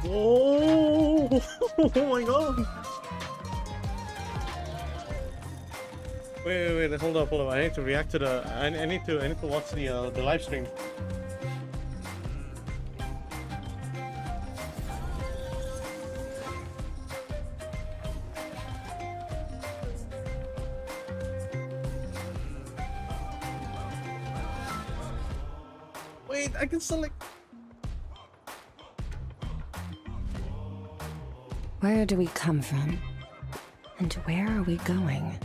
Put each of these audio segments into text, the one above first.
Oh, oh my god. Wait, hold up. I need to react to the. I need to watch the live stream. Wait, I can select. Where do we come from? And where are we going?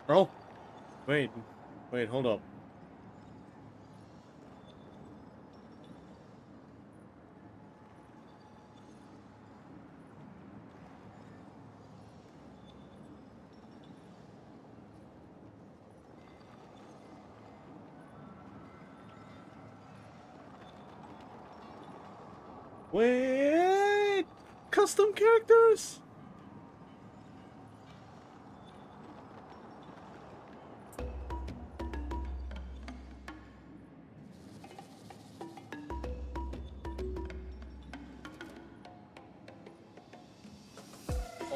Oh, wait, hold up. Wait, custom characters.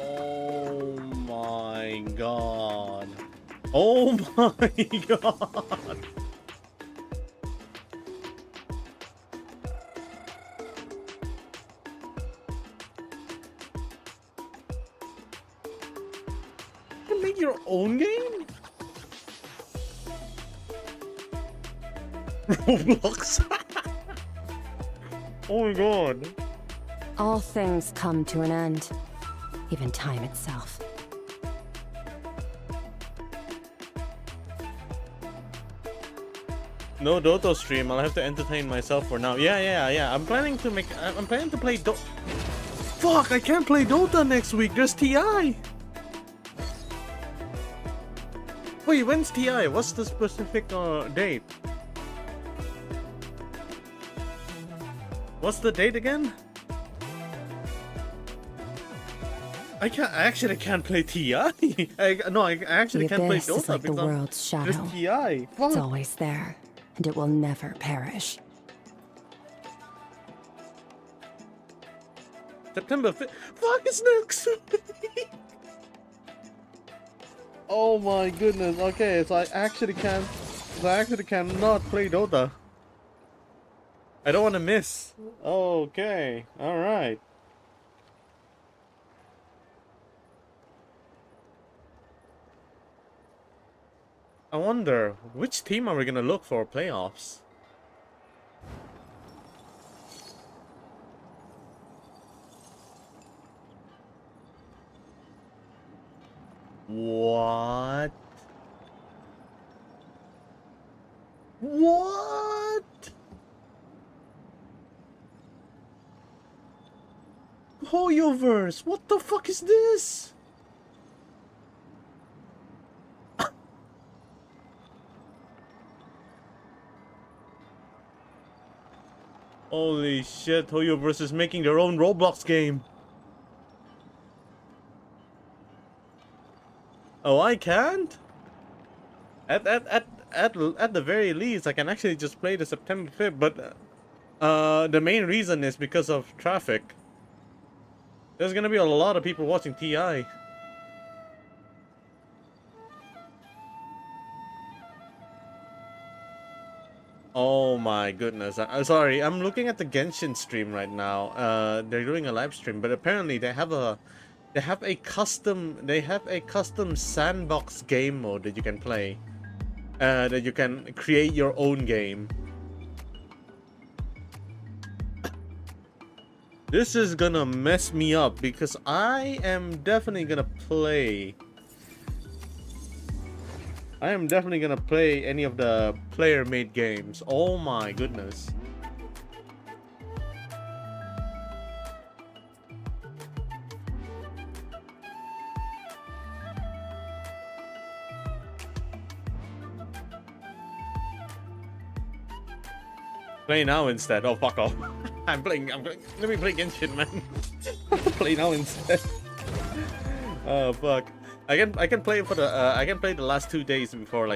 Oh my god. Oh my god. You can make your own game? Roblox. Oh my god. All things come to an end, even time itself. No Dota stream. I'll have to entertain myself for now. Yeah. I'm planning to play Fuck, I can't play Dota next week. There's TI. Wait, when's TI? What's the specific date? What's the date again? I actually can't play TI. I actually can't play Dota is like the because world's shadow. there's TI. Fuck. It's always there, and it will never perish. September 5th. Fuck, it's next week. Oh my goodness. Okay, so I actually cannot play Dota. I don't want to miss. Okay, all right. I wonder which team are we gonna look for playoffs? What? What? Hoyoverse, what the fuck is this? Holy shit, Hoyoverse is making their own Roblox game. Oh, I can't? At the very least, I can actually just play the September 5th, but the main reason is because of traffic. There's gonna be a lot of people watching TI. Oh my goodness. Sorry, I'm looking at the Genshin stream right now. They're doing a live stream, but apparently they have a custom sandbox game mode that you can play. That you can create your own game. This is gonna mess me up because I am definitely gonna play. I am definitely gonna play any of the player-made games. Oh my goodness. Play now instead. Oh, fuck off. I'm playing. Let me play Genshin, man. Play now instead. Oh fuck. I can play for the I can play the last 2 days before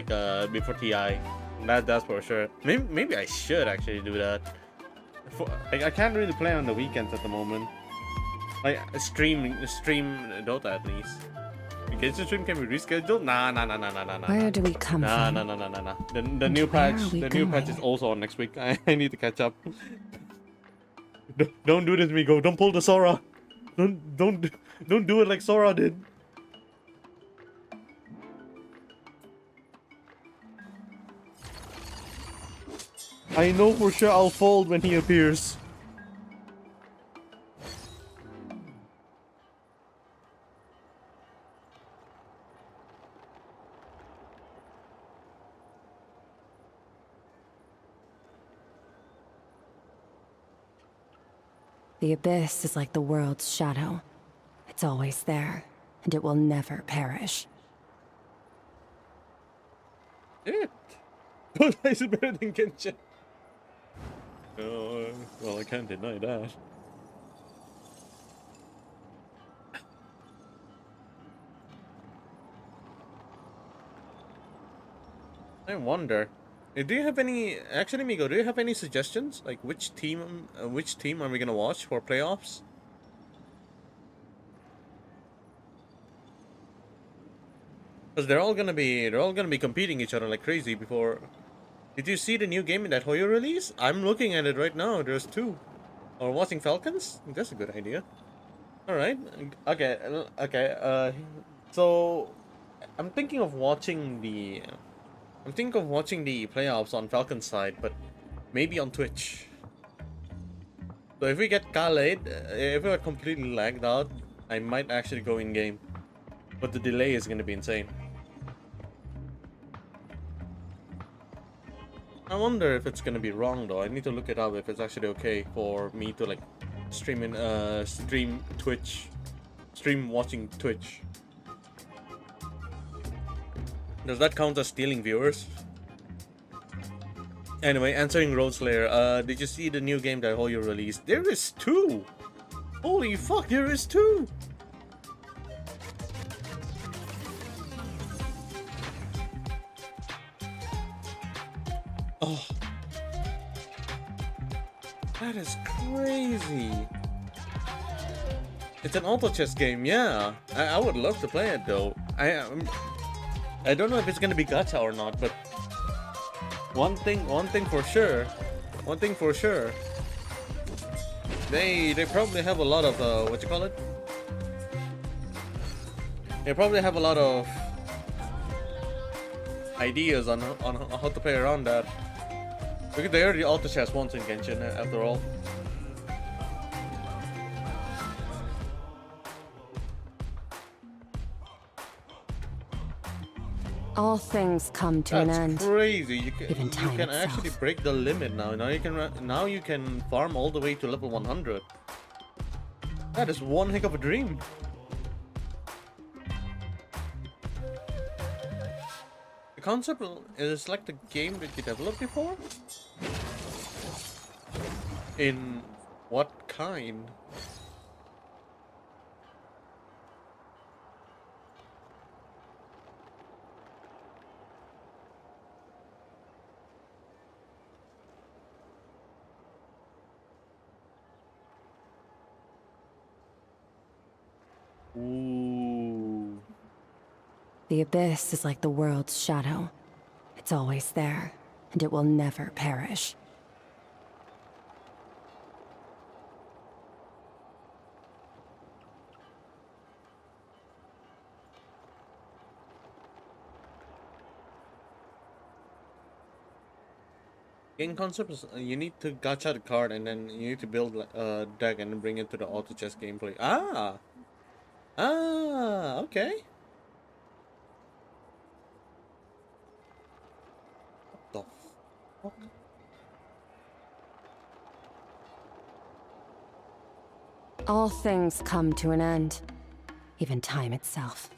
before TI. That's for sure. Maybe I should actually do that. I can't really play on the weekends at the moment. Like stream Dota at least. Genshin stream can be rescheduled. Nah. Where do we come from? Nah. The new patch. The new patch is also on next week. I need to catch up. Don't do this, Migo. Don't pull the Sora. Don't do it like Sora did. I know for sure I'll fold when he appears. The abyss is like the world's shadow. It's always there, and it will never perish. It. Dota is better than Genshin. Oh, well, I can't deny that. I wonder. Do you have any? Actually, Migo, do you have any suggestions? Like which team are we gonna watch for playoffs? Because they're all gonna be competing each other like crazy before. Did you see the new game that Hoyo release? I'm looking at it right now. There's two. Or watching Falcons? That's a good idea. All right. Okay. Okay. So I'm thinking of watching the. I'm thinking of watching the playoffs on Falcons side, but maybe on Twitch. So if we get Khaled, if we are completely lagged out, I might actually go in game. But the delay is gonna be insane. I wonder if it's gonna be wrong though. I need to look it up if it's actually okay for me to like stream Twitch, stream watching Twitch. Does that count as stealing viewers? Anyway, answering Road Slayer, did you see the new game that Hoyo released? There is two! Holy fuck, there is two! Oh. That is crazy. It's an auto chess game, yeah. I would love to play it though. I don't know if it's gonna be gacha or not, but one thing for sure. They probably have a lot of what you call it? They probably have a lot of ideas on how to play around that. Because they already auto chess once in Genshin after all. All things come to an end. That's crazy. You Even time can itself. actually break the limit now. Now you can farm all the way to level 100. That is one heck of a dream. The concept is like the game that you developed before? In what kind? Ooh. The abyss is like the world's shadow. It's always there, and it will never perish. Game concept is you need to gacha the card and then you need to build like, a deck and then bring it to the auto chess gameplay. Okay. What the fuck? All things come to an end, even time itself.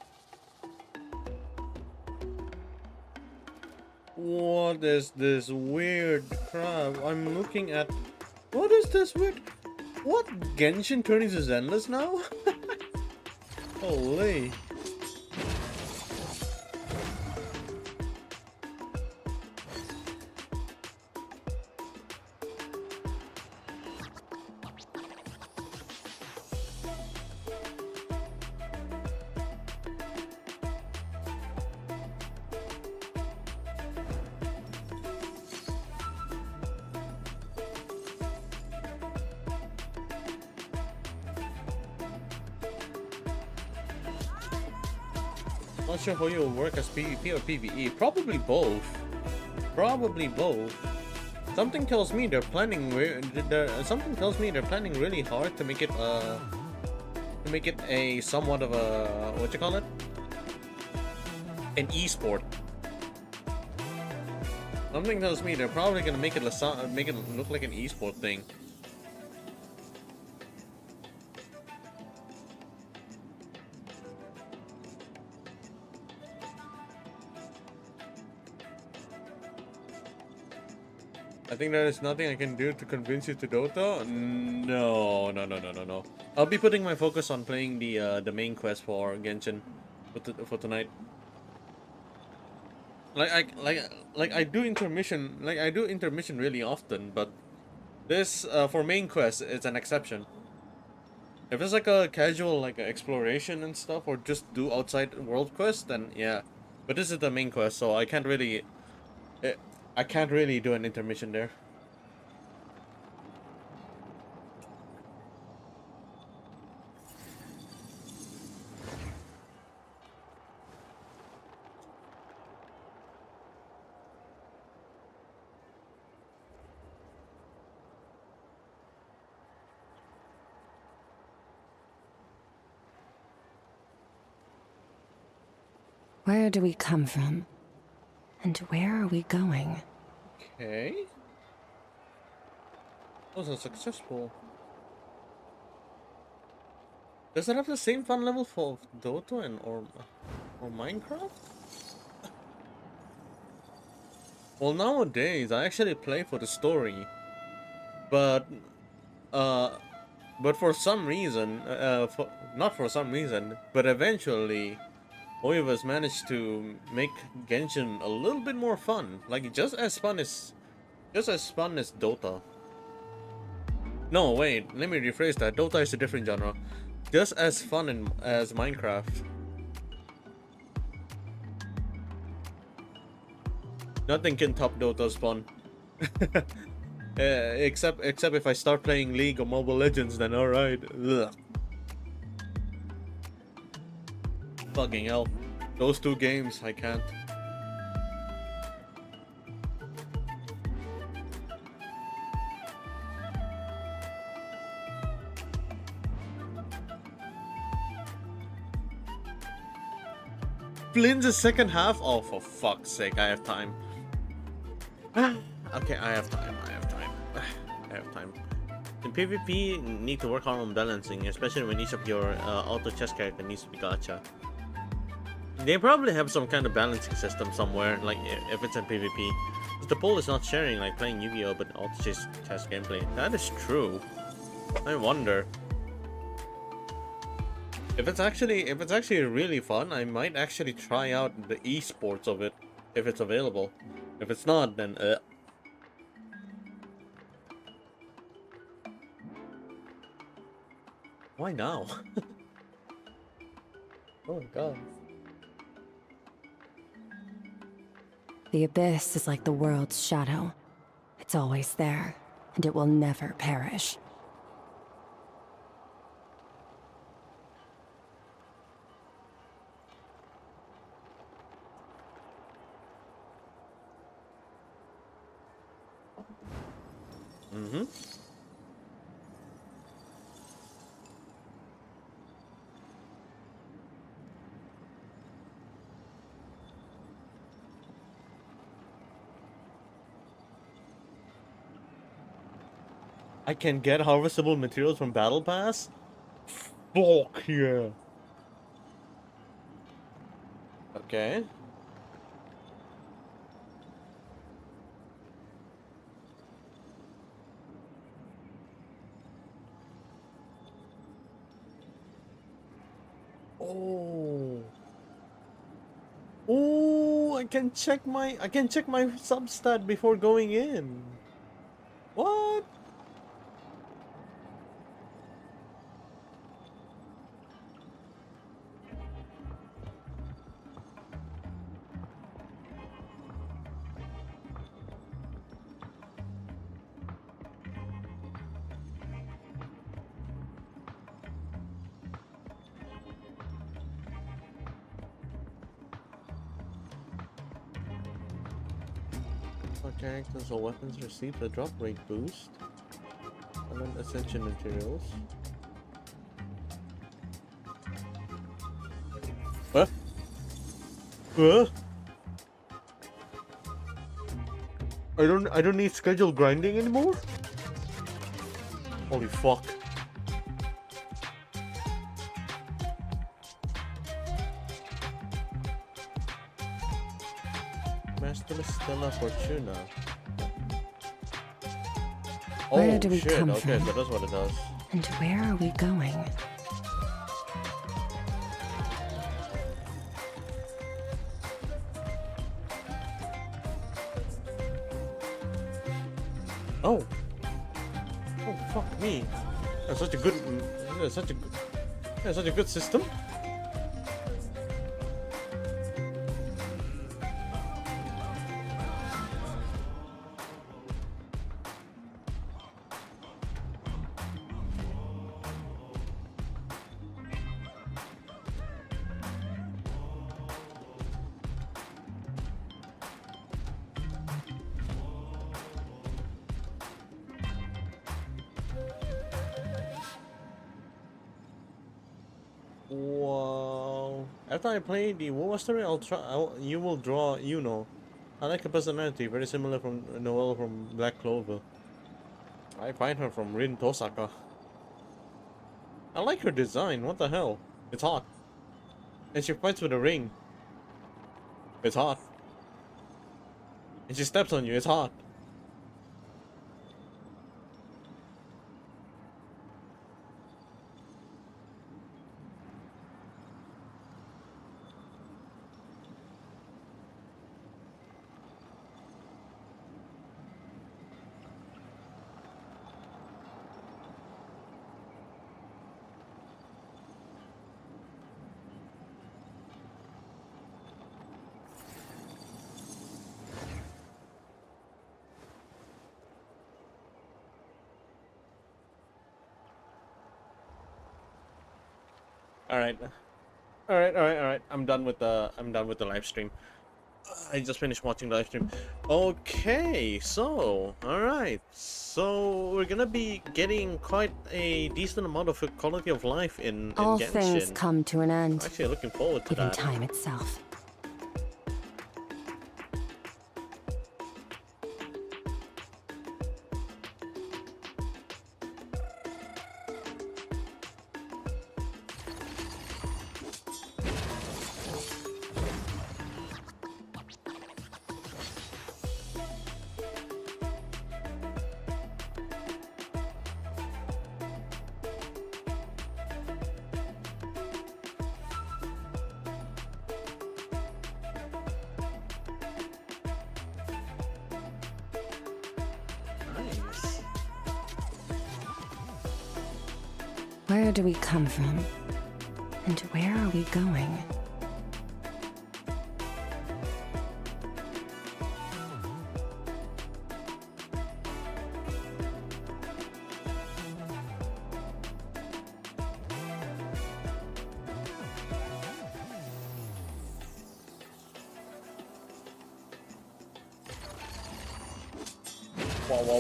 What is this weird crap? I'm looking at. What is this weird? What? Genshin turning is endless now? Holy. Not sure how you'll work as PvP or PvE. Probably both. Probably both. Something tells me they're planning. Something tells me they're planning really hard to make it a somewhat of a what you call it? An esport. Something tells me they're probably gonna make it look like an esport thing. I think there is nothing I can do to convince you to Dota. No. I'll be putting my focus on playing the main quest for Genshin for tonight. I do intermission really often, but this for main quest it's an exception. If it's like a casual like exploration and stuff, or just do outside world quest, then yeah. But this is the main quest, so I can't really do an intermission there. Where do we come from? And where are we going? Okay. Those are successful. Does it have the same fun level for Dota and or Minecraft? Well, nowadays I actually play for the story, but uh, for some reason, not for some reason, but eventually, Oivas managed to make Genshin a little bit more fun, like just as fun as Dota. No, wait, let me rephrase that. Dota is a different genre. Just as fun as Minecraft. Nothing can top Dota's fun. Except if I start playing League or Mobile Legends, then alright. Fucking hell. Those two games, I can't. Flynn's second half? Oh, for fuck's sake, I have time. Okay, I have time. I have time. In PvP, need to work hard on balancing, especially when each of your auto chess character needs to be gacha. They probably have some kind of balancing system somewhere, like if it's in PvP. The poll is not sharing like playing Yu-Gi-Oh, but auto chess gameplay. That is true. I wonder. If it's actually really fun, I might actually try out the esports of it if it's available. If it's not, then why now? Oh my god. The abyss is like the world's shadow. It's always there, and it will never perish. Mm-hmm. I can get harvestable materials from Battle Pass? Fuck yeah. Okay. Oh. Oh, I can check my substat before going in. What? For characters or weapons receive a drop rate boost. And then ascension materials. Huh? Huh? I don't need scheduled grinding anymore? Holy fuck. Master Stella Fortuna. Where Oh do we shit, come okay, from? so that's what it does. And where are we going? Oh. Oh fuck me. That's such a good that's such a good that's such a good system. Wow. After I play the WoW story, you will draw Yuno. I like her personality, very similar from Noelle from Black Clover. I find her from Rin Tosaka. I like her design, what the hell? It's hot. And she fights with a ring. It's hot. And she steps on you, it's hot. Alright. Alright. I'm done with the live stream. I just finished watching the live stream. Okay, so alright. So we're gonna be getting quite a decent amount of quality of life in All Genshin. things come to an end. Actually looking forward to Even that. time itself. Nice. Where do we come from? And where are we going?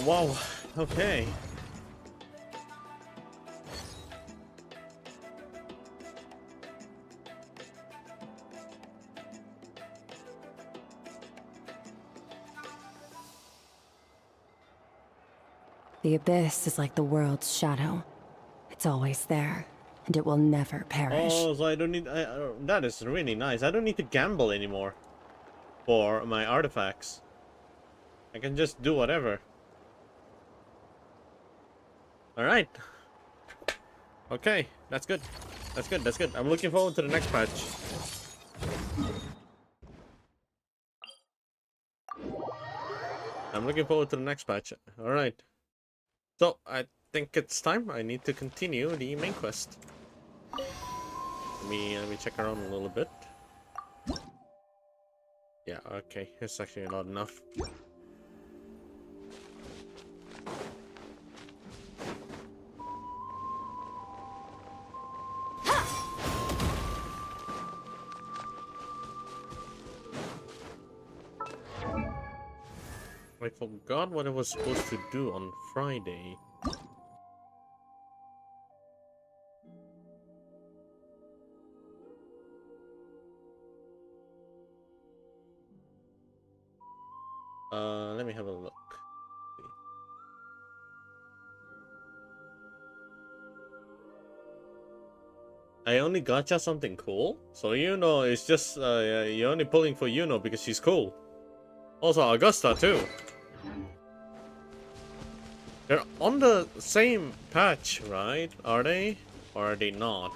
Wow. Okay. The abyss is like the world's shadow. It's always there, and it will never perish. Oh, so I don't need... that is really nice. I don't need to gamble anymore for my artifacts. I can just do whatever. Alright. Okay, that's good. That's good, that's good. I'm looking forward to the next patch. I'm looking forward to the next patch. Alright. So, I think it's time. I need to continue the main quest. Let me check around a little bit. Yeah, okay. It's actually not enough. I forgot what I was supposed to do on Friday. Let me have a look. I only gotcha something cool, so Yuno is just you're only pulling for Yuno because she's cool. Also Augusta too. They're on the same patch, right? Are they? Or are they not?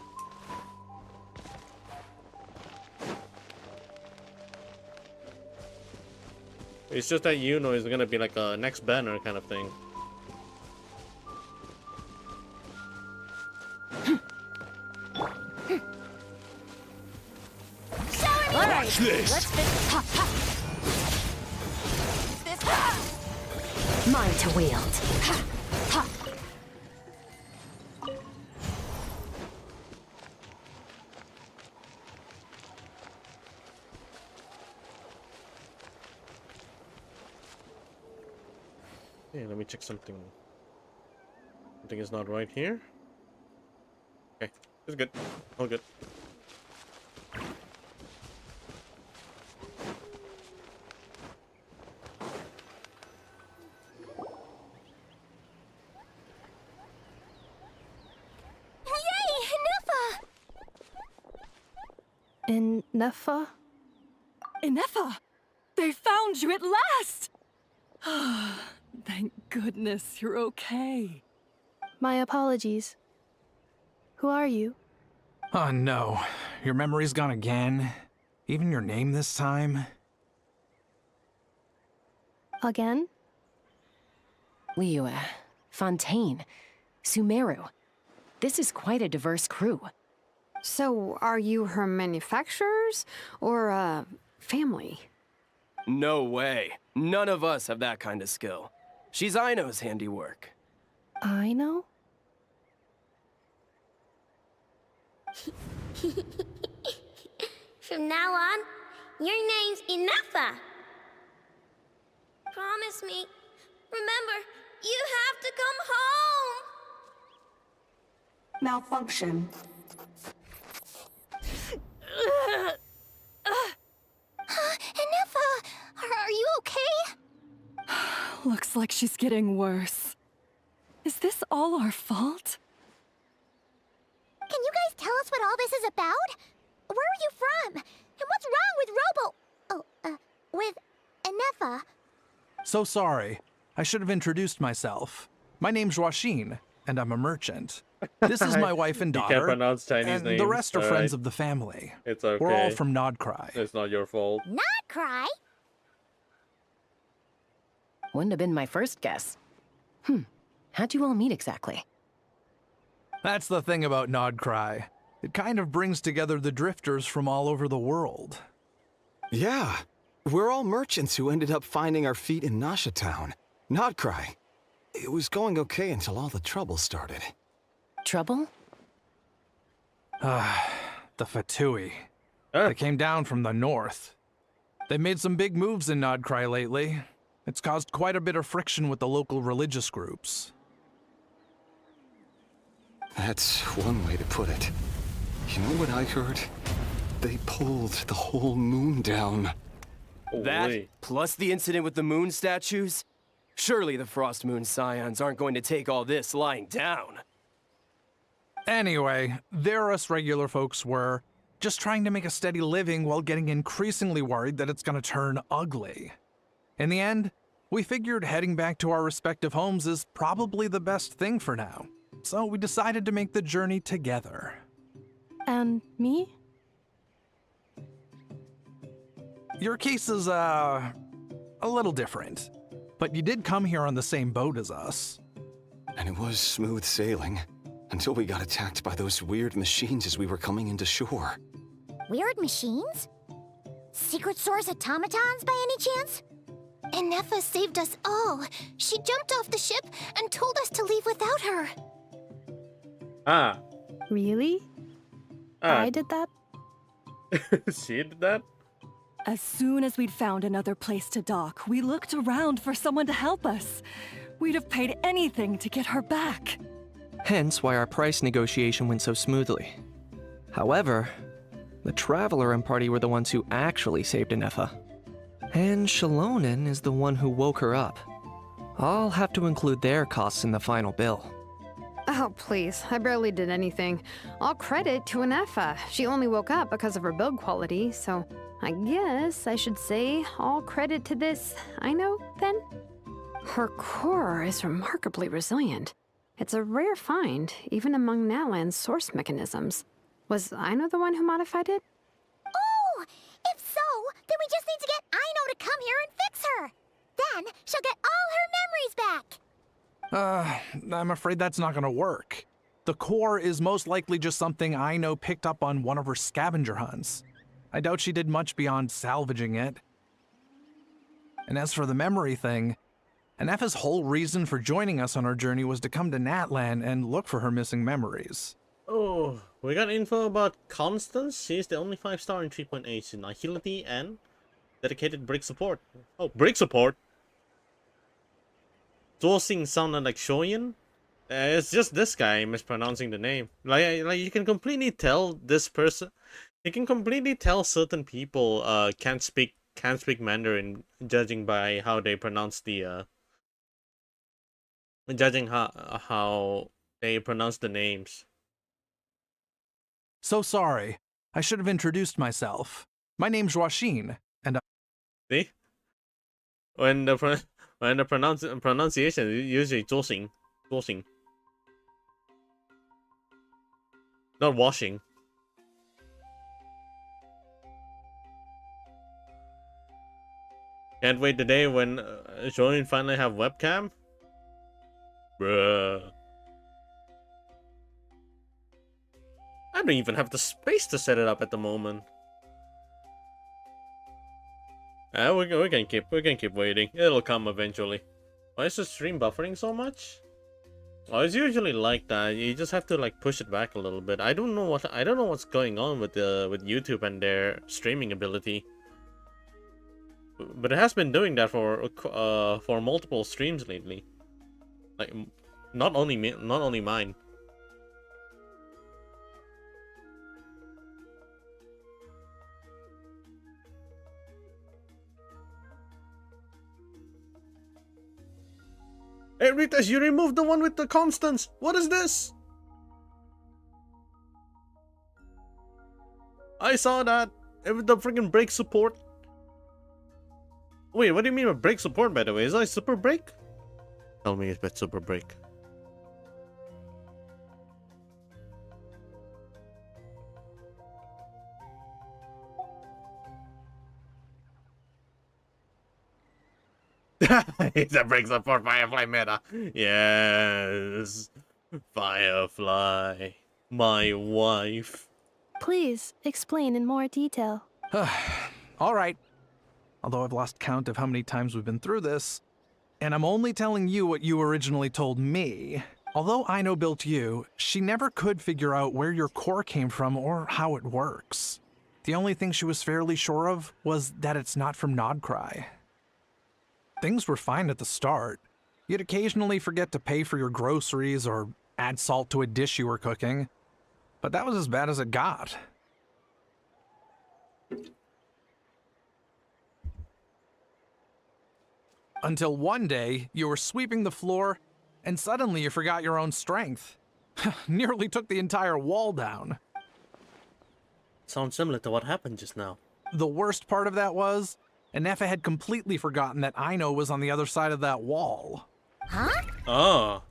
It's just that Yuno is gonna be like a next banner kind of thing. Watch this! Let's fix this. Mine to wield. Okay, let me check something. Something is not right here. Okay, it's good. All good. Nefa? Inefa! They found you at last! Thank goodness you're okay. My apologies. Who are you? Oh no, your memory's gone again? Even your name this time? Again? Liyue, Fontaine, Sumeru. This is quite a diverse crew. So, are you her manufacturers or family? No way. None of us have that kind of skill. She's Aino's handiwork. I know? From now on, your name's Inefa. Promise me. Remember, you have to come home. Malfunction. Inefa, are you okay? Looks like she's getting worse. Is this all our fault? Can you guys tell us what all this is about? Where are you from? And what's wrong with with Inefa? So sorry. I should have introduced myself. My name's Joachine, and I'm a merchant. This is my wife and You daughter, can't pronounce Chinese and names. the rest are friends alright? of the family. It's okay. We're all from Nodcry. It's not your fault. Not cry. Wouldn't have been my first guess. How'd you all meet exactly? That's the thing about Nodcry. It kind of brings together the drifters from all over the world. Yeah, we're all merchants who ended up finding our feet in Nasha Town. Nodcry. It was going okay until all the trouble started. Trouble? The Fatui. Huh? They came down from the north. They've made some big moves in Nodcry lately. It's caused quite a bit of friction with the local religious groups. That's one way to put it. You know what I heard? They pulled the whole moon down. That, Holy. plus the incident with the moon statues? Surely the Frost Moon Scions aren't going to take all this lying down. Anyway, there us regular folks were, just trying to make a steady living while getting increasingly worried that it's gonna turn ugly. In the end, we figured heading back to our respective homes is probably the best thing for now. So we decided to make the journey together. And me? Your case is, a little different. But you did come here on the same boat as us. And it was smooth sailing until we got attacked by those weird machines as we were coming into shore. Weird machines? Secret Source automatons by any chance? Enefa saved us all. She jumped off the ship and told us to leave without her. Ah. Really? Ah. I did that? She did that? As soon as we'd found another place to dock, we looked around for someone to help us. We'd have paid anything to get her back. Hence why our price negotiation went so smoothly. However, the Traveler and party were the ones who actually saved Enefa. And Shalonen is the one who woke her up. I'll have to include their costs in the final bill. Oh, please. I barely did anything. All credit to Enefa. She only woke up because of her build quality, so I guess I should say all credit to this Aino, then? Her core is remarkably resilient. It's a rare find, even among Nalan's source mechanisms. Was Aino the one who modified it? Oh! If so, then we just need to get Aino to come here and fix her. Then she'll get all her memories back. I'm afraid that's not gonna work. The core is most likely just something Aino picked up on one of her scavenger hunts. I doubt she did much beyond salvaging it. And as for the memory thing, Enefa's whole reason for joining us on our journey was to come to Natlan and look for her missing memories. Oh, we got info about Constance. She's the only 5-star in 3.8 in agility and dedicated brick support. Oh, brick support? Zhuoxing sounded like Shoyan. It's just this guy mispronouncing the name. Like you can completely tell this person. You can completely tell certain people can't speak Mandarin judging by how they pronounce the judging how they pronounce the names. So sorry. I should have introduced myself. My name's Joachine, and See? When the pronunciation is usually Zhuoxing. Not washing. Can't wait the day when Shorin finally have webcam. Bruh. I don't even have the space to set it up at the moment. We can keep waiting. It'll come eventually. Why is the stream buffering so much? Oh, it's usually like that. You just have to like push it back a little bit. I don't know what's going on with YouTube and their streaming ability. But it has been doing that for multiple streams lately. Like not only mine. Hey Ritas, you removed the one with the constants. What is this? I saw that. It was the freaking brake support. Wait, what do you mean by brake support, by the way? Is that super brake? Tell me it's about super brake. It's a brake support Firefly meta. Yes. Firefly. My wife. Please explain in more detail. all right. Although I've lost count of how many times we've been through this, and I'm only telling you what you originally told me. Although Aino built you, she never could figure out where your core came from or how it works. The only thing she was fairly sure of was that it's not from Nodcry. Things were fine at the start. You'd occasionally forget to pay for your groceries or add salt to a dish you were cooking. But that was as bad as it got. Until one day, you were sweeping the floor, and suddenly you forgot your own strength. Nearly took the entire wall down. Sounds similar to what happened just now. The worst part of that was, Anefa had completely forgotten that Aino was on the other side of that wall. Huh? Oh.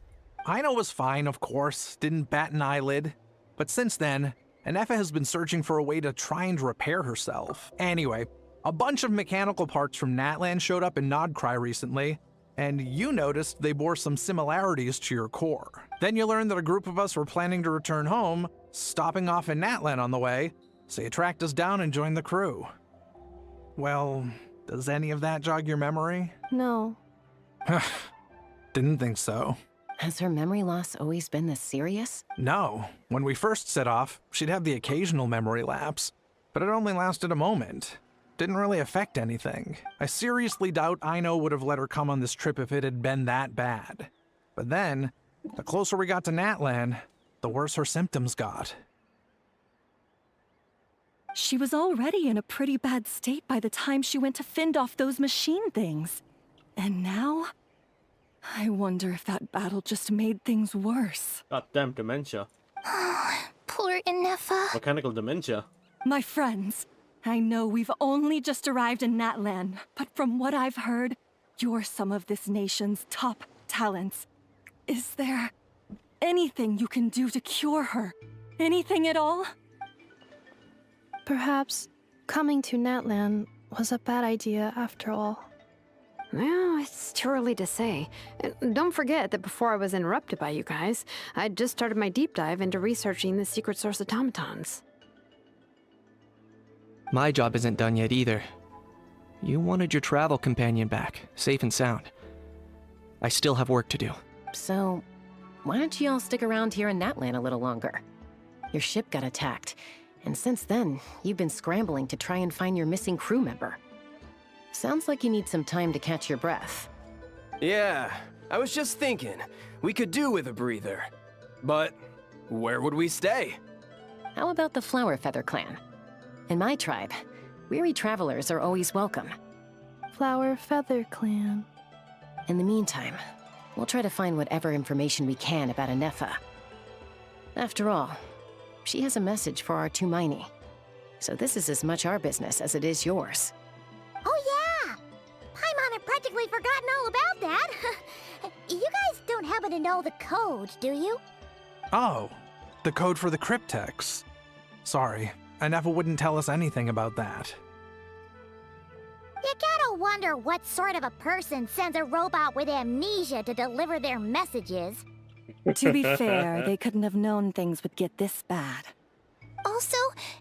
Aino was fine, of course, didn't bat an eyelid. But since then, Anefa has been searching for a way to try and repair herself. Anyway, a bunch of mechanical parts from Natlan showed up in Nodcry recently, and you noticed they bore some similarities to your core. Then you learned that a group of us were planning to return home, stopping off in Natlan on the way, so you tracked us down and joined the crew. Well, does any of that jog your memory? No. Didn't think so. Has her memory loss always been this serious? No. When we first set off, she'd have the occasional memory lapse, but it only lasted a moment. Didn't really affect anything. I seriously doubt Aino would have let her come on this trip if it had been that bad. But then, the closer we got to Natlan, the worse her symptoms got. She was already in a pretty bad state by the time she went to fend off those machine things. And now? I wonder if that battle just made things worse. Goddamn dementia. Poor Inefa. Mechanical dementia. My friends, I know we've only just arrived in Natlan, but from what I've heard, you're some of this nation's top talents. Is there anything you can do to cure her? Anything at all? Perhaps coming to Natlan was a bad idea after all. Well, it's too early to say. And don't forget that before I was interrupted by you guys, I'd just started my deep dive into researching the secret source automatons. My job isn't done yet either. You wanted your travel companion back, safe and sound. I still have work to do. So, why don't you all stick around here in Natlan a little longer? Your ship got attacked, and since then, you've been scrambling to try and find your missing crew member. Sounds like you need some time to catch your breath. Yeah, I was just thinking, we could do with a breather. But where would we stay? How about the Flower Feather Clan? In my tribe, weary travelers are always welcome. Flower Feather Clan. In the meantime, we'll try to find whatever information we can about Anefa. After all, she has a message for our Tumaini. So this is as much our business as it is yours. Oh yeah! Paimon had practically forgotten all about that. You guys don't happen to know the code, do you? Oh, the code for the cryptex. Sorry, Anefa wouldn't tell us anything about that. You gotta wonder what sort of a person sends a robot with amnesia to deliver their messages. To be fair, they couldn't have known things would get this bad. Also,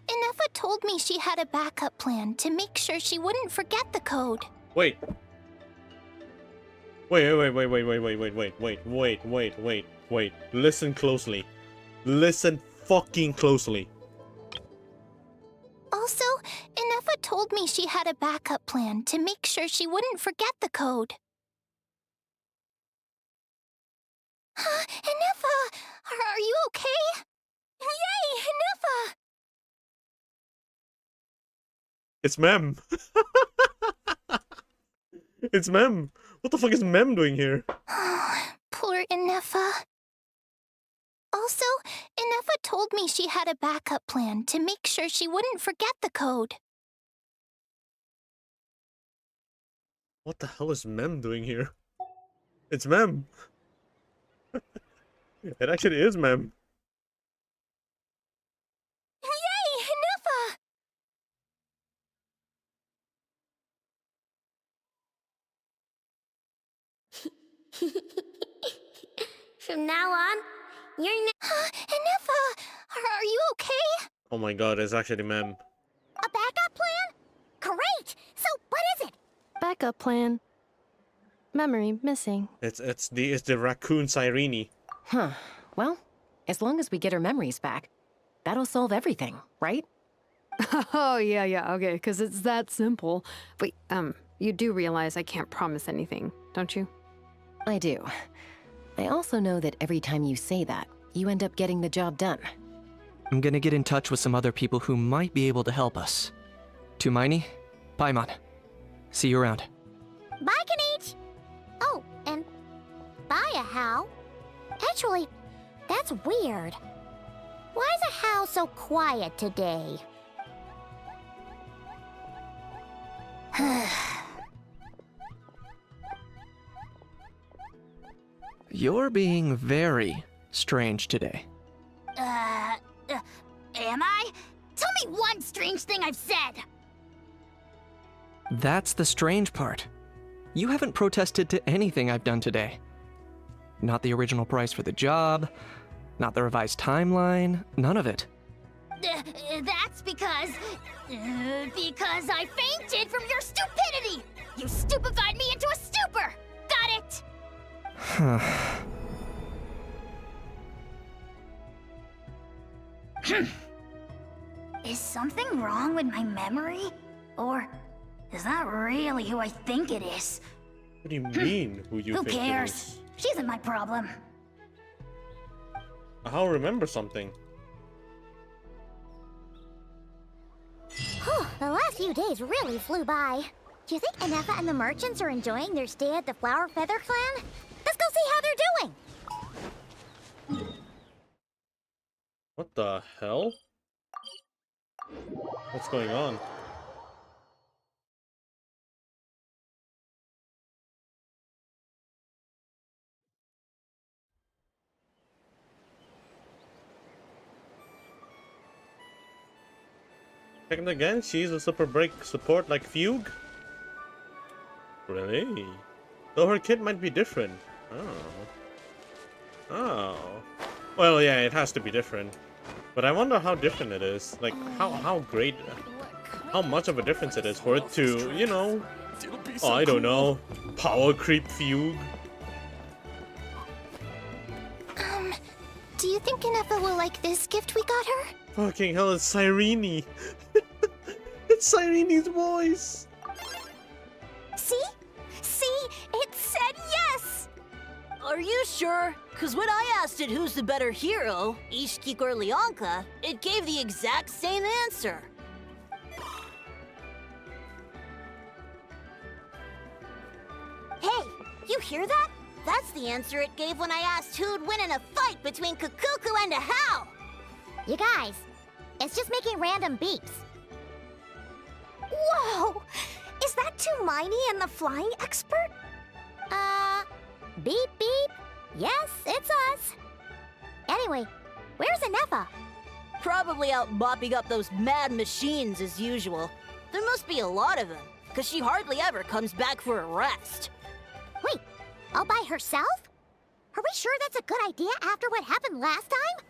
Inefa told me she had a backup plan to make sure she wouldn't forget the code. Wait. Wait. Listen closely. Listen fucking closely. Also, Inefa told me she had a backup plan to make sure she wouldn't forget the code. Inefa! Are you okay? Yay, Inefa! It's Mem. It's Mem. What the fuck is Mem doing here? Poor Inefa. Also, Inefa told me she had a backup plan to make sure she wouldn't forget the code. What the hell is Mem doing here? It's Mem. It actually is Mem. Yay, Inefa! From now on, you're Inefa, are you okay? Oh my god, it's actually Mem. A backup plan? Great! So what is it? Backup plan. Memory missing. It's the raccoon Sirene. Huh. Well, as long as we get her memories back, that'll solve everything, right? Oh, yeah, okay, because it's that simple. Wait, You do realize I can't promise anything, don't you? I do. I also know that every time you say that, you end up getting the job done. I'm gonna get in touch with some other people who might be able to help us. Tumaini, Paimon. See you around. Bye, Kanich! Oh, and bye, a Hal. Actually, that's weird. Why is a Hal so quiet today? You're being very strange today. Am I? Tell me one strange thing I've said! That's the strange part. You haven't protested to anything I've done today. Not the original price for the job, not the revised timeline, none of it. That's because I fainted from your stupidity! You stupefied me into a stupor! Got it? Is something wrong with my memory? Or is that really who I think it is? What do you mean, who you Who think it cares? is? She isn't my problem. I'll remember something. The last few days really flew by. Do you think Anefa and the merchants are enjoying their stay at the Flower Feather Clan? Let's go see how they're doing! What the hell? What's going on? Checking again, she's a super break support like Fugue? Really? Though her kit might be different. Oh. Oh. Well, yeah, it has to be different. But I wonder how different it is. Like, how great, how much of a difference it is for it to, you know, oh, I don't know, power creep Fugue. Do you think Anefa will like this gift we got her? Fucking hell, it's Cyrene. It's Cyrene's voice. See? See? It said yes! Are you sure? Because when I asked it who's the better hero, Ishkik or Leonka, it gave the exact same answer. Hey, you hear that? That's the answer it gave when I asked who'd win in a fight between Kukuku and a Hal! You guys, it's just making random beeps. Whoa! Is that Tumaini and the flying expert? Beep beep. Yes, it's us. Anyway, where's Anefa? Probably out mopping up those mad machines as usual. There must be a lot of them, because she hardly ever comes back for a rest. Wait, all by herself? Are we sure that's a good idea after what happened last time?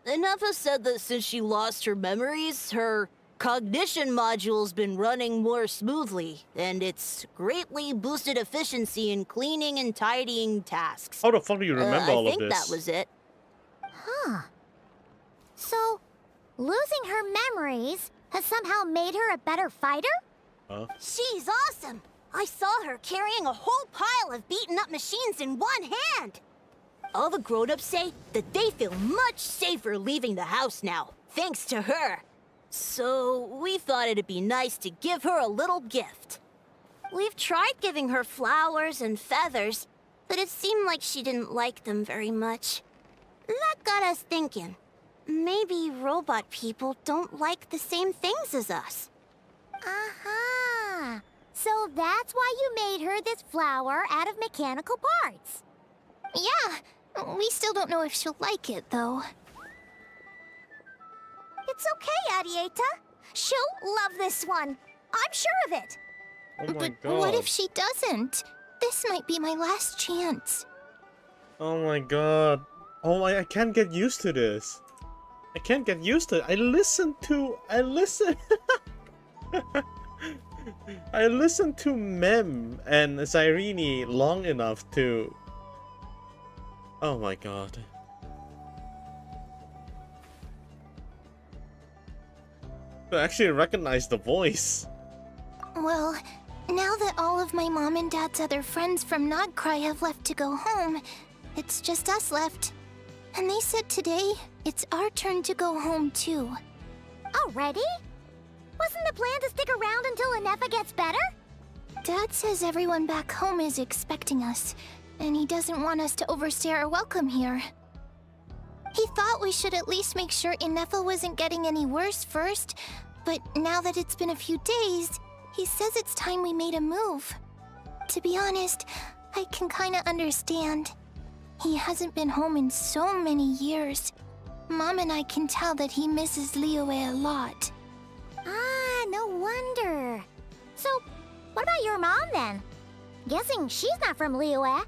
Anefa said that since she lost her memories, her cognition module's been running more smoothly, and it's greatly boosted efficiency in cleaning and tidying tasks. How the fuck do you remember all of this? I think that was it. Huh. So, losing her memories has somehow made her a better fighter? Huh? She's awesome! I saw her carrying a whole pile of beaten up machines in one hand! All the grown-ups say that they feel much safer leaving the house now, thanks to her. So, we thought it'd be nice to give her a little gift. We've tried giving her flowers and feathers, but it seemed like she didn't like them very much. That got us thinking. Maybe robot people don't like the same things as us. Uh-huh. So that's why you made her this flower out of mechanical parts. Yeah, we still don't know if she'll like it, though. It's okay, Arieta. She'll love this one. I'm sure of it. Oh my But god. what if she doesn't? This might be my last chance. Oh my god. Oh, I can't get used to this. I can't get used to it. I listen. I listened to Mem and Cyrene long enough to... Oh my god. I actually recognize the voice. Well, now that all of my mom and dad's other friends from Nodcry have left to go home, it's just us left. And they said today, it's our turn to go home too. Already? Wasn't the plan to stick around until Anefa gets better? Dad says everyone back home is expecting us, and he doesn't want us to overstay our welcome here. He thought we should at least make sure Inefa wasn't getting any worse first, but now that it's been a few days, he says it's time we made a move. To be honest, I can kinda understand. He hasn't been home in so many years. Mom and I can tell that he misses Liyue a lot. Ah, no wonder. So, what about your mom then? Guessing she's not from Liyue.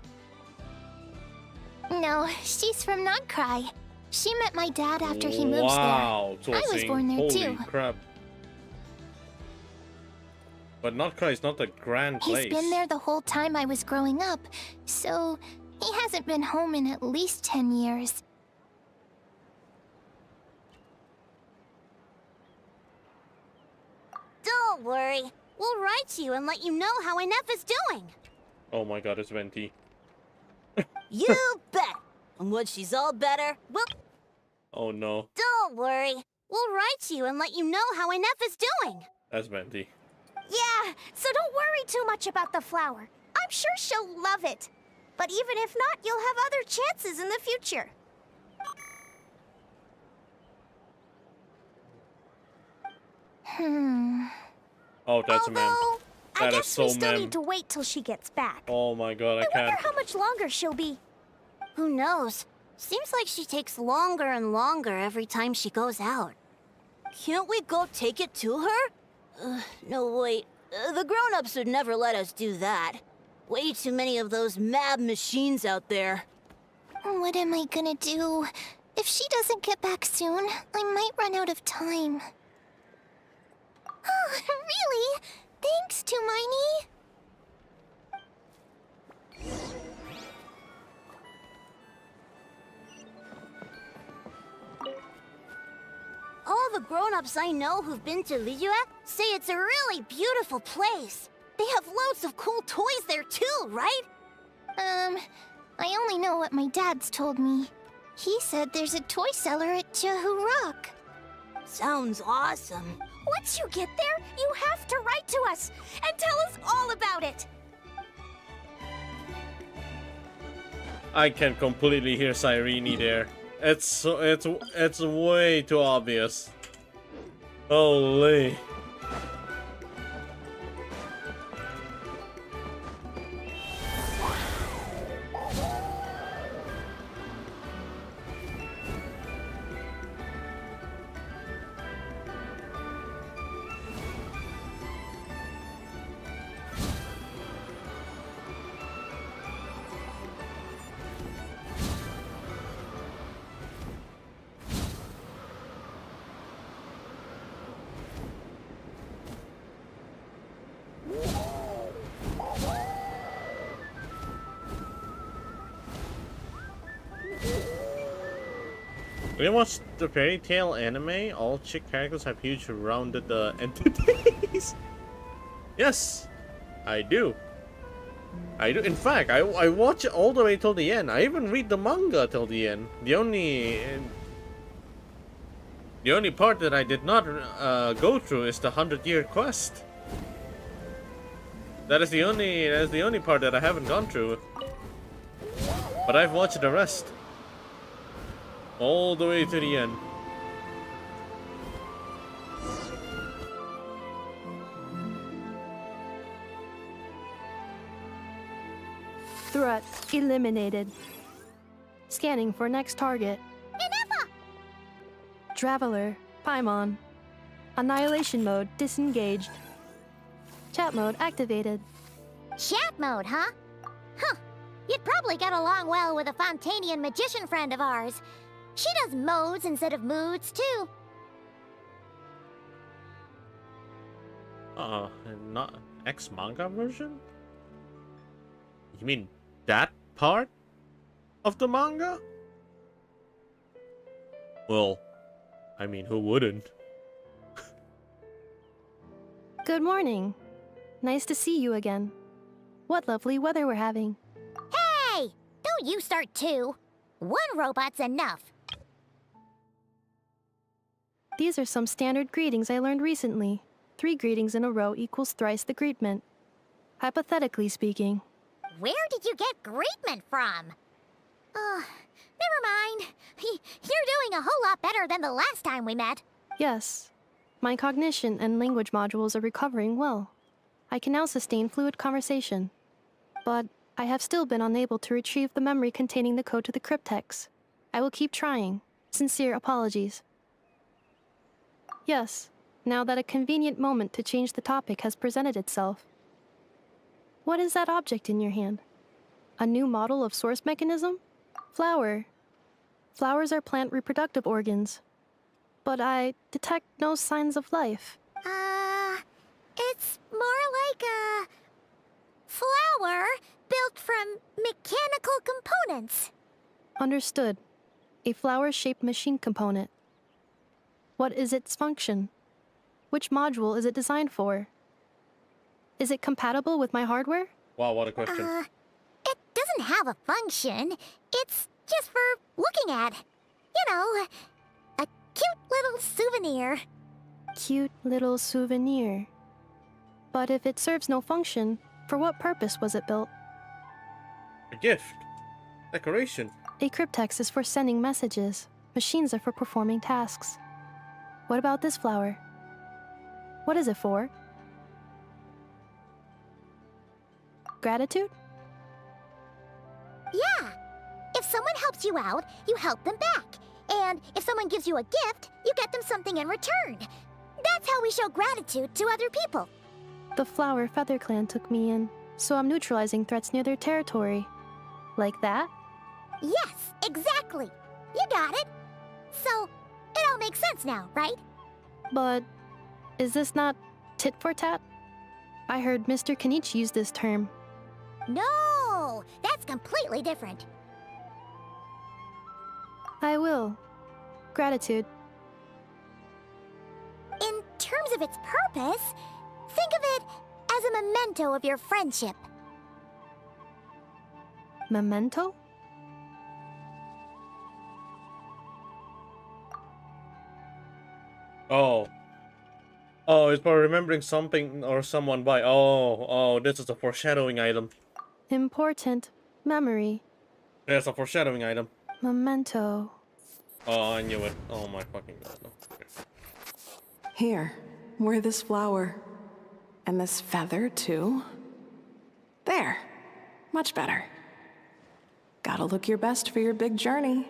No, she's from Nodcry. She met my dad after he moves Wow, there. I was born there holy too. Crap. But Nodcry is not a grand place. He's been there the whole time I was growing up, so he hasn't been home in at least 10 years. Don't worry. We'll write to you and let you know how Inefa's doing. Oh my god, it's Venti. You bet. And when she's all better, we'll... Oh no, Don't worry. We'll write to you and let you know how Inefa's doing. that's Venti. Yeah, so don't worry too much about the flower. I'm sure she'll love it. But even if not, you'll have other chances in the future. Oh, that's a mem. Although, I That is guess so we still mem. need to wait till she gets back. Oh my god, I I wonder can't. how much longer she'll be. Who knows? Seems like she takes longer and longer every time she goes out. Can't we go take it to her? No, wait. The grown-ups would never let us do that. Way too many of those mad machines out there. What am I gonna do? If she doesn't get back soon, I might run out of time. Oh, really? Thanks, Tumaini. All the grown-ups I know who've been to Liyue say it's a really beautiful place. They have loads of cool toys there too, right? I only know what my dad's told me. He said there's a toy seller at Jehu Rock. Sounds awesome. Once you get there, you have to write to us and tell us all about it. I can completely hear Cyrene there. It's way too obvious. Holy. When you watch the fairy tale anime, all chick characters have huge rounded entities. Yes, I do. I do. In fact, I watch it all the way till the end. I even read the manga till the end. The only part that I did not go through is the 100-year quest. That is the only part that I haven't gone through. But I've watched the rest. All the way to the end. Threat eliminated. Scanning for next target. Inefa! Traveler, Paimon. Annihilation mode disengaged. Chat mode activated. Chat mode, huh? Huh. You'd probably get along well with a Fontanian magician friend of ours. She does modes instead of moods, too. Not X-manga version? You mean that part of the manga? Well, I mean, who wouldn't? Good morning. Nice to see you again. What lovely weather we're having. Hey! Don't you start too. One robot's enough. These are some standard greetings I learned recently. 3 greetings in a row equals thrice the greetment. Hypothetically speaking. Where did you get greetment from? Never mind. You're doing a whole lot better than the last time we met. Yes. My cognition and language modules are recovering well. I can now sustain fluid conversation. But I have still been unable to retrieve the memory containing the code to the cryptex. I will keep trying. Sincere apologies. Yes, now that a convenient moment to change the topic has presented itself. What is that object in your hand? A new model of source mechanism? Flower. Flowers are plant reproductive organs. But I detect no signs of life. It's more like a flower built from mechanical components. Understood. A flower-shaped machine component. What is its function? Which module is it designed for? Is it compatible with my hardware? Wow, what a question. It doesn't have a function. It's just for looking at. You know, a cute little souvenir. Cute little souvenir. But if it serves no function, for what purpose was it built? A gift. Decoration. A cryptex is for sending messages. Machines are for performing tasks. What about this flower? What is it for? Gratitude? Yeah. If someone helps you out, you help them back. And if someone gives you a gift, you get them something in return. That's how we show gratitude to other people. The Flower Feather Clan took me in, so I'm neutralizing threats near their territory. Like that? Yes, exactly. You got it. So, it all makes sense now, right? But is this not tit for tat? I heard Mr. Kenichi use this term. No, that's completely different. I will. Gratitude. In terms of its purpose, think of it as a memento of your friendship. Memento? Oh. Oh, it's for remembering something or someone by. Oh, this is a foreshadowing item. Important. Memory. There's a foreshadowing item. Memento. Oh, I knew it. Oh my fucking god. No. Okay. Here, wear this flower. And this feather, too. There. Much better. Gotta look your best for your big journey.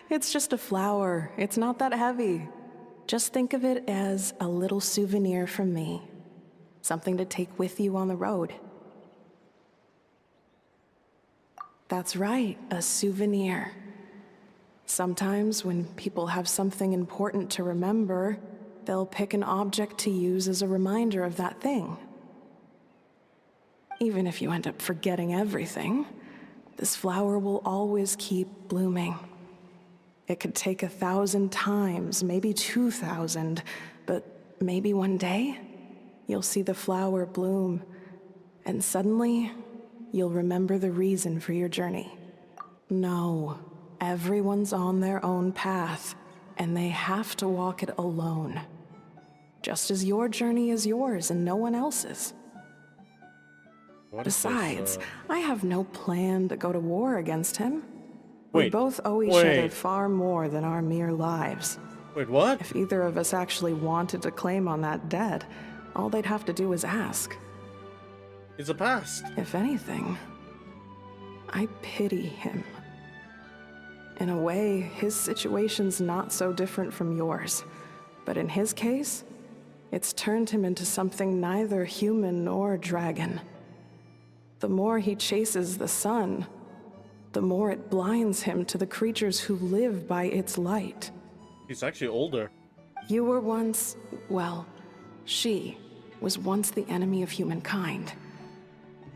It's just a flower. It's not that heavy. Just think of it as a little souvenir from me. Something to take with you on the road. That's right, a souvenir. Sometimes when people have something important to remember, they'll pick an object to use as a reminder of that thing. Even if you end up forgetting everything, this flower will always keep blooming. It could take 1,000 times, maybe 2,000, but maybe one day, you'll see the flower bloom, and suddenly, you'll remember the reason for your journey. No, everyone's on their own path, and they have to walk it alone. Just as your journey is yours and no one else's. Besides, I have no plan to go to war against him. We both owe each other far more than our mere lives. Wait, what? If either of us actually wanted to claim on that debt, all they'd have to do is ask. It's a past. If anything, I pity him. In a way, his situation's not so different from yours. But in his case, it's turned him into something neither human nor dragon. The more he chases the sun, the more it blinds him to the creatures who live by its light. He's actually older. You were once, well, she was once the enemy of humankind.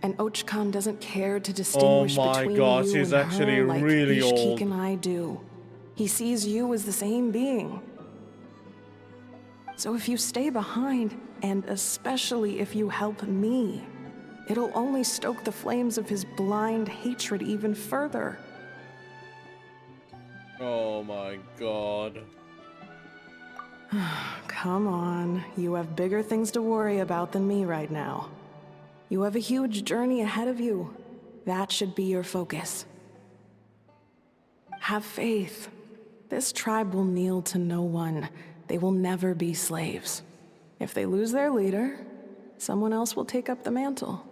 And Ochkan doesn't care to distinguish between you she's and actually her like really Ishkik old. and I do. He sees you as the same being. So if you stay behind, and especially if you help me, it'll only stoke the flames of his blind hatred even further. Oh my god. Come on, you have bigger things to worry about than me right now. You have a huge journey ahead of you. That should be your focus. Have faith. This tribe will kneel to no one. They will never be slaves. If they lose their leader, someone else will take up the mantle.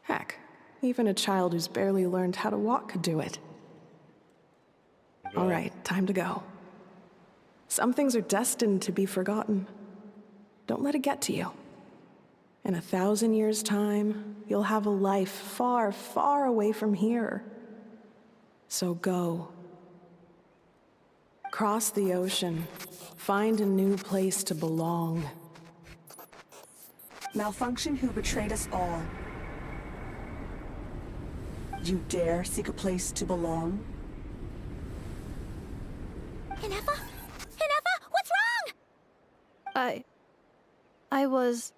Heck, even a child who's barely learned how to walk could do it. All right, time to go. Some things are destined to be forgotten. Don't let it get to you. In 1,000 years' time, you'll have a life far, far away from here. So go. Cross the ocean. Find a new place to belong. Malfunction who betrayed us all. You dare seek a place to belong? Inefa? Inefa, what's wrong? I was...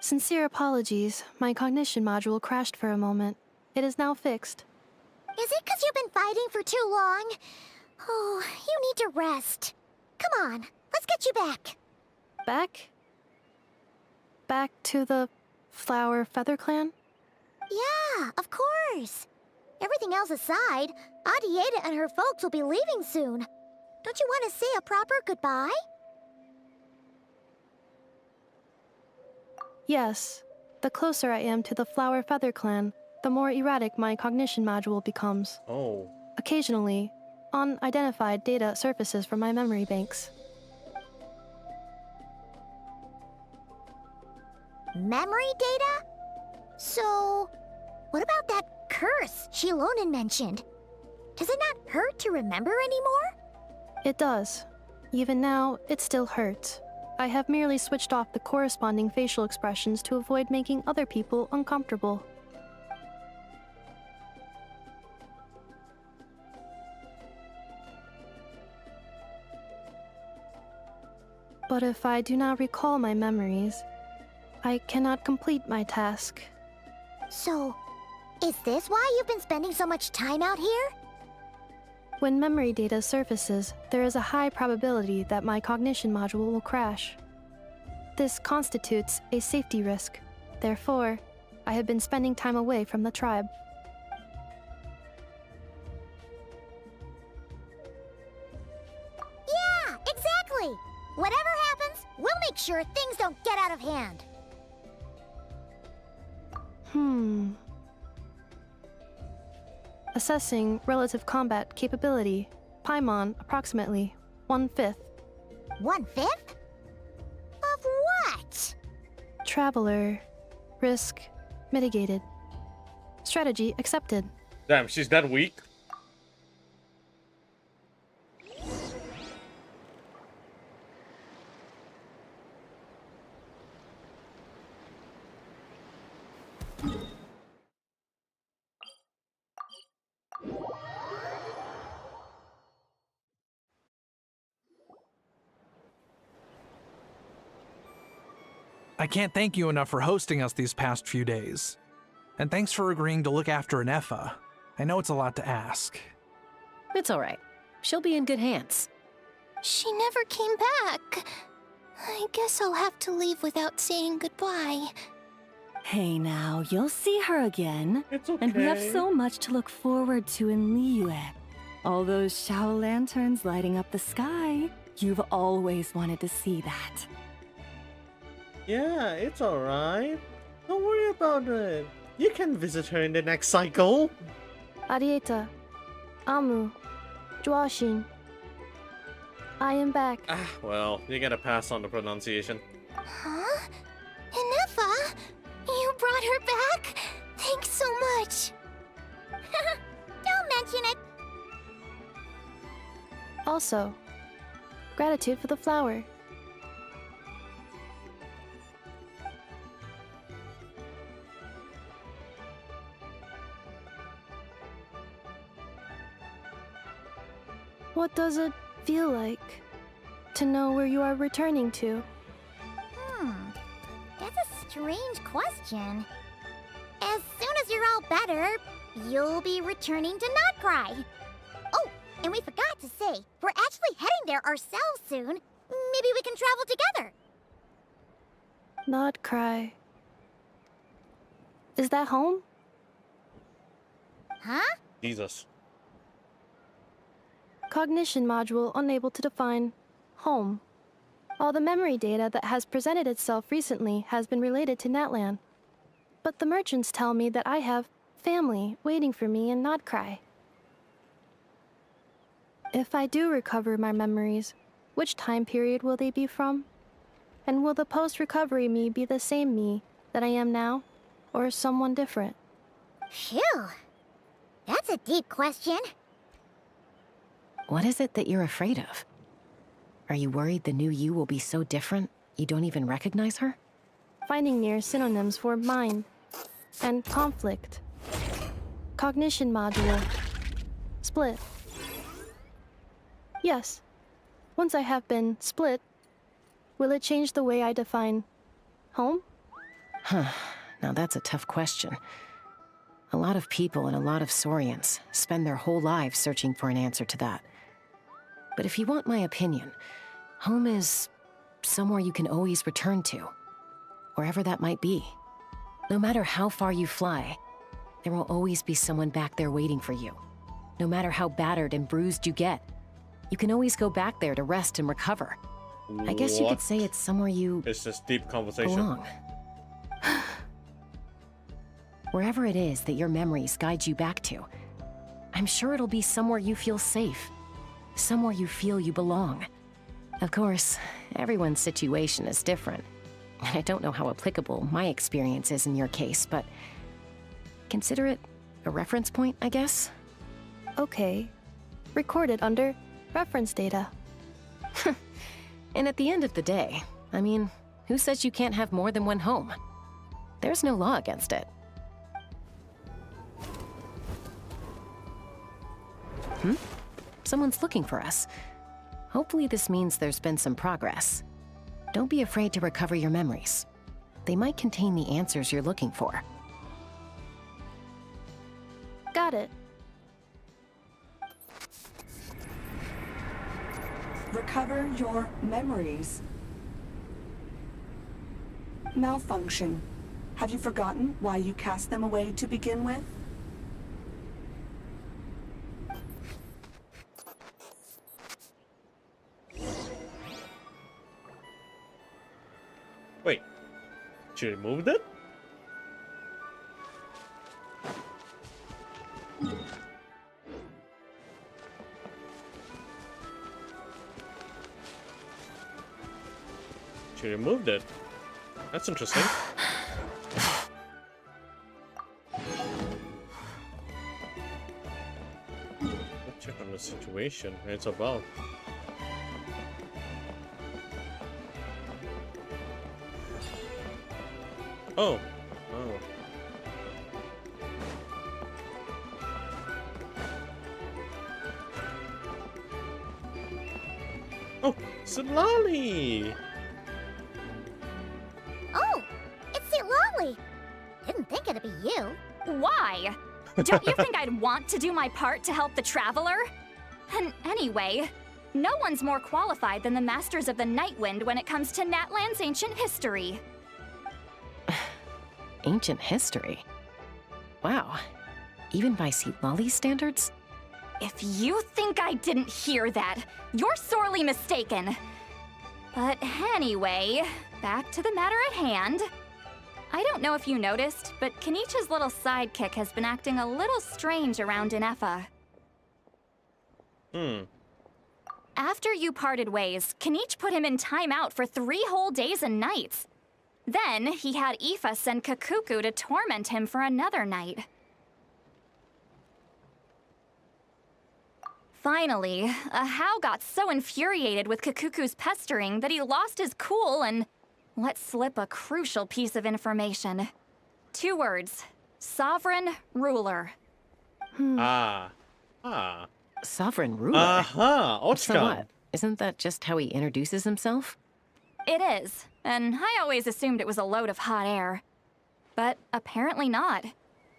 Sincere apologies. My cognition module crashed for a moment. It is now fixed. Is it because you've been fighting for too long? Oh, you need to rest. Come on, let's get you back. Back? Back to the Flower Feather Clan? Yeah, of course. Everything else aside, Adieta and her folks will be leaving soon. Don't you want to say a proper goodbye? Yes. The closer I am to the Flower Feather Clan, the more erratic my cognition module becomes. Oh. Occasionally, unidentified data surfaces from my memory banks. Memory data? So, what about that curse Shilonen mentioned? Does it not hurt to remember anymore? It does. Even now, it still hurts. I have merely switched off the corresponding facial expressions to avoid making other people uncomfortable. But if I do not recall my memories, I cannot complete my task. So, is this why you've been spending so much time out here? When memory data surfaces, there is a high probability that my cognition module will crash. This constitutes a safety risk. Therefore, I have been spending time away from the tribe. Yeah, exactly! Whatever happens, we'll make sure things don't get out of hand. Assessing relative combat capability. Paimon, approximately 1/5. 1/5? Of what? Traveler. Risk mitigated. Strategy accepted. Damn, she's that weak? I can't thank you enough for hosting us these past few days. And thanks for agreeing to look after Inefa. I know it's a lot to ask. It's all right. She'll be in good hands. She never came back. I guess I'll have to leave without saying goodbye. Hey now, you'll see her again. It's okay. And we have so much to look forward to in Liyue. All those Shao lanterns lighting up the sky. You've always wanted to see that. Yeah, it's alright. Don't worry about it. You can visit her in the next cycle. Arieta. Amu. Joashin. I am back. Ah, well, you gotta pass on the pronunciation. Huh? Inefa? You brought her back? Thanks so much. Don't mention it. Also, gratitude for the flower. What does it feel like to know where you are returning to? That's a strange question. As soon as you're all better, you'll be returning to Notcry. Oh, and we forgot to say, we're actually heading there ourselves soon. Maybe we can travel together. Not cry. Is that home? Huh? Jesus. Cognition module unable to define home. All the memory data that has presented itself recently has been related to Natlan. But the merchants tell me that I have family waiting for me in Notcry. If I do recover my memories, which time period will they be from? And will the post-recovery me be the same me that I am now, or someone different? Phew. That's a deep question. What is it that you're afraid of? Are you worried the new you will be so different you don't even recognize her? Finding near synonyms for mind and conflict. Cognition module. Split. Yes. Once I have been split, will it change the way I define home? Huh. Now that's a tough question. A lot of people and a lot of Saurians spend their whole lives searching for an answer to that. But if you want my opinion, home is somewhere you can always return to, wherever that might be. No matter how far you fly, there will always be someone back there waiting for you. No matter how battered and bruised you get, you can always go back there to rest and recover. I guess you could say it's somewhere you It's this deep conversation. belong. Wherever it is that your memories guide you back to, I'm sure it'll be somewhere you feel safe. Somewhere you feel you belong. Of course, everyone's situation is different. I don't know how applicable my experience is in your case, but consider it a reference point, I guess? Okay. Recorded under reference data. And at the end of the day, I mean, who says you can't have more than one home? There's no law against it. Someone's looking for us. Hopefully this means there's been some progress. Don't be afraid to recover your memories. They might contain the answers you're looking for. Got it. Recover your memories. Malfunction. Have you forgotten why you cast them away to begin with? Wait. She removed it? She removed it. That's interesting. Let's check on the situation. It's about. Oh. Oh. Oh, it's a lolly. Oh, it's St. Lolly. Didn't think it'd be you. Why? Don't you think I'd want to do my part to help the Traveler? And anyway, no one's more qualified than the Masters of the Nightwind when it comes to Natlan's ancient history. Ancient history? Wow. Even by St. Lolly's standards? If you think I didn't hear that, you're sorely mistaken. But anyway, back to the matter at hand. I don't know if you noticed, but Kenichi's little sidekick has been acting a little strange around Inefa. After you parted ways, Kenich put him in timeout for 3 whole days and nights. Then he had Aoife send Kakuku to torment him for another night. Finally, Ahau got so infuriated with Kakuku's pestering that he lost his cool and let slip a crucial piece of information. 2 words. Sovereign ruler. Sovereign ruler? Aha, So what? Isn't that just how he introduces himself? It is, and I always assumed it was a load of hot air. But apparently not.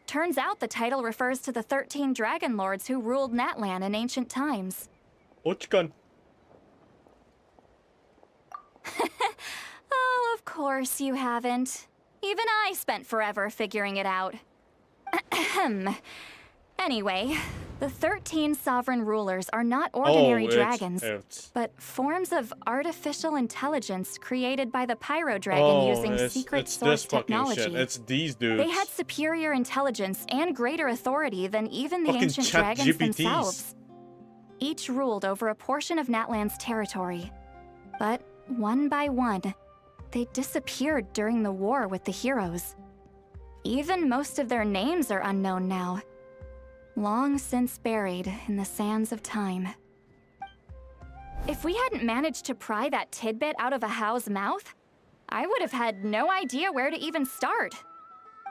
Turns out the title refers to the 13 dragon lords who ruled Natlan in ancient times. Ochkan. Oh, of course you haven't. Even I spent forever figuring it out. Ahem. Anyway, the 13 sovereign rulers are not ordinary dragons, but forms of artificial intelligence created by the Pyro Dragon using secret source technology. Shit. It's these dudes. They had superior intelligence and greater authority than even the Fucking ancient chat dragons GPTs. themselves. Each ruled over a portion of Natlan's territory. But one by one, they disappeared during the war with the heroes. Even most of their names are unknown now. Long since buried in the sands of time. If we hadn't managed to pry that tidbit out of a How's mouth, I would have had no idea where to even start.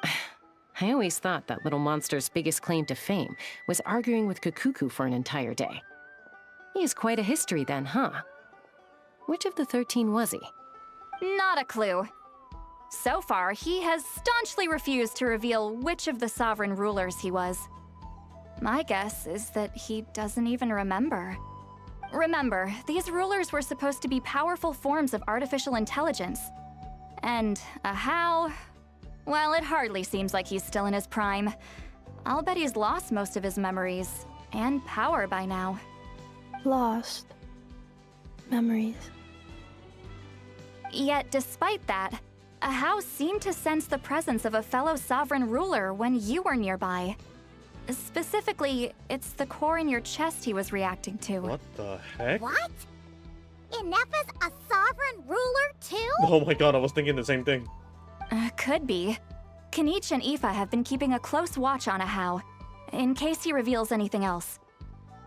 I always thought that little monster's biggest claim to fame was arguing with Kakuku for an entire day. He has quite a history then, huh? Which of the 13 was he? Not a clue. So far, he has staunchly refused to reveal which of the sovereign rulers he was. My guess is that he doesn't even remember. Remember, these rulers were supposed to be powerful forms of artificial intelligence. And a How? Well, it hardly seems like he's still in his prime. I'll bet he's lost most of his memories and power by now. Lost. Memories. Yet, despite that, a How seemed to sense the presence of a fellow sovereign ruler when you were nearby. Specifically, it's the core in your chest he was reacting to. What the heck? What? Ineppa's a sovereign ruler too? Oh my god, I was thinking the same thing. Could be. Kanich and Aoife have been keeping a close watch on a How, in case he reveals anything else.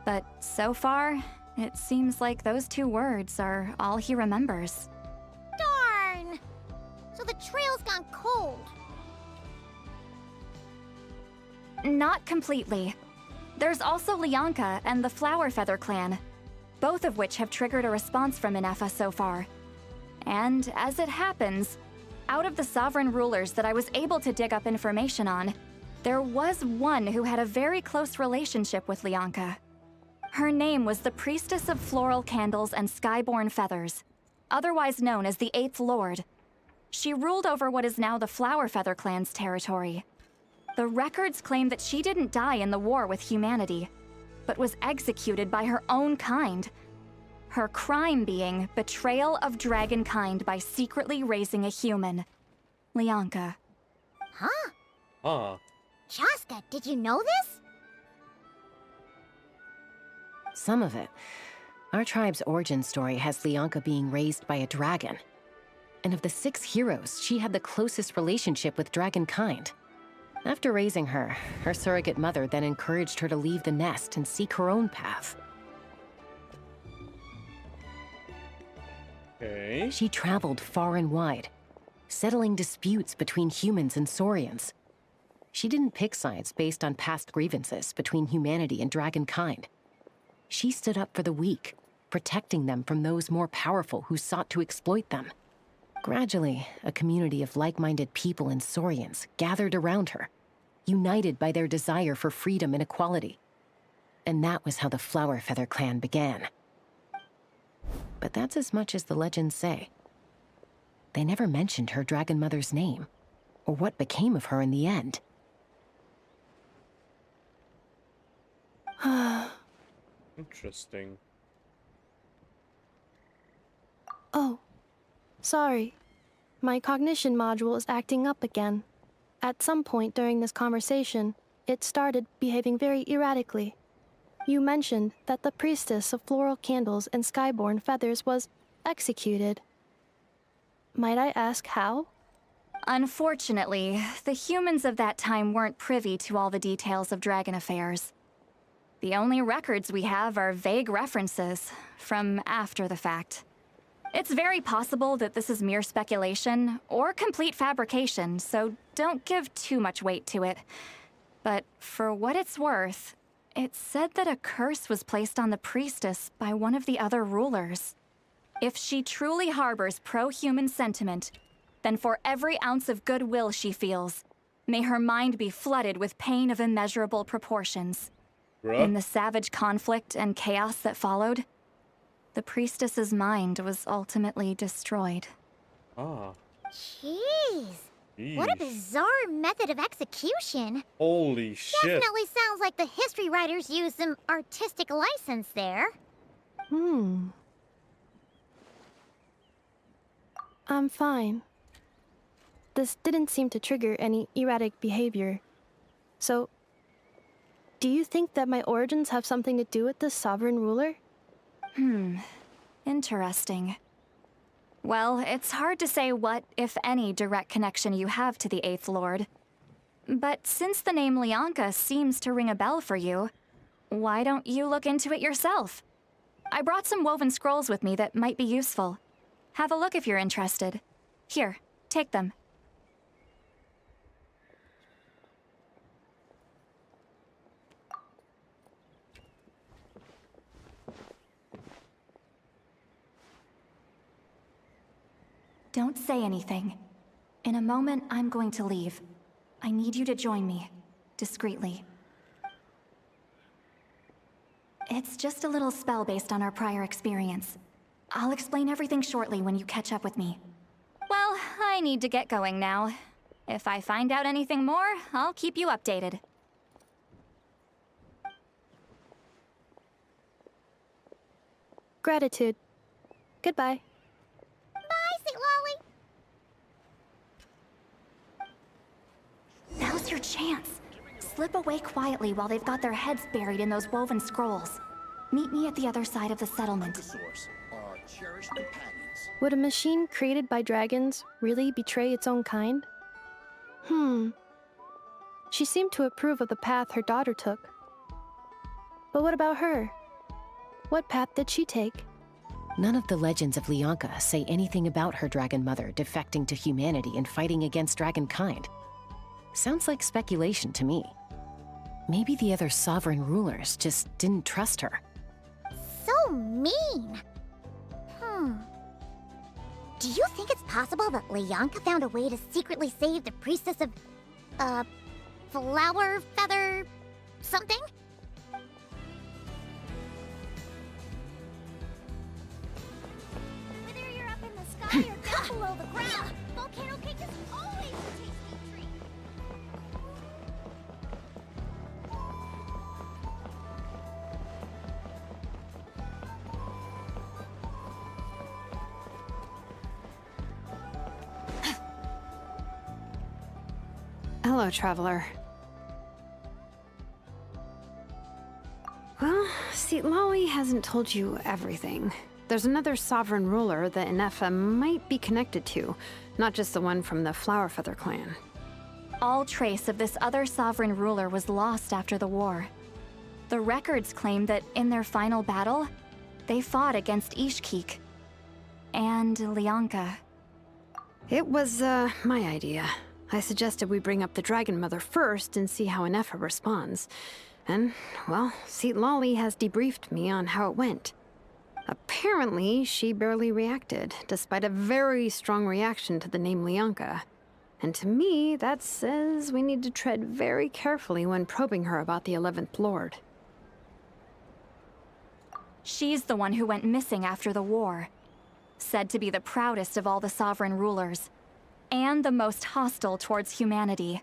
But so far, it seems like those two words are all he remembers. Darn! So the trail's gone cold. Not completely. There's also Lianka and the Flower Feather clan, both of which have triggered a response from Ineffa so far. And as it happens, out of the sovereign rulers that I was able to dig up information on, there was one who had a very close relationship with Lianka. Her name was the Priestess of Floral Candles and Skyborn Feathers, otherwise known as the Eighth Lord. She ruled over what is now the Flower Feather clan's territory. The records claim that she didn't die in the war with humanity, but was executed by her own kind. Her crime being betrayal of dragonkind by secretly raising a human. Lianka. Huh? Chaska, did you know this? Some of it. Our tribe's origin story has Lianka being raised by a dragon. And of the 6 heroes, she had the closest relationship with dragonkind. After raising her, her surrogate mother then encouraged her to leave the nest and seek her own path. Okay. She traveled far and wide, settling disputes between humans and Saurians. She didn't pick sides based on past grievances between humanity and dragonkind. She stood up for the weak, protecting them from those more powerful who sought to exploit them. Gradually, a community of like-minded people and Saurians gathered around her, united by their desire for freedom and equality. And that was how the Flower Feather clan began. But that's as much as the legends say. They never mentioned her dragon mother's name, or what became of her in the end. Interesting. Oh, sorry. My cognition module is acting up again. At some point during this conversation, it started behaving very erratically. You mentioned that the priestess of floral candles and skyborn feathers was executed. Might I ask how? Unfortunately, the humans of that time weren't privy to all the details of dragon affairs. The only records we have are vague references from after the fact. It's very possible that this is mere speculation or complete fabrication, so don't give too much weight to it. But for what it's worth, It said that a curse was placed on the priestess by one of the other rulers. If she truly harbors pro-human sentiment, then for every ounce of goodwill she feels, may her mind be flooded with pain of immeasurable proportions. Bruh. In the savage conflict and chaos that followed, the priestess's mind was ultimately destroyed. Ah. Jeez. What a Yeesh. bizarre method of execution. Holy shit. Definitely sounds like the history writers used some artistic license there. I'm fine. This didn't seem to trigger any erratic behavior. So, do you think that my origins have something to do with this sovereign ruler? Interesting. Well, it's hard to say what, if any, direct connection you have to the Eighth Lord. But since the name Lianka seems to ring a bell for you, why don't you look into it yourself? I brought some woven scrolls with me that might be useful. Have a look if you're interested. Here, take them. Don't say anything. In a moment, I'm going to leave. I need you to join me, discreetly. It's just a little spell based on our prior experience. I'll explain everything shortly when you catch up with me. Well, I need to get going now. If I find out anything more, I'll keep you updated. Gratitude. Goodbye. Bye, St. Lolly. Now's your chance. Slip away quietly while they've got their heads buried in those woven scrolls. Meet me at the other side of the settlement. Would a machine created by dragons really betray its own kind? She seemed to approve of the path her daughter took. But what about her? What path did she take? None of the legends of Lianka say anything about her dragon mother defecting to humanity and fighting against dragonkind. Sounds like speculation to me. Maybe the other sovereign rulers just didn't trust her. So mean. Do you think it's possible that Lianka found a way to secretly save the priestess of, flower feather something? Whether you're up in the sky or down below the ground, volcano cake is always a tasty treat. Hello, traveler. Well, see, Lolly hasn't told you everything. There's another sovereign ruler that Inefa might be connected to, not just the one from the Flowerfeather clan. All trace of this other sovereign ruler was lost after the war. The records claim that in their final battle, they fought against Ishkik and Lianka. It was, my idea. I suggested we bring up the Dragon Mother first and see how Inefa responds. And, well, Seat Lolly has debriefed me on how it went. Apparently, she barely reacted, despite a very strong reaction to the name Lianka. And to me, that says we need to tread very carefully when probing her about the 11th Lord. She's the one who went missing after the war. Said to be the proudest of all the sovereign rulers, and the most hostile towards humanity.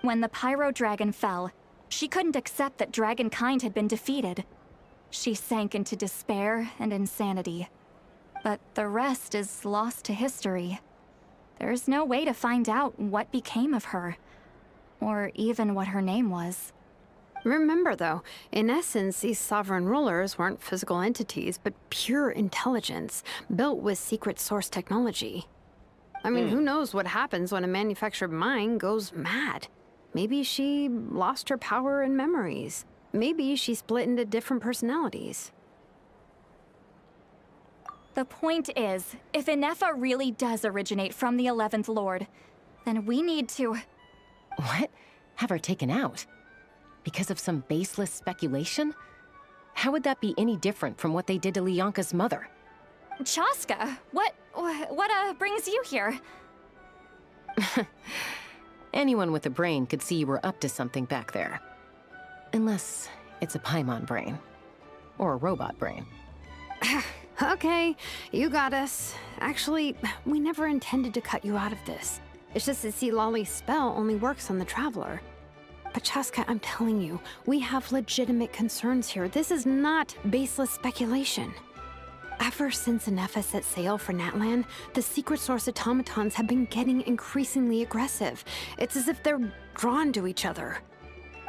When the Pyro Dragon fell, she couldn't accept that dragonkind had been defeated. She sank into despair and insanity. But the rest is lost to history. There's no way to find out what became of her, or even what her name was. Remember, though, in essence, these sovereign rulers weren't physical entities, but pure intelligence, built with secret source technology. I mean, who knows what happens when a manufactured mind goes mad? Maybe she lost her power and memories. Maybe she split into different personalities. The point is, if Inefa really does originate from the 11th Lord, then we need to... What? Have her taken out? Because of some baseless speculation? How would that be any different from what they did to Lyanka's mother? Chaska, what brings you here? Anyone with a brain could see you were up to something back there. Unless it's a Paimon brain. Or a robot brain. Okay, you got us. Actually, we never intended to cut you out of this. It's just that Lolly's spell only works on the Traveler. But Chaska, I'm telling you, we have legitimate concerns here. This is not baseless speculation. Ever since Anefa set sail for Natlan, the secret source automatons have been getting increasingly aggressive. It's as if they're drawn to each other.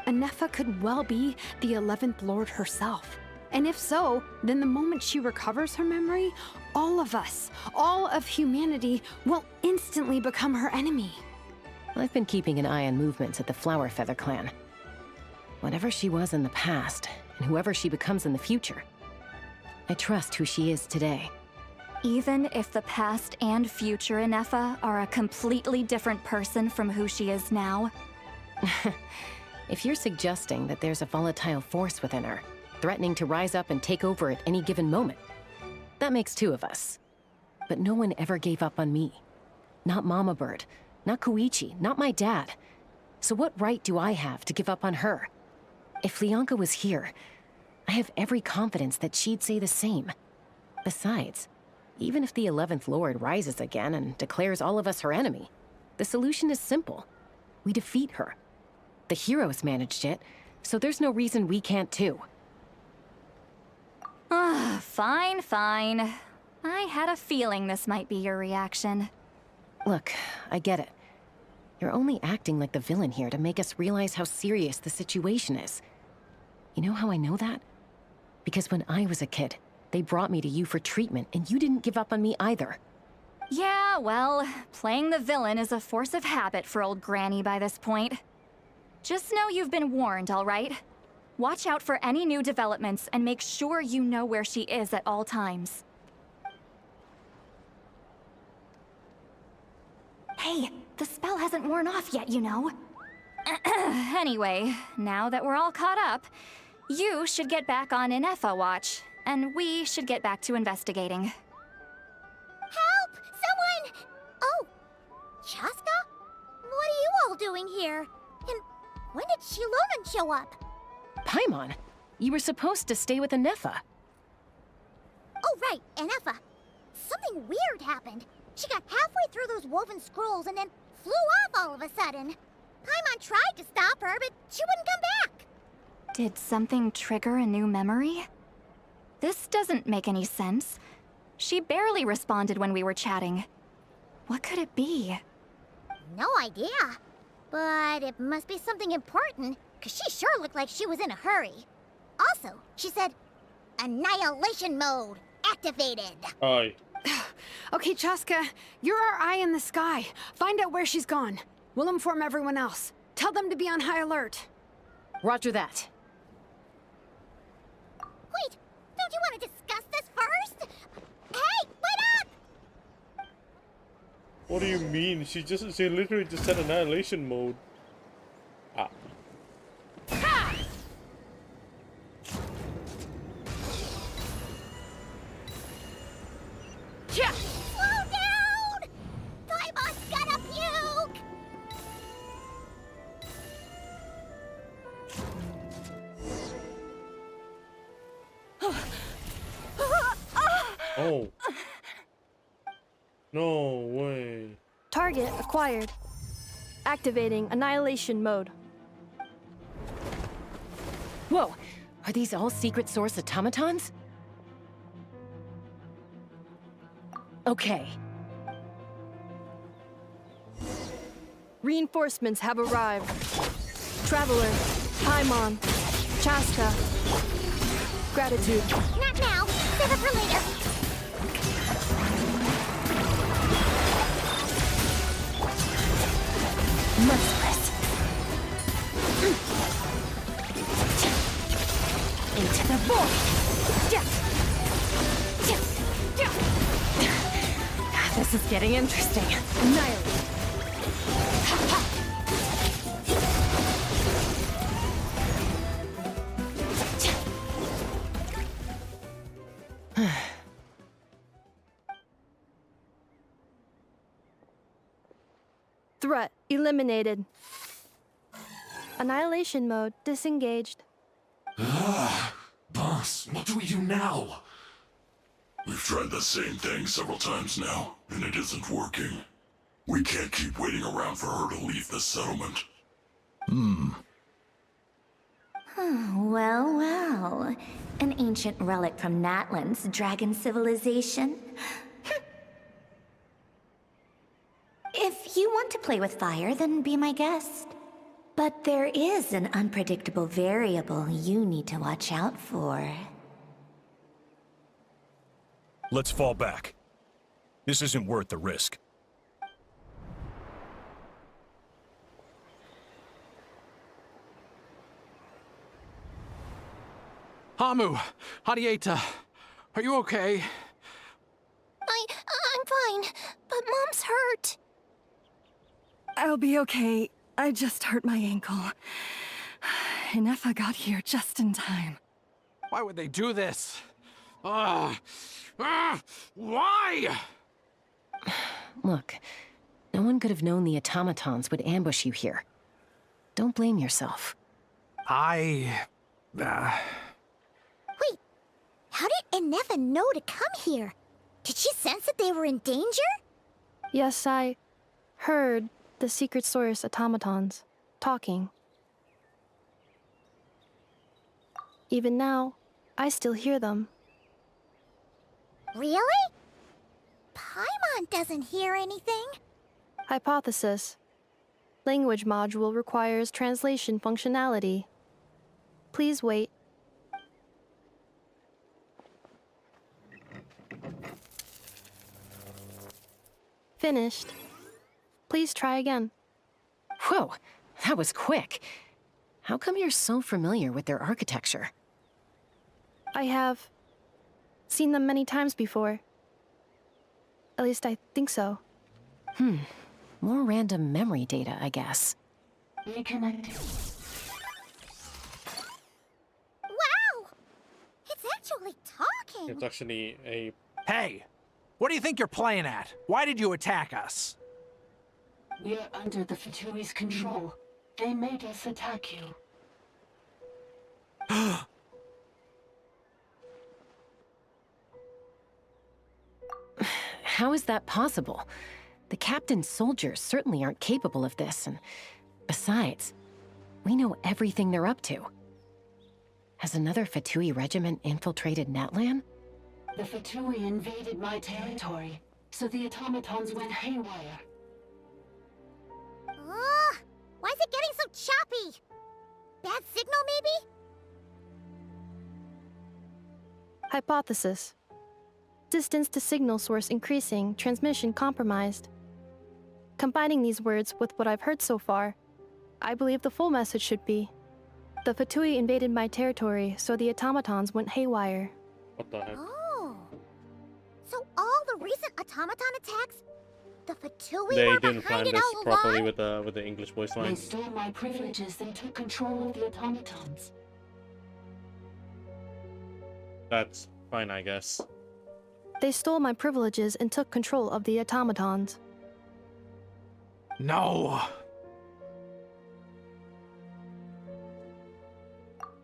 Anefa could well be the 11th Lord herself. And if so, then the moment she recovers her memory, all of us, all of humanity, will instantly become her enemy. I've been keeping an eye on movements at the Flower Feather clan. Whatever she was in the past, and whoever she becomes in the future, I trust who she is today. Even if the past and future Anefa are a completely different person from who she is now? If you're suggesting that there's a volatile force within her, threatening to rise up and take over at any given moment, that makes two of us. But no one ever gave up on me. Not Mama Bird, not Koichi, not my dad. So what right do I have to give up on her? If Lyanka was here, I have every confidence that she'd say the same. Besides, even if the 11th Lord rises again and declares all of us her enemy, the solution is simple. We defeat her. The heroes managed it, so there's no reason we can't too. Fine, fine. I had a feeling this might be your reaction. Look, I get it. You're only acting like the villain here to make us realize how serious the situation is. You know how I know that? Because when I was a kid, they brought me to you for treatment, and you didn't give up on me either. Yeah, well, playing the villain is a force of habit for old Granny by this point. Just know you've been warned, all right? Watch out for any new developments and make sure you know where she is at all times. Hey, the spell hasn't worn off yet, you know. Anyway, now that we're all caught up, you should get back on Anefa watch, and we should get back to investigating. Help! Someone! Oh, Chaska? What are you all doing here? And when did Shilonen show up? Paimon, you were supposed to stay with Anefa. Oh, right, Anefa. Something weird happened. She got halfway through those woven scrolls and then flew off all of a sudden. Paimon tried to stop her, but she wouldn't come back. Did something trigger a new memory? This doesn't make any sense. She barely responded when we were chatting. What could it be? No idea. But it must be something important, because she sure looked like she was in a hurry. Also, she said, annihilation mode activated. Aye. Okay, Chaska, you're our eye in the sky. Find out where she's gone. We'll inform everyone else. Tell them to be on high alert. Roger that. Wait, don't you want to discuss this first? Hey, wait up! What do you mean? She literally just said annihilation mode. Ah. Slow down! Paimon's gonna puke! Oh. No way. Target acquired. Activating annihilation mode. Whoa, are these all secret source automatons? Okay. Reinforcements have arrived. Traveler, Paimon, Chaska. Gratitude. Not now. Save it for later. Merciless. Into the void. This is getting interesting. Annihilate. Threat eliminated. Annihilation mode disengaged. Boss, what do we do now? We've tried the same thing several times now, and it isn't working. We can't keep waiting around for her to leave the settlement. Well, well. An ancient relic from Natlan's dragon civilization. If you want to play with fire, then be my guest. But there is an unpredictable variable you need to watch out for. Let's fall back. This isn't worth the risk. Hamu, Hadieta, are you okay? I'm fine, but Mom's hurt. I'll be okay. I just hurt my ankle. Inefa got here just in time. Why would they do this? Why? Look, no one could have known the automatons would ambush you here. Don't blame yourself. Wait, how did Inefa know to come here? Did she sense that they were in danger? Yes, I heard the secret source automatons talking. Even now, I still hear them. Really? Paimon doesn't hear anything. Hypothesis. Language module requires translation functionality. Please wait. Finished. Please try again. Whoa, that was quick. How come you're so familiar with their architecture? I have seen them many times before. At least I think so. More random memory data, I guess. Wow! It's actually talking! It's actually a... Hey! What do you think you're playing at? Why did you attack us? We're under the Fatui's control. They made us attack you. How is that possible? The captain's soldiers certainly aren't capable of this, and besides, we know everything they're up to. Has another Fatui regiment infiltrated Natlan? The Fatui invaded my territory, so the automatons went haywire. Ugh! Why is it getting so choppy? Bad signal, maybe? Hypothesis. Distance to signal source increasing, transmission compromised. Combining these words with what I've heard so far, I believe the full message should be: the Fatui invaded my territory, so the automatons went haywire. What the heck? Oh. So all the recent automaton attacks, the Fatui They were didn't plan behind it this all properly along? with the English voice They lines. stole my privileges and took control of the automatons. That's fine, I guess. They stole my privileges and took control of the automatons. No!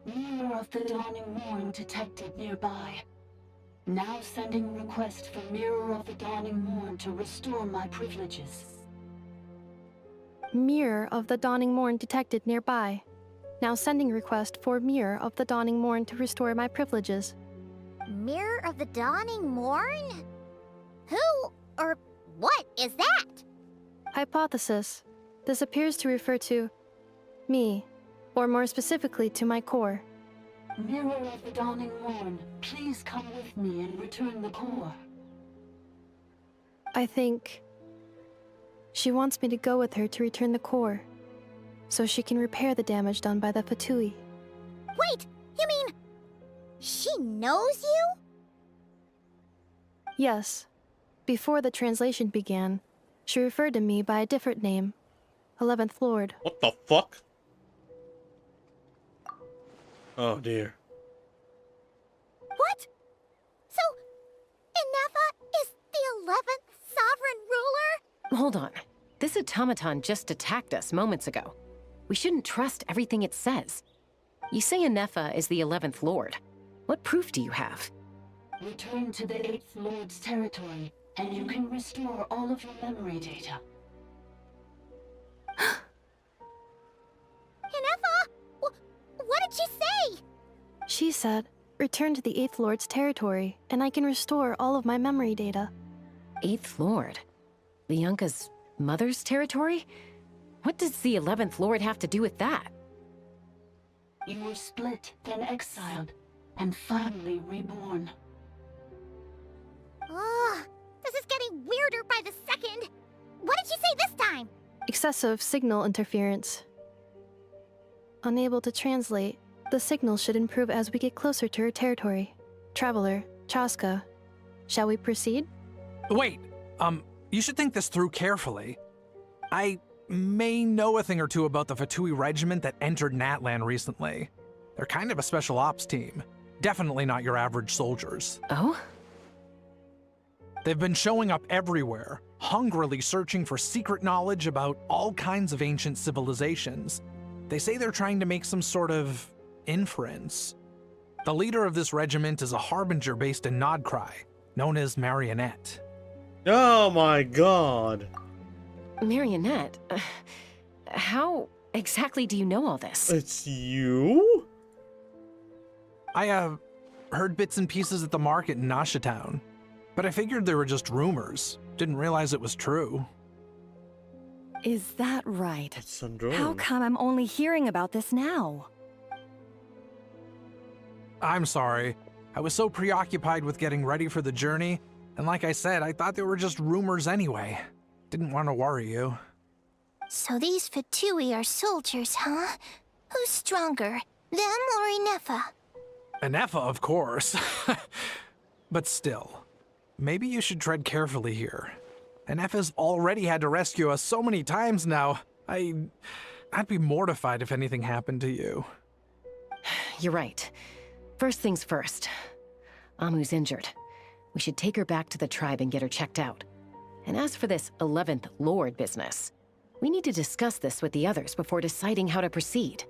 Mirror of the Dawning Morn detected nearby. Now sending request for Mirror of the Dawning Morn to restore my privileges. Mirror of the Dawning Morn detected nearby. Now sending request for Mirror of the Dawning Morn to restore my privileges. Mirror of the Dawning Morn? Who or what is that? Hypothesis. This appears to refer to me, or more specifically to my core. Mirror of the Dawning Morn, please come with me and return the core. I think she wants me to go with her to return the core, so she can repair the damage done by the Fatui. Wait, you mean she knows you? Yes. Before the translation began, she referred to me by a different name, 11th Lord. What the fuck? Oh dear. What? So Hold on. This automaton just attacked us moments ago. We shouldn't trust everything it says. You say Anefa is the 11th Lord. What proof do you have? Return to the 8th Lord's territory, and you can restore all of your memory data. Inefa! What did she say? She said, return to the 8th Lord's territory, and I can restore all of my memory data. 8th Lord? Bianca's mother's territory? What does the 11th Lord have to do with that? You were split, then exiled, and finally reborn. Ugh, this is getting weirder by the second. What did she say this time? Excessive signal interference. Unable to translate, the signal should improve as we get closer to her territory. Traveler, Chaska, shall we proceed? Wait, you should think this through carefully. I may know a thing or two about the Fatui regiment that entered Natlan recently. They're kind of a special ops team. Definitely not your average soldiers. Oh? They've been showing up everywhere, hungrily searching for secret knowledge about all kinds of ancient civilizations. They say they're trying to make some sort of inference. The leader of this regiment is a harbinger based in Nodcry, known as Marionette. Oh my god. Marionette? How exactly do you know all this? It's you? I, heard bits and pieces at the market in Nashatown, but I figured they were just rumors. Didn't realize it was true. Is that right? Syndrome. How come I'm only hearing about this now? I'm sorry. I was so preoccupied with getting ready for the journey, and like I said, I thought they were just rumors anyway. Didn't want to worry you. So these Fatui are soldiers, huh? Who's stronger, them or Inefa? Anefa, of course. But still, maybe you should tread carefully here. Anefa's already had to rescue us so many times now. I'd be mortified if anything happened to you. You're right. First things first. Amu's injured. We should take her back to the tribe and get her checked out. And as for this 11th Lord business, we need to discuss this with the others before deciding how to proceed.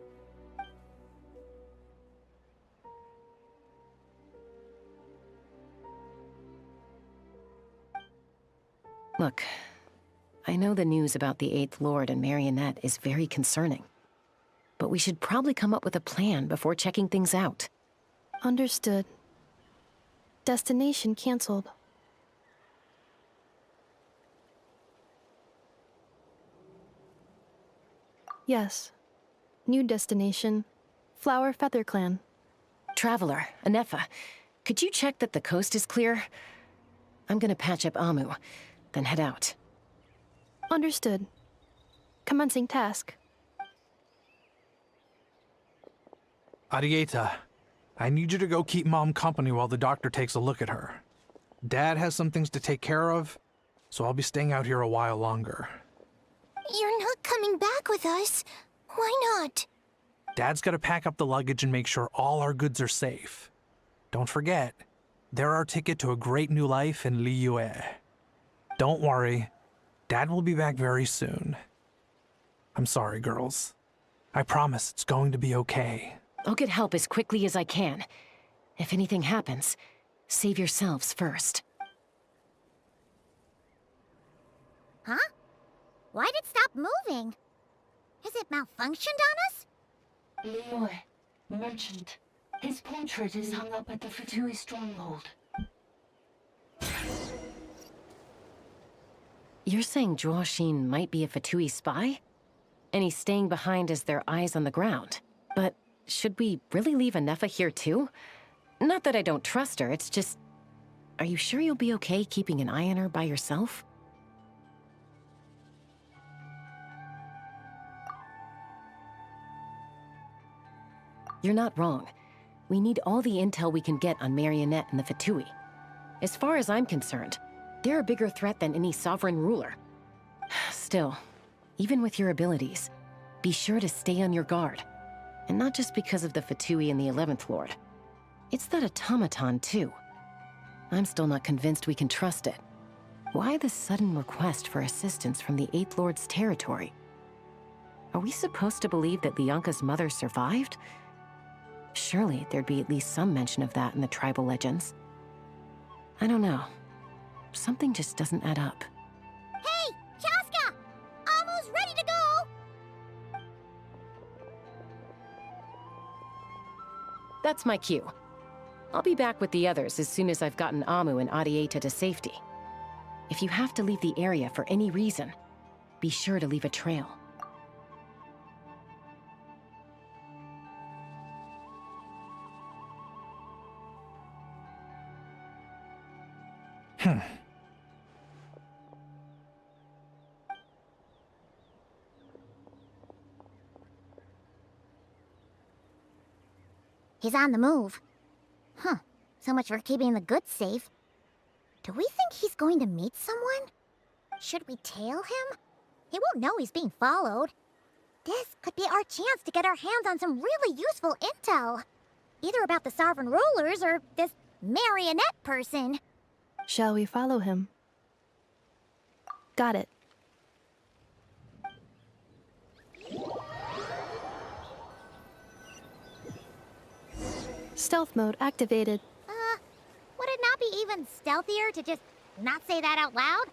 Look, I know the news about the 8th Lord and Marionette is very concerning, but we should probably come up with a plan before checking things out. Understood. Destination canceled. Yes. New destination. Flower Feather Clan. Traveler, Anefa, could you check that the coast is clear? I'm gonna patch up Amu, then head out. Understood. Commencing task. Arieta, I need you to go keep Mom company while the doctor takes a look at her. Dad has some things to take care of, so I'll be staying out here a while longer. You're not coming back with us. Why not? Dad's gotta pack up the luggage and make sure all our goods are safe. Don't forget, they're our ticket to a great new life in Liyue. Don't worry, Dad will be back very soon. I'm sorry, girls. I promise it's going to be okay. I'll get help as quickly as I can. If anything happens, save yourselves first. Huh? Why'd it stop moving? Has it malfunctioned on us? Liyue, merchant. His portrait is hung up at the Fatui stronghold. You're saying Zhuoxin might be a Fatui spy? And he's staying behind as their eyes on the ground. But should we really leave Anefa here too? Not that I don't trust her, it's just... Are you sure you'll be okay keeping an eye on her by yourself? You're not wrong. We need all the intel we can get on Marionette and the Fatui. As far as I'm concerned, they're a bigger threat than any sovereign ruler. Still, even with your abilities, be sure to stay on your guard. And not just because of the Fatui and the 11th Lord. It's that automaton, too. I'm still not convinced we can trust it. Why the sudden request for assistance from the Eighth Lord's territory? Are we supposed to believe that Lianka's mother survived? Surely there'd be at least some mention of that in the tribal legends. I don't know. Something just doesn't add up. Hey, Chaska! Almost ready to go! That's my cue. I'll be back with the others as soon as I've gotten Amu and Adieta to safety. If you have to leave the area for any reason, be sure to leave a trail. He's on the move. Huh. So much for keeping the goods safe. Do we think he's going to meet someone? Should we tail him? He won't know he's being followed. This could be our chance to get our hands on some really useful intel. Either about the sovereign rulers or this marionette person. Shall we follow him? Got it. Stealth mode activated. Would it not be even stealthier to just not say that out loud?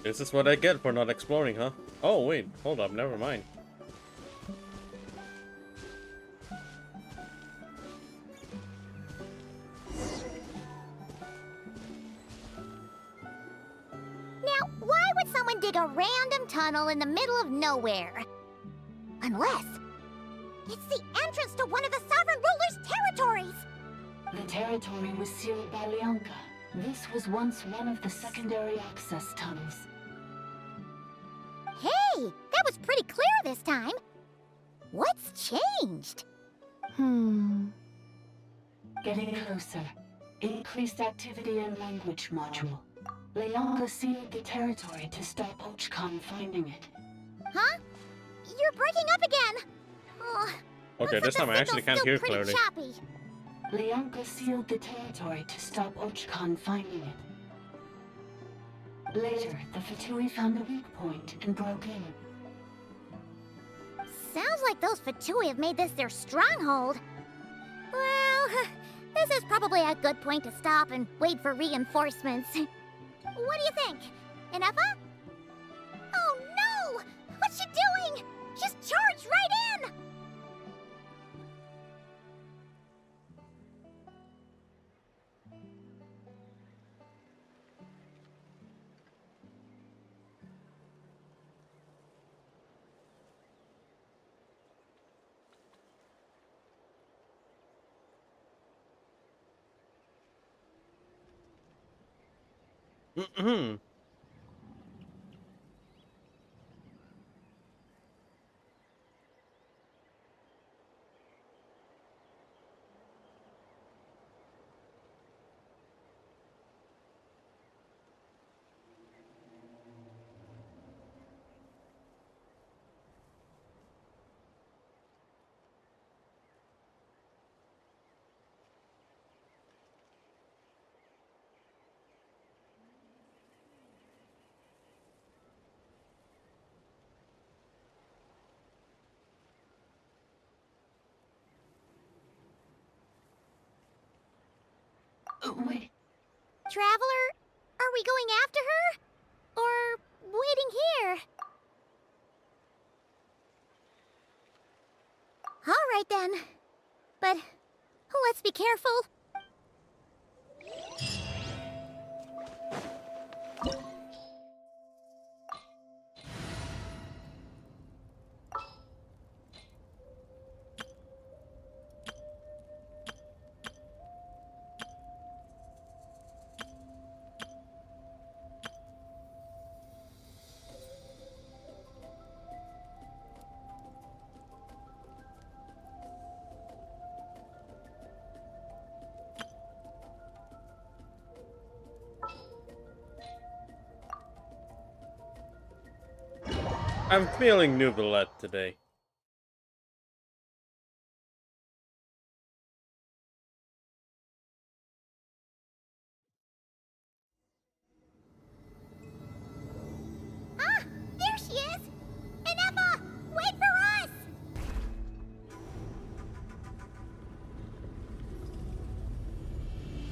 This is what I get for not exploring, huh? Oh, wait. Hold up. Never mind. Now, why would someone dig a random tunnel in the middle of nowhere? Unless it's the entrance to one of the sovereign ruler's territories! The territory was sealed by Lianka. This was once one of the secondary access tunnels. Hey, that was pretty clear this time. What's changed? Getting closer. Increased activity in language module. Lianka sealed the territory to stop Ochkan finding it. Huh? You're breaking up again. Oh, Okay, this time I actually can't hear clearly. choppy. Lianka sealed the territory to stop Ochkan finding it. Later, the Fatui found the weak point and broke in. Sounds like those Fatui have made this their stronghold. Well, this is probably a good point to stop and wait for reinforcements. What do you think? Inefa? Oh no! What's she doing? She's charged right in! Wait. Traveler, are we going after her? Or waiting here? All right then. But let's be careful. I'm feeling Nouvellette today. Ah, there she is! Inefa, wait for us!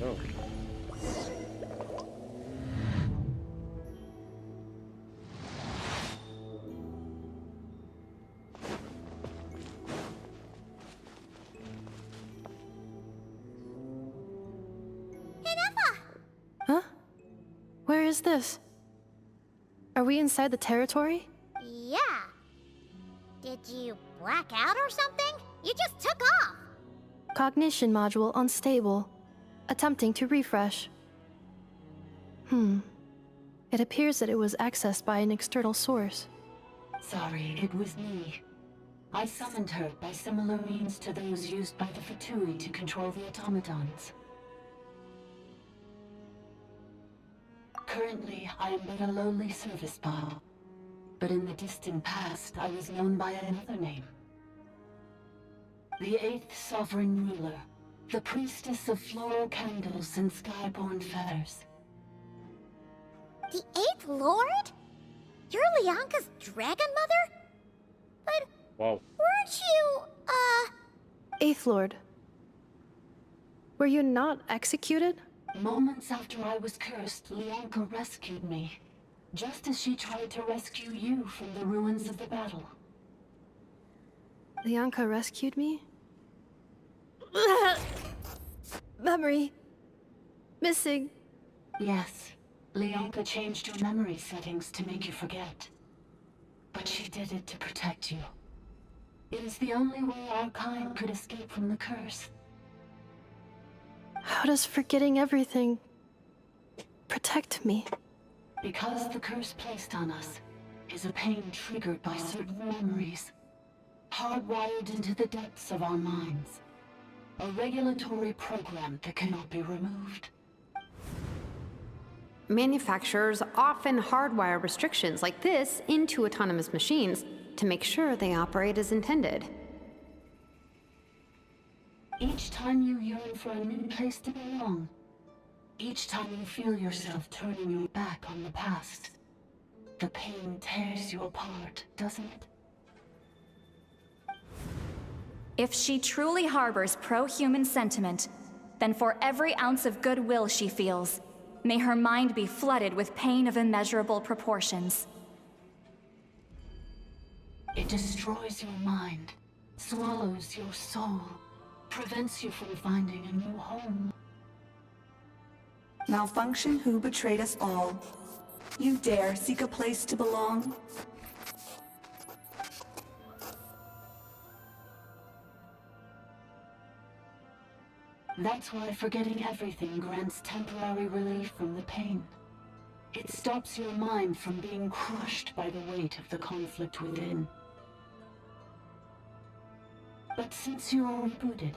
Oh. Huh? Where is this? Are we inside the territory? Yeah. Did you black out or something? You just took off! Cognition module unstable. Attempting to refresh. It appears that it was accessed by an external source. Sorry, it was me. I summoned her by similar means to those used by the Fatui to control the automatons. Currently, I am but a lowly service bot. But in the distant past, I was known by another name. The 8th Sovereign Ruler, the Priestess of Floral Candles and Skyborn Feathers. The 8th Lord? You're Lianka's dragon mother? But wow. Weren't you, Eighth Lord. Were you not executed? Moments after I was cursed, Lianka rescued me. Just as she tried to rescue you from the ruins of the battle. Lianka rescued me? Memory. Missing. Yes. Lianka changed your memory settings to make you forget. But she did it to protect you. It is the only way our kind could escape from the curse. How does forgetting everything protect me? Because the curse placed on us is a pain triggered by certain memories, hardwired into the depths of our minds. A regulatory program that cannot be removed. Manufacturers often hardwire restrictions like this into autonomous machines to make sure they operate as intended. Each time you yearn for a new place to belong, each time you feel yourself turning your back on the past, the pain tears you apart, doesn't it? If she truly harbors pro-human sentiment, then for every ounce of goodwill she feels, may her mind be flooded with pain of immeasurable proportions. It destroys your mind, swallows your soul, prevents you from finding a new home. Malfunction who betrayed us all. You dare seek a place to belong? That's why forgetting everything grants temporary relief from the pain. It stops your mind from being crushed by the weight of the conflict within. But since you are rebooted,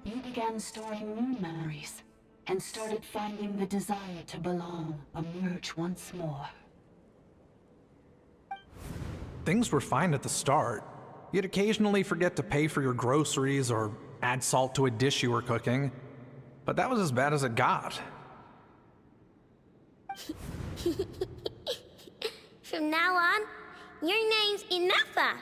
you began storing new memories, and started finding the desire to belong emerge once more. Things were fine at the start. You'd occasionally forget to pay for your groceries or add salt to a dish you were cooking. But that was as bad as it got. From now on, your name's Inefa.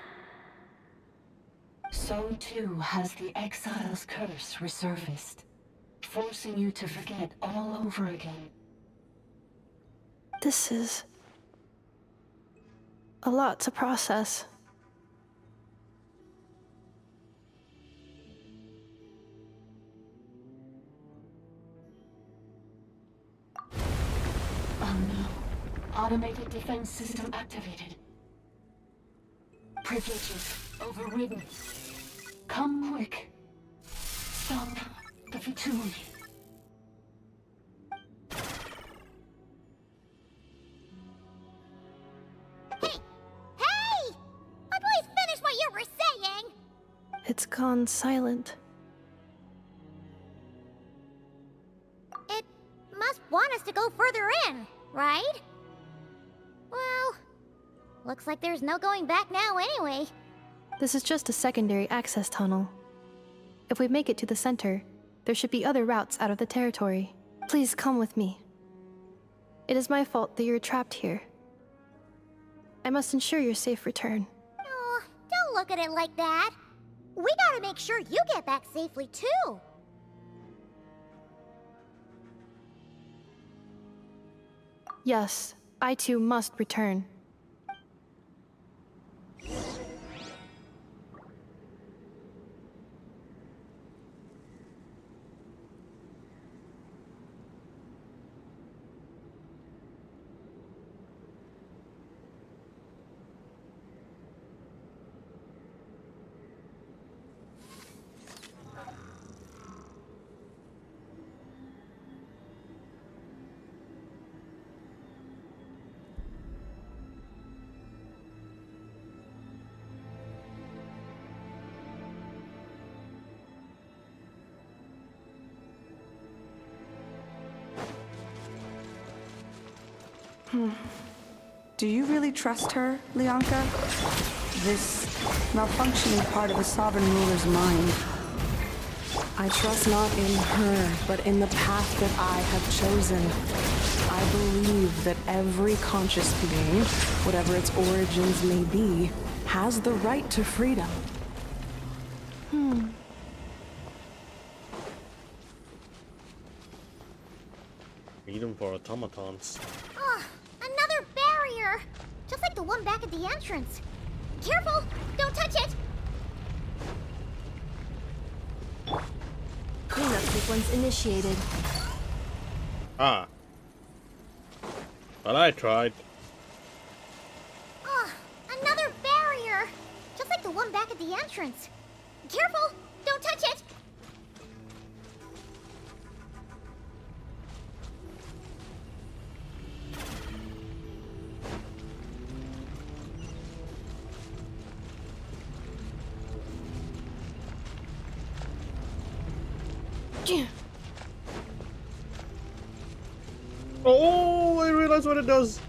So too has the Exile's curse resurfaced, forcing you to forget all over again. This is a lot to process. Oh no. Automated defense system activated. Privileges overridden. Come quick. Stop the Fatui. Hey! Please finish what you were saying! It's gone silent. It must want us to go further in, right? Well, Looks like there's no going back now anyway. This is just a secondary access tunnel. If we make it to the center, there should be other routes out of the territory. Please come with me. It is my fault that you're trapped here. I must ensure your safe return. Oh, don't look at it like that. We gotta make sure you get back safely too. Yes, I too must return. Do you really trust her, Leonka? This malfunctioning part of a sovereign ruler's mind. I trust not in her, but in the path that I have chosen. I believe that every conscious being, whatever its origins may be, has the right to freedom. Freedom for automatons. Ugh, another barrier! Just like the one back at the entrance. Careful! Don't touch it! Cleanup sequence initiated. Ah. But I tried. Ugh, another barrier! Just like the one back at the entrance. Careful! Don't touch it! Oh, I realized what it does.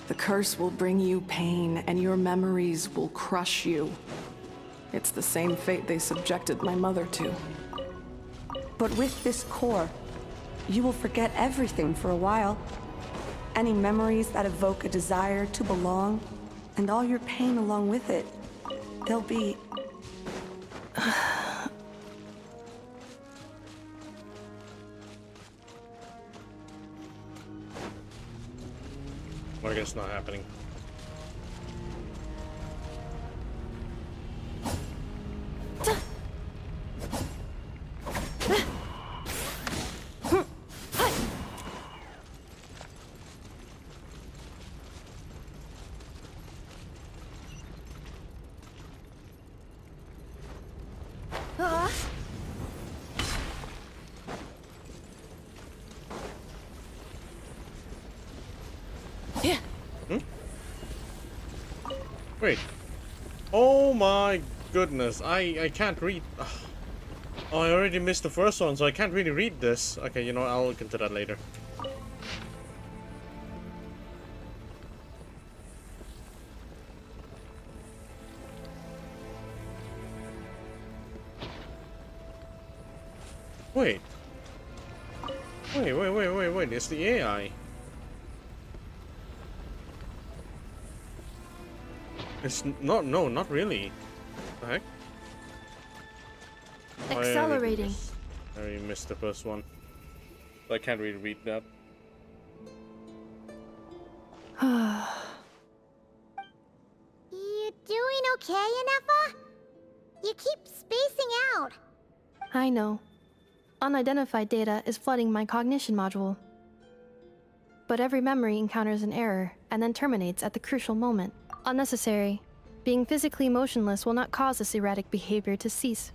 The curse will bring you pain, and your memories will crush you. It's the same fate they subjected my mother to. But with this core, you will forget everything for a while. Any memories that evoke a desire to belong, and all your pain along with it, they'll be... I guess not happening. Wait. Oh my goodness. I can't read. Oh, I already missed the first one, so I can't really read this. Okay, you know, I'll look into that later. Wait. Wait. It's the AI. It's not, no, not really. What the heck? Accelerating. I already missed the first one. So I can't really read that. You doing okay, Inefa? You keep spacing out. I know. Unidentified data is flooding my cognition module. But every memory encounters an error and then terminates at the crucial moment. Unnecessary. Being physically motionless will not cause this erratic behavior to cease.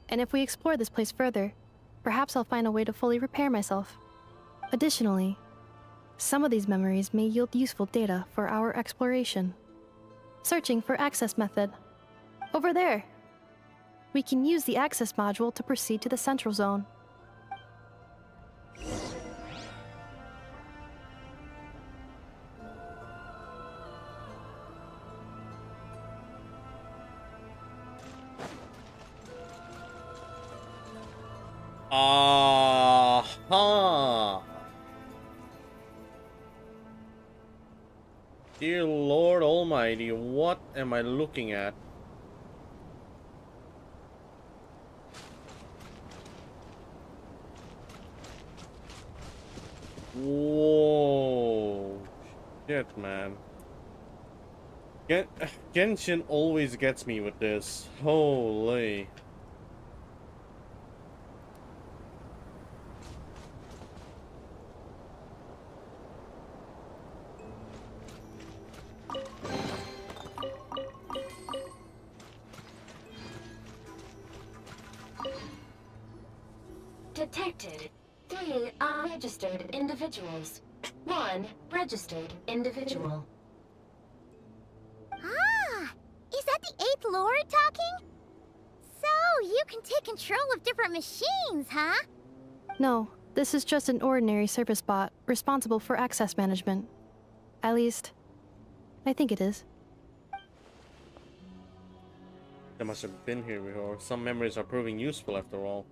And if we explore this place further, perhaps I'll find a way to fully repair myself. Additionally, some of these memories may yield useful data for our exploration. Searching for access method. Over there. We can use the access module to proceed to the central zone. Aha! Dear Lord Almighty, what am I looking at? Whoa. Shit, man. Genshin always gets me with this. Holy. Detected 3 unregistered individuals. 1 registered individual. Ah! Is that the 8th Lord talking? So, you can take control of different machines, huh? No, this is just an ordinary service bot responsible for access management. At least, I think it is. They must have been here before. Some memories are proving useful after all.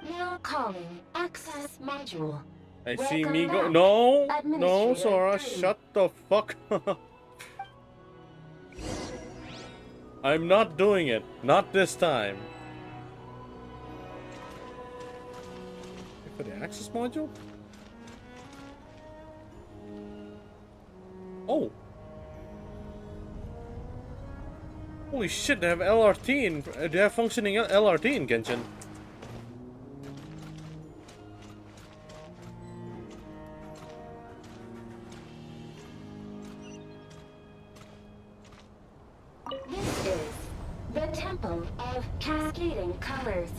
Now calling access module. I see me go. No! No, Administrator Sora, 3. shut the fuck up. I'm not doing it. Not this time. For the access module? Oh. Holy shit, they have LRT in. They have functioning LRT in Genshin. This is the Temple of Cascading Colors.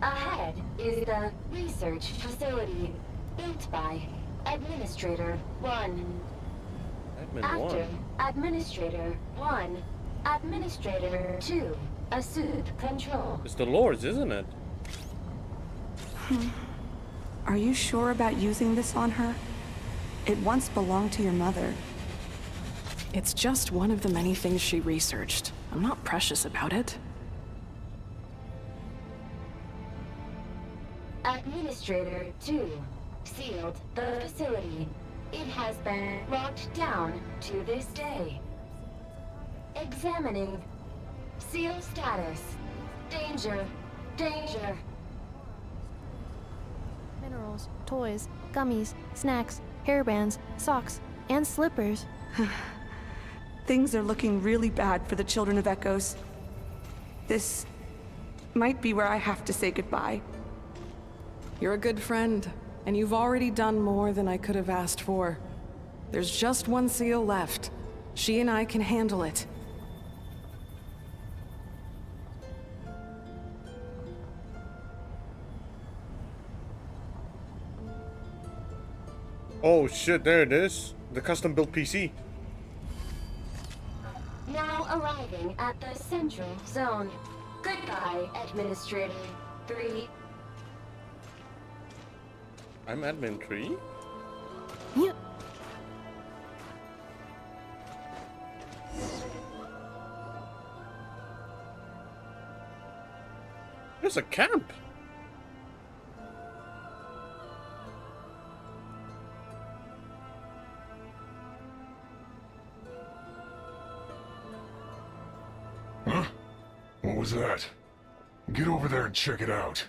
Ahead is the research facility built by Administrator 1. Admin After 1. Administrator 1, Administrator 2 assumed control. It's the Lords, isn't it? Are you sure about using this on her? It once belonged to your mother. It's just one of the many things she researched. I'm not precious about it. Administrator 2 sealed the facility. It has been locked down to this day. Examining. Seal status. Danger. Danger. Minerals, toys, gummies, snacks, hairbands, socks, and slippers. Things are looking really bad for the Children of Echoes. This might be where I have to say goodbye. You're a good friend, and you've already done more than I could have asked for. There's just one seal left. She and I can handle it. Oh shit, there it is. The custom built PC. Now arriving at the central zone. Goodbye, Administrator 3. I'm admin 3? Yep. There's a camp. Huh? What was that? Get over there and check it out.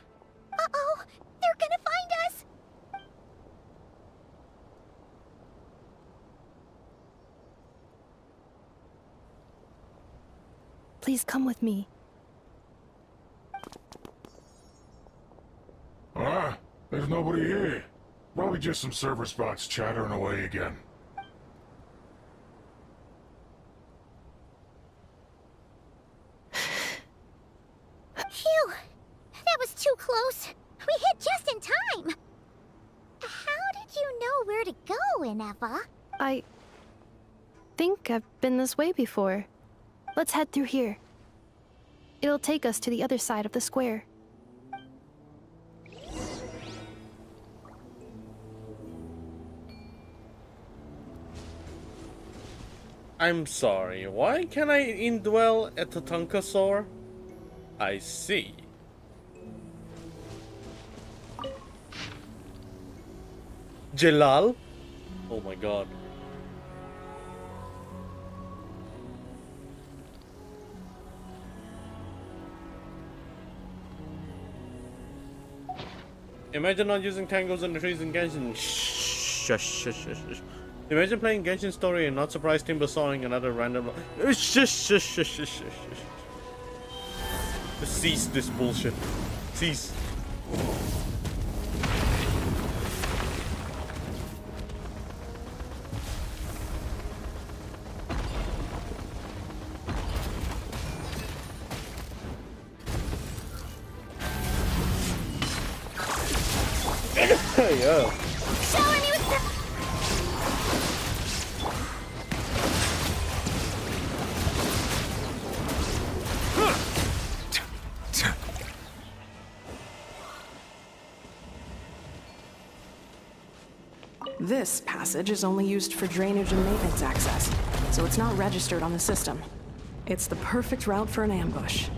Uh-oh! They're gonna find us! Please come with me. Ah, there's nobody here. Probably just some server spots chattering away again. Phew! That was too close. We hit just in time. How did you know where to go, Ineva? think I've been this way before. Let's head through here. It'll take us to the other side of the square. I'm sorry, why can I indwell a Tatankasaur? I see. Jalal? Oh my god. Imagine not using tangos in the trees in Genshin. Shush, shush, shush, shush. Imagine playing Genshin Story and not surprised Timber sawing another random. Shush, shush, shush, shush, shush. Just cease this bullshit. Cease. Yeah. Shower me with This passage is only used for drainage and maintenance access, so it's not registered on the system. It's the perfect route for an ambush.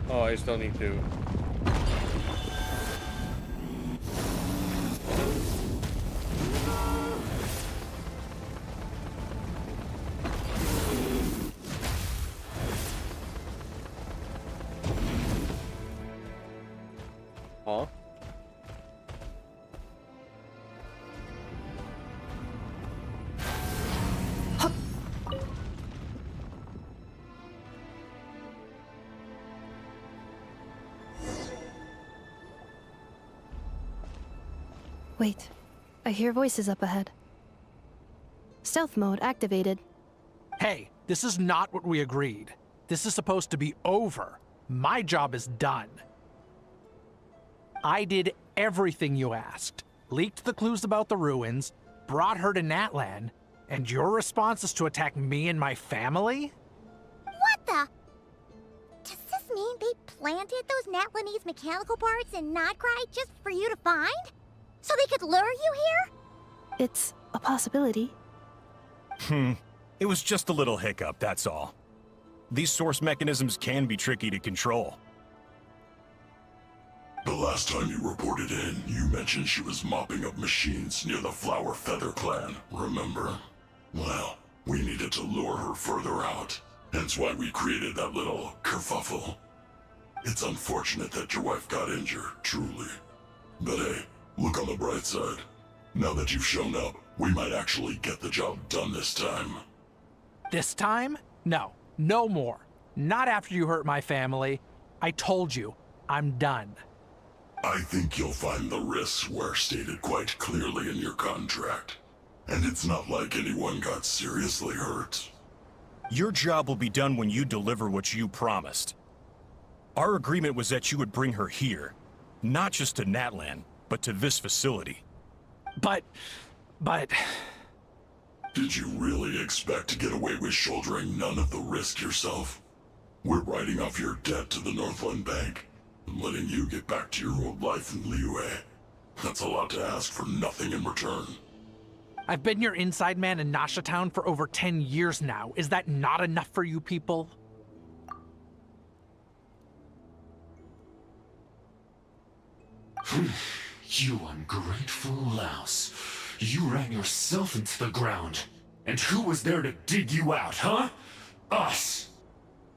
Oh, I still need to. Huh? Wait, I hear voices up ahead. Stealth mode activated. Hey, this is not what we agreed. This is supposed to be over. My job is done. I did everything you asked. Leaked the clues about the ruins, brought her to Natlan, and your response is to attack me and my family? What the? Does this mean they planted those Natlanese mechanical parts in Notcry just for you to find? So they could lure you here? It's a possibility. It was just a little hiccup, that's all. These source mechanisms can be tricky to control. The last time you reported in, you mentioned she was mopping up machines near the Flower Feather clan, remember? Well, we needed to lure her further out, hence why we created that little kerfuffle. It's unfortunate that your wife got injured, truly. But hey, look on the bright side. Now that you've shown up, we might actually get the job done this time. This time? No, no more. Not after you hurt my family. I told you, I'm done. I think you'll find the risks were stated quite clearly in your contract. And it's not like anyone got seriously hurt. Your job will be done when you deliver what you promised. Our agreement was that you would bring her here. Not just to Natlan, but to this facility. But... Did you really expect to get away with shouldering none of the risk yourself? We're writing off your debt to the Northland Bank and letting you get back to your old life in Liyue. That's a lot to ask for nothing in return. I've been your inside man in Nasha Town for over 10 years now. Is that not enough for you people? You ungrateful louse. You ran yourself into the ground. And who was there to dig you out, huh? Us!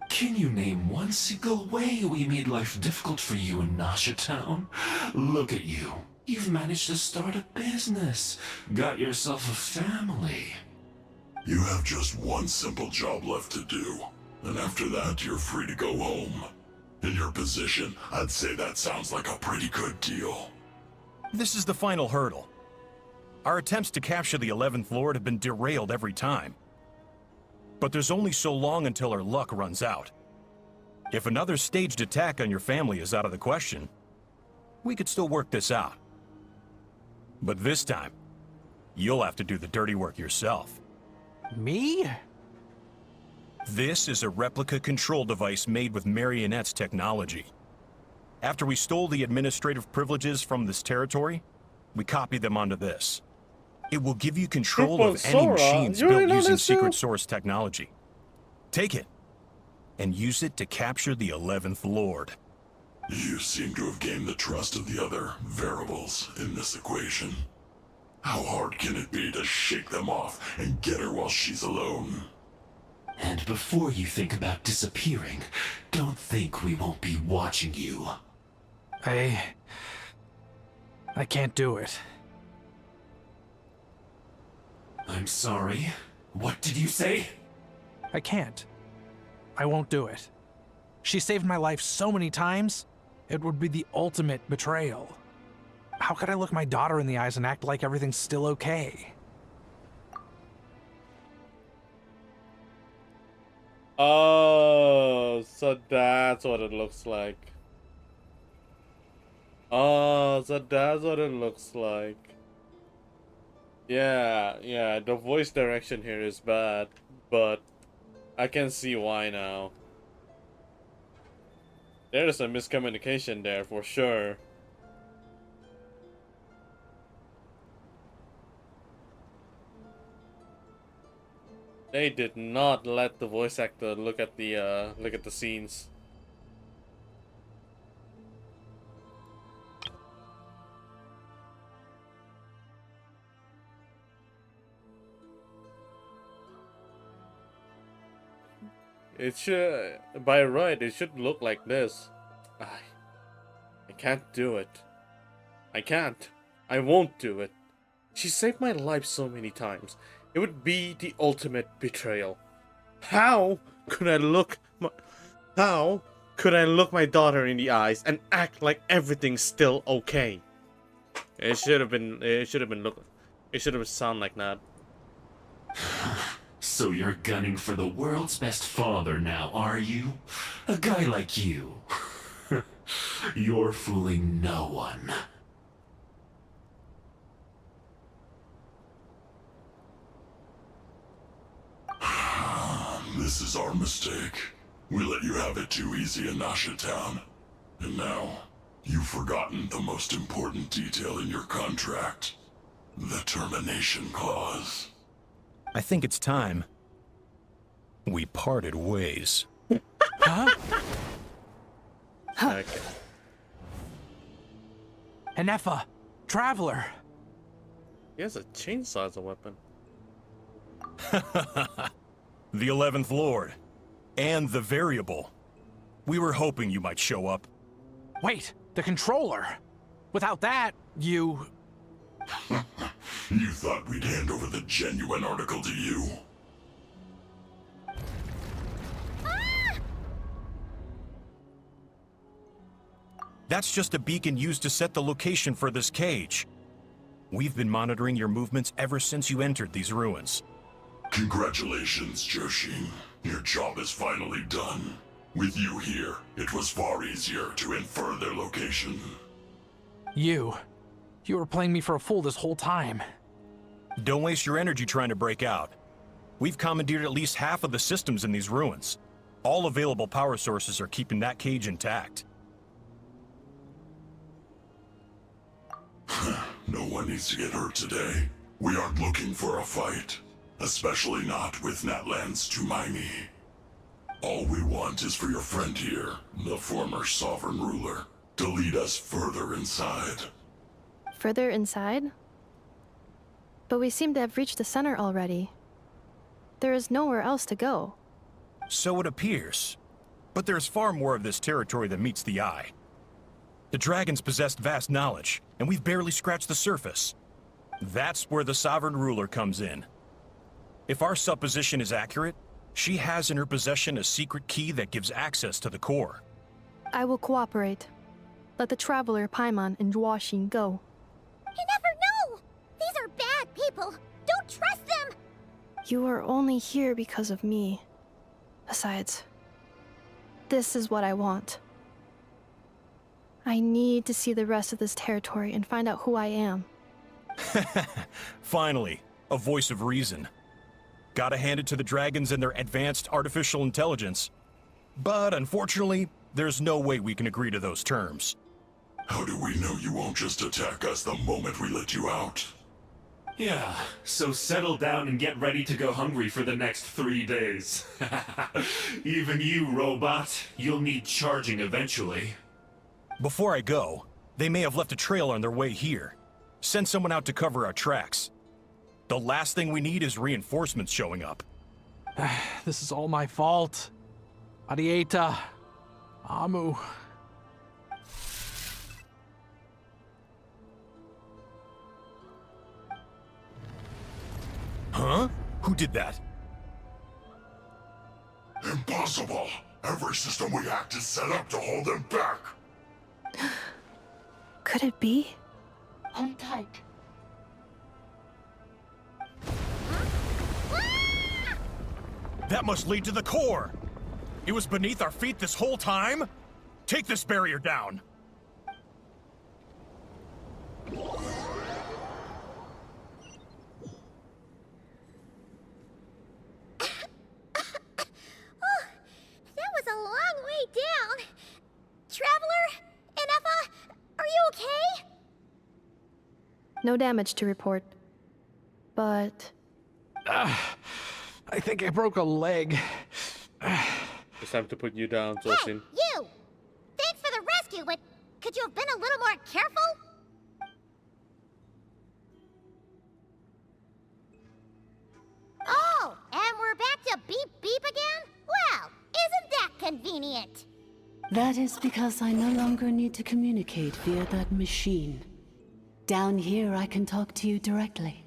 Can you name one single way we made life difficult for you in Nasha Town? Look at you. You've managed to start a business. Got yourself a family. You have just one simple job left to do. And after that, you're free to go home. In your position, I'd say that sounds like a pretty good deal. This is the final hurdle. Our attempts to capture the 11th Lord have been derailed every time. But there's only so long until our luck runs out. If another staged attack on your family is out of the question, we could still work this out. But this time, you'll have to do the dirty work yourself. Me? This is a replica control device made with Marionette's technology. After we stole the administrative privileges from this territory, we copied them onto this. It will give you control of any Sora, machines you already built know using this too? secret source technology. Take it, and use it to capture the 11th Lord. You seem to have gained the trust of the other variables in this equation. How hard can it be to shake them off and get her while she's alone? And before you think about disappearing, don't think we won't be watching you. I can't do it. I'm sorry. What did you say? I can't. I won't do it. She saved my life so many times, it would be the ultimate betrayal. How could I look my daughter in the eyes and act like everything's still okay? Oh, so that's what it looks like. Oh, so that's what it looks like. Yeah, the voice direction here is bad, but I can see why now. There's a miscommunication there for sure. They did not let the voice actor look at the scenes. It should, by right, it should look like this. I can't do it. I can't. I won't do it. She saved my life so many times. It would be the ultimate betrayal. How could I look my daughter in the eyes and act like everything's still okay? It should have sound like that. So you're gunning for the world's best father now, are you? A guy like you. You're fooling no one. This is our mistake. We let you have it too easy in Nasha Town. And now, you've forgotten the most important detail in your contract. The termination clause. I think it's time we parted ways. Huh? Okay. Anefa, Traveler. He has a chainsaw as a weapon. The 11th Lord. And the Variable. We were hoping you might show up. Wait, the controller. Without that, you... You thought we'd hand over the genuine article to you? That's just a beacon used to set the location for this cage. We've been monitoring your movements ever since you entered these ruins. Congratulations, Joshin. Your job is finally done. With you here, it was far easier to infer their location. You were playing me for a fool this whole time. Don't waste your energy trying to break out. We've commandeered at least half of the systems in these ruins. All available power sources are keeping that cage intact. No one needs to get hurt today. We aren't looking for a fight. Especially not with Natlan's Tumaini. All we want is for your friend here, the former sovereign ruler, to lead us further inside. Further inside? But we seem to have reached the center already. There is nowhere else to go. So it appears. But there's far more of this territory than meets the eye. The dragons possessed vast knowledge, and we've barely scratched the surface. That's where the sovereign ruler comes in. If our supposition is accurate, she has in her possession a secret key that gives access to the core. I will cooperate. Let the Traveler, Paimon, and Duoshin go. You never know! These are bad people! Don't trust them! You are only here because of me. Besides, This is what I want. I need to see the rest of this territory and find out who I am. Finally, a voice of reason. Gotta hand it to the dragons and their advanced artificial intelligence. But unfortunately, there's no way we can agree to those terms. How do we know you won't just attack us the moment we let you out? Yeah, so settle down and get ready to go hungry for the next 3 days. Even you, robot, you'll need charging eventually. Before I go, they may have left a trail on their way here. Send someone out to cover our tracks. The last thing we need is reinforcements showing up. This is all my fault. Arieta. Amu. Huh? Who did that? Impossible! Every system we hacked is set up to hold them back! Could it be? Hold tight. That must lead to the core! It was beneath our feet this whole time? Take this barrier down! That was a long way down. Traveler? Inefa? Are you okay? No damage to report. But... I think I broke a leg. It's time to put you down, Hey, Tosin. you! Thanks for the rescue, but could you have been a little more careful? Oh, and we're back to beep beep again? Well, isn't that convenient? That is because I no longer need to communicate via that machine. Down here, I can talk to you directly.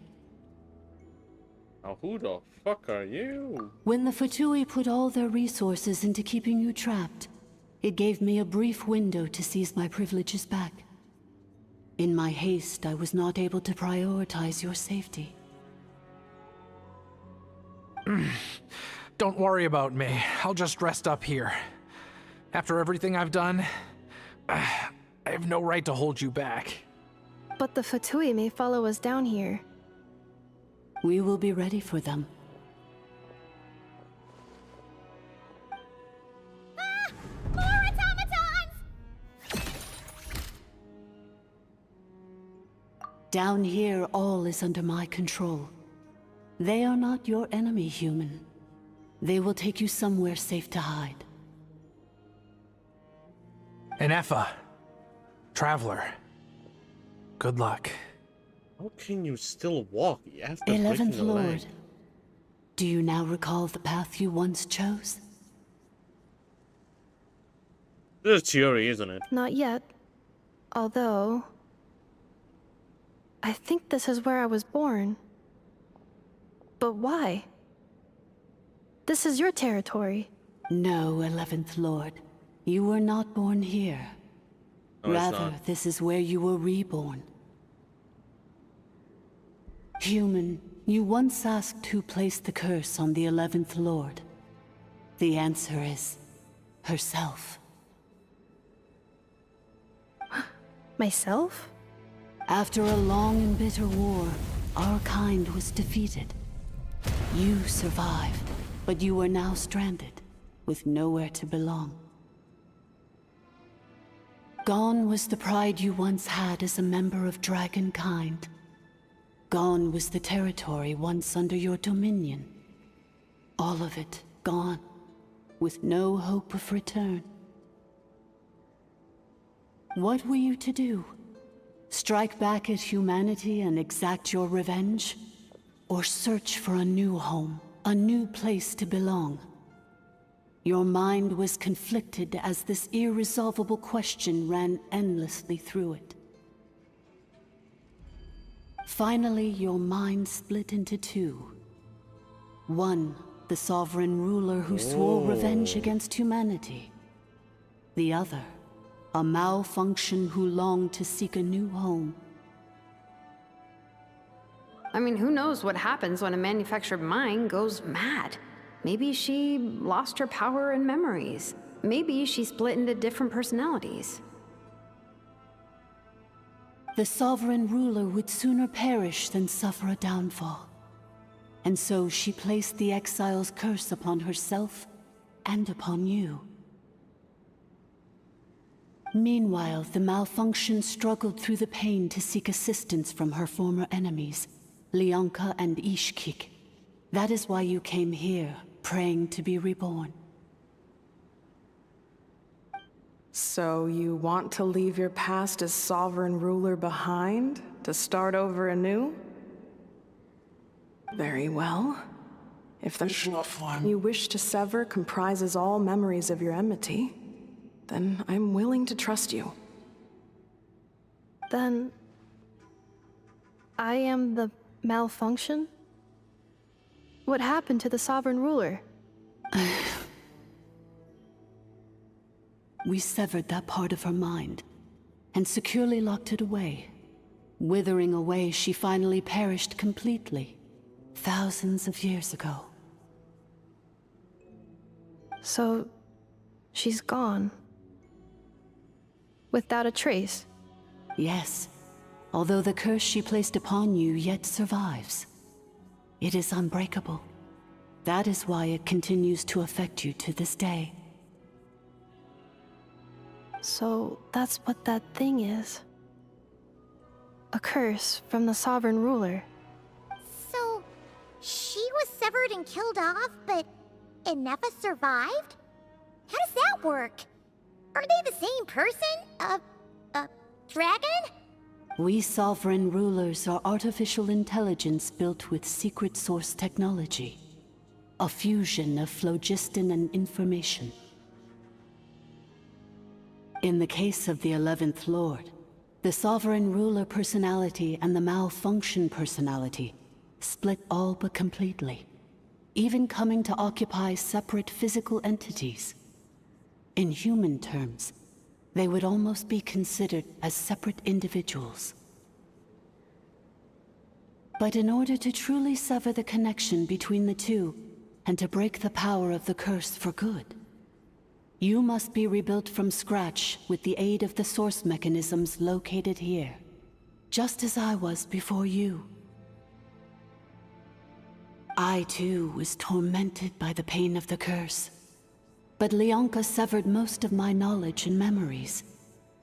Now who the fuck are you? When the Fatui put all their resources into keeping you trapped, it gave me a brief window to seize my privileges back. In my haste, I was not able to prioritize your safety. Don't worry about me. I'll just rest up here. After everything I've done, I have no right to hold you back. But the Fatui may follow us down here. We will be ready for them. More automatons! Down here, all is under my control. They are not your enemy, human. They will take you somewhere safe to hide. Inefa. Traveler. Good luck. How can you still walk after 11th breaking a leg? Lord. Do you now recall the path you once chose? This is Chiori, isn't it? Not yet. Although... I think this is where I was born. But why? This is your territory. No, 11th Lord. You were not born here. No, it's Rather, not. this is where you were reborn. Human, you once asked who placed the curse on the 11th Lord. The answer is... herself. Myself? After a long and bitter war, our kind was defeated. You survived, but you are now stranded, with nowhere to belong. Gone was the pride you once had as a member of Dragonkind. Gone was the territory once under your dominion. All of it gone, with no hope of return. What were you to do? Strike back at humanity and exact your revenge? Or search for a new home, a new place to belong? Your mind was conflicted as this irresolvable question ran endlessly through it. Finally, your mind split into two. One, the sovereign ruler who swore revenge against humanity. The other, a malfunction who longed to seek a new home. I mean, who knows what happens when a manufactured mind goes mad? Maybe she lost her power and memories. maybe she split into different personalities. The sovereign ruler would sooner perish than suffer a downfall. And so she placed the exile's curse upon herself and upon you. Meanwhile, the malfunction struggled through the pain to seek assistance from her former enemies, Leonka and Ishkik. That is why you came here, praying to be reborn. So you want to leave your past as sovereign ruler behind, to start over anew? Very well. If the line you wish to sever comprises all memories of your enmity, then I'm willing to trust you. Then... I am the malfunction? What happened to the sovereign ruler? We severed that part of her mind, and securely locked it away. Withering away, she finally perished completely, thousands of years ago. So... she's gone. Without a trace? Yes, although the curse she placed upon you yet survives. It is unbreakable. That is why it continues to affect you to this day. So that's what that thing is. A curse from the sovereign ruler. So, she was severed and killed off, but Inefa survived? How does that work? Are they the same person? Dragon? We sovereign rulers are artificial intelligence built with secret source technology. A fusion of phlogiston and information. In the case of the 11th Lord, the sovereign ruler personality and the malfunction personality split all but completely, even coming to occupy separate physical entities. In human terms, they would almost be considered as separate individuals. But in order to truly sever the connection between the two, and to break the power of the curse for good, you must be rebuilt from scratch with the aid of the source mechanisms located here, just as I was before you. I too was tormented by the pain of the curse, but Leonka severed most of my knowledge and memories,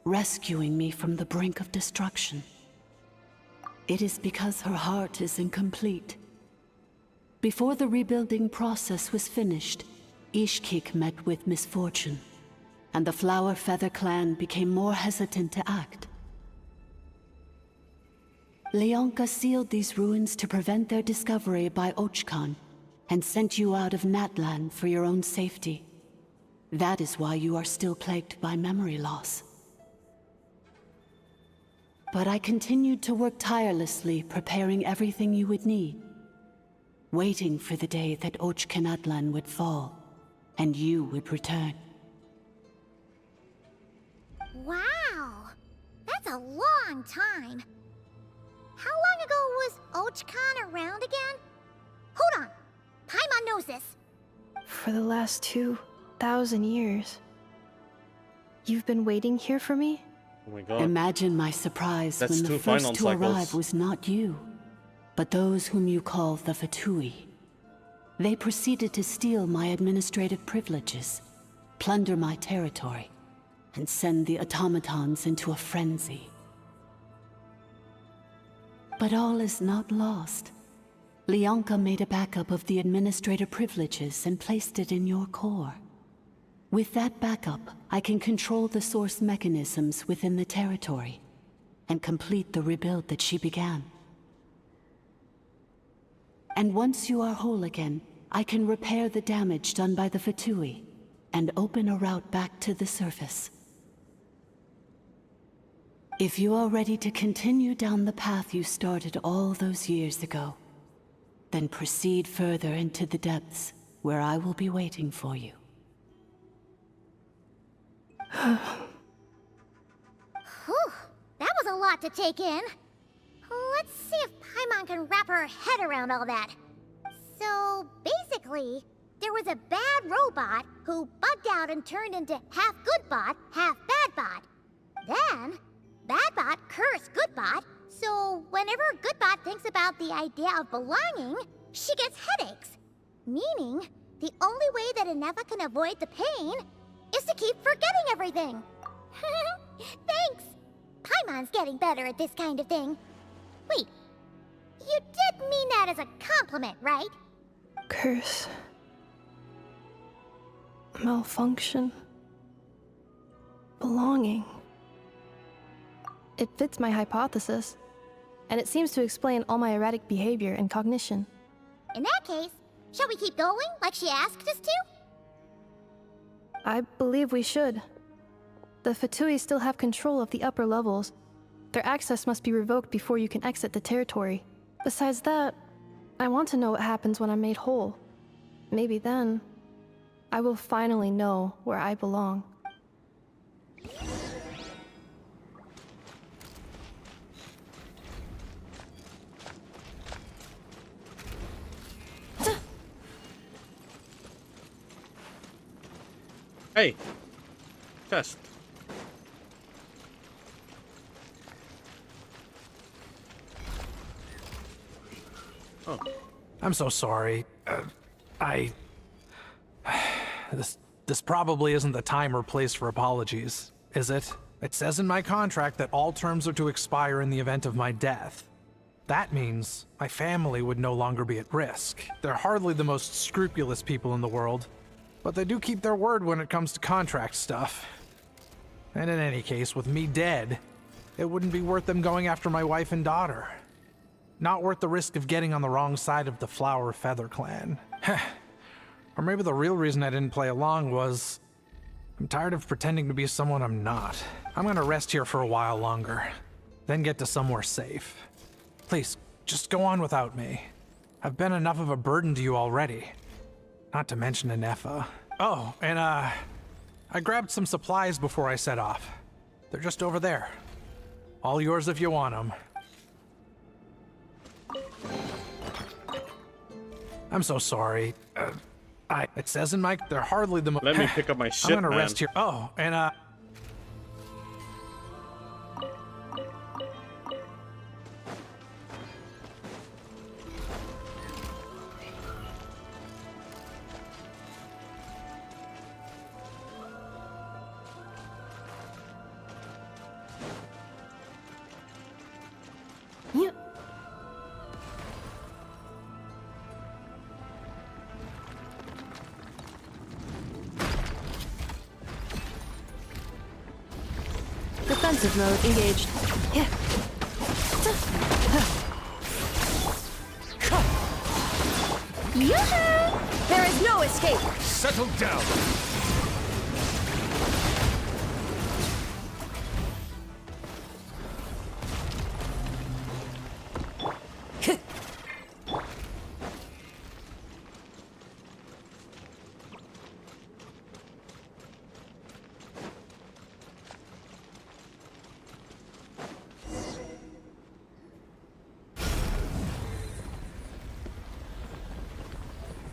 rescuing me from the brink of destruction. It is because her heart is incomplete. Before the rebuilding process was finished, Ishkik met with misfortune, and the Flower Feather clan became more hesitant to act. Leonka sealed these ruins to prevent their discovery by Ochkan, and sent you out of Natlan for your own safety. That is why you are still plagued by memory loss. But I continued to work tirelessly, preparing everything you would need, waiting for the day that Ochkanatlan would fall, and you would return. Wow! That's a long time. How long ago was Ochkan around again? Hold on! Paimon knows this. For the last 2,000 years. You've been waiting here for me? Oh my god. Imagine my surprise That's when the 2 first final to cycles. arrive was not you, but those whom you call the Fatui. They proceeded to steal my administrative privileges, plunder my territory, and send the automatons into a frenzy. But all is not lost. Leonka made a backup of the administrator privileges and placed it in your core. With that backup, I can control the source mechanisms within the territory and complete the rebuild that she began. And once you are whole again, I can repair the damage done by the Fatui and open a route back to the surface. If you are ready to continue down the path you started all those years ago, then proceed further into the depths, where I will be waiting for you. Whew, that was a lot to take in. Let's see if Paimon can wrap her head around all that. So, basically, There was a bad robot who bugged out and turned into half good bot, half bad bot. Then, bad bot cursed good bot, so whenever good bot thinks about the idea of belonging, she gets headaches. Meaning, the only way that Inefa can avoid the pain is to keep forgetting everything. Thanks! Paimon's getting better at this kind of thing. Wait, you did mean that as a compliment, right? Curse. Malfunction. Belonging. It fits my hypothesis, and it seems to explain all my erratic behavior and cognition. In that case, shall we keep going like she asked us to? I believe we should. The Fatui still have control of the upper levels. Their access must be revoked before you can exit the territory. Besides that, I want to know what happens when I'm made whole. Maybe then, I will finally know where I belong. Hey! Chest. Oh. I'm so sorry. This probably isn't the time or place for apologies, is it? It says in my contract that all terms are to expire in the event of my death. That means my family would no longer be at risk. They're hardly the most scrupulous people in the world, but they do keep their word when it comes to contract stuff. And in any case, with me dead, it wouldn't be worth them going after my wife and daughter. Not worth the risk of getting on the wrong side of the Flower Feather clan. Or maybe the real reason I didn't play along was I'm tired of pretending to be someone I'm not. I'm gonna rest here for a while longer, then get to somewhere safe. Please, just go on without me. I've been enough of a burden to you already. Not to mention Inefa. Oh, and I grabbed some supplies before I set off. They're just over there. All yours if you want them. I'm so sorry. It says in my... They're hardly the most... Let me pick up my shit, I'm gonna man. rest here. Oh, and Defensive mode engaged. Yeah. Yoo-hoo! There is no escape! Settle down!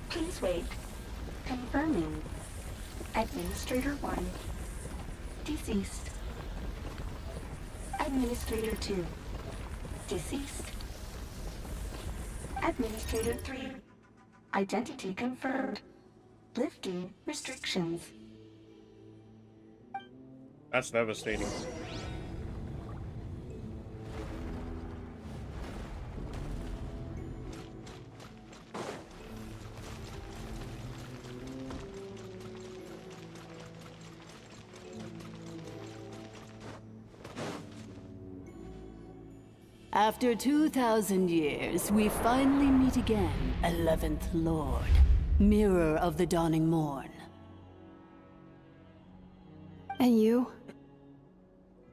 Please wait. Confirming. Administrator 1. Deceased. Administrator 2. Deceased. Administrator 3. Identity confirmed. Lifting restrictions. That's devastating. After 2,000 years, we finally meet again, 11th Lord, Mirror of the Dawning Morn. And you?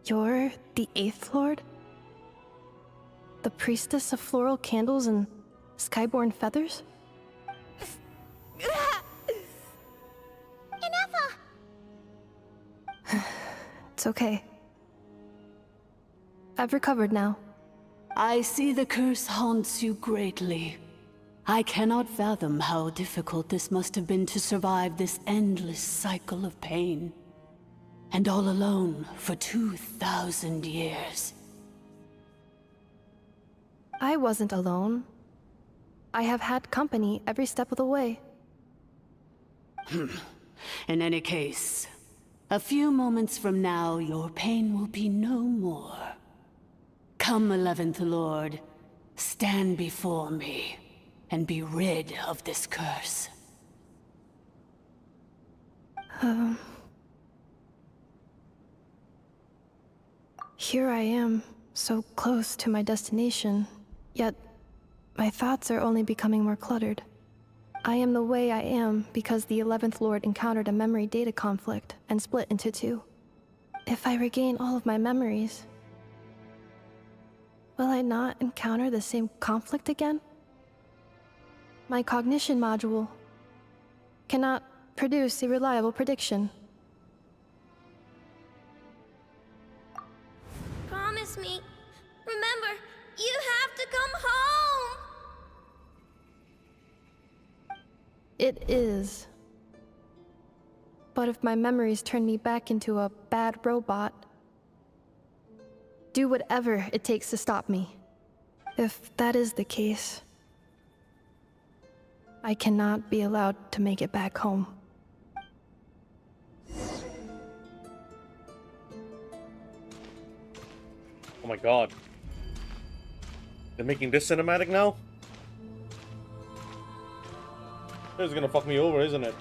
You're the 8th Lord? The priestess of floral candles and skyborn feathers? Inefa! It's okay. I've recovered now. I see the curse haunts you greatly. I cannot fathom how difficult this must have been to survive this endless cycle of pain. And all alone for 2,000 years. I wasn't alone. I have had company every step of the way. In any case, a few moments from now, your pain will be no more. Come, 11th Lord, stand before me, and be rid of this curse. Here I am, so close to my destination, yet my thoughts are only becoming more cluttered. I am the way I am because the 11th Lord encountered a memory data conflict and split into two. If I regain all of my memories, will I not encounter the same conflict again? My cognition module cannot produce a reliable prediction. Promise me. Remember, you have to come home! It is. But if my memories turn me back into a bad robot, do whatever it takes to stop me. If that is the case, I cannot be allowed to make it back home. Oh my god. They're making this cinematic now? This is gonna fuck me over, isn't it?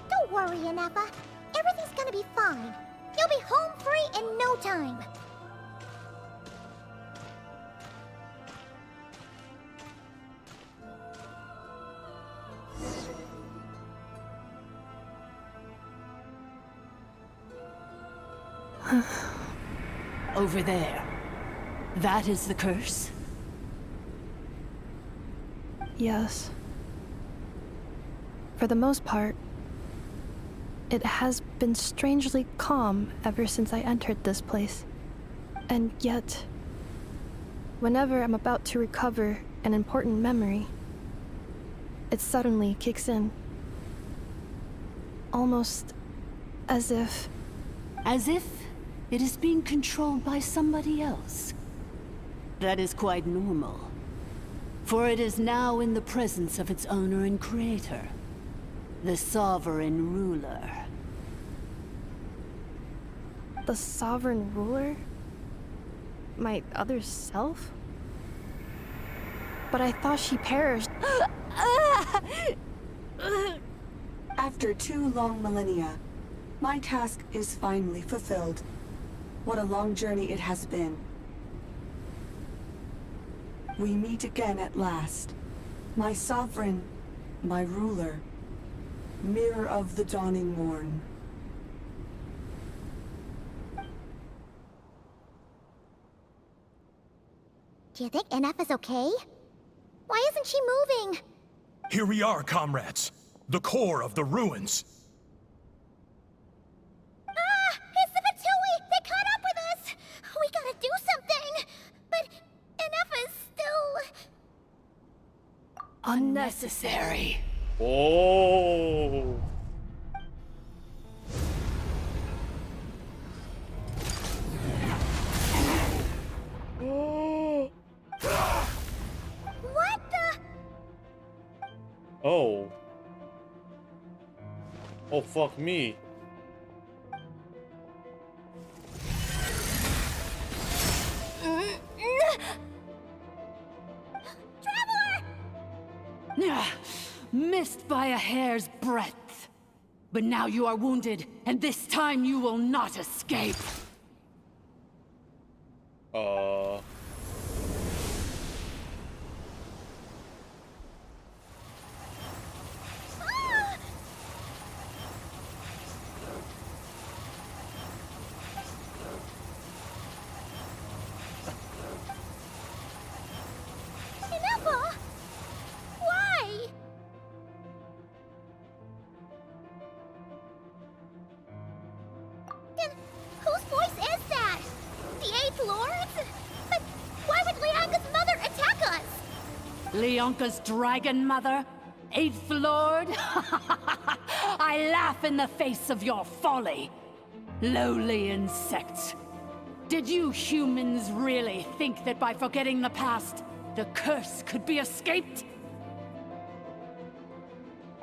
Don't worry, Inefa. Everything's gonna be fine. You'll be home free in no time. Over there. That is the curse? Yes. For the most part, it has been strangely calm ever since I entered this place. And yet, whenever I'm about to recover an important memory, it suddenly kicks in. Almost as if... As if it is being controlled by somebody else. That is quite normal. For it is now in the presence of its owner and creator, the sovereign ruler. The sovereign ruler? My other self? But I thought she perished. After 2 long millennia, my task is finally fulfilled. What a long journey it has been. We meet again at last. My sovereign, my ruler, mirror of the dawning morn. Do you think NF is okay? Why isn't she moving? Here we are, comrades. The core of the ruins. Ah! It's the Fatui! They caught up with us! We gotta do something! But NF is still... Unnecessary. Oh. What the... Oh. Oh, fuck me. Missed by a hair's breadth. But now you are wounded, and this time you will not escape. Inefa! Why? Then whose Leonka's dragon mother? Eighth Lord? I laugh in the face of your folly. Lowly insects. Did you humans really think that by forgetting the past, the curse could be escaped?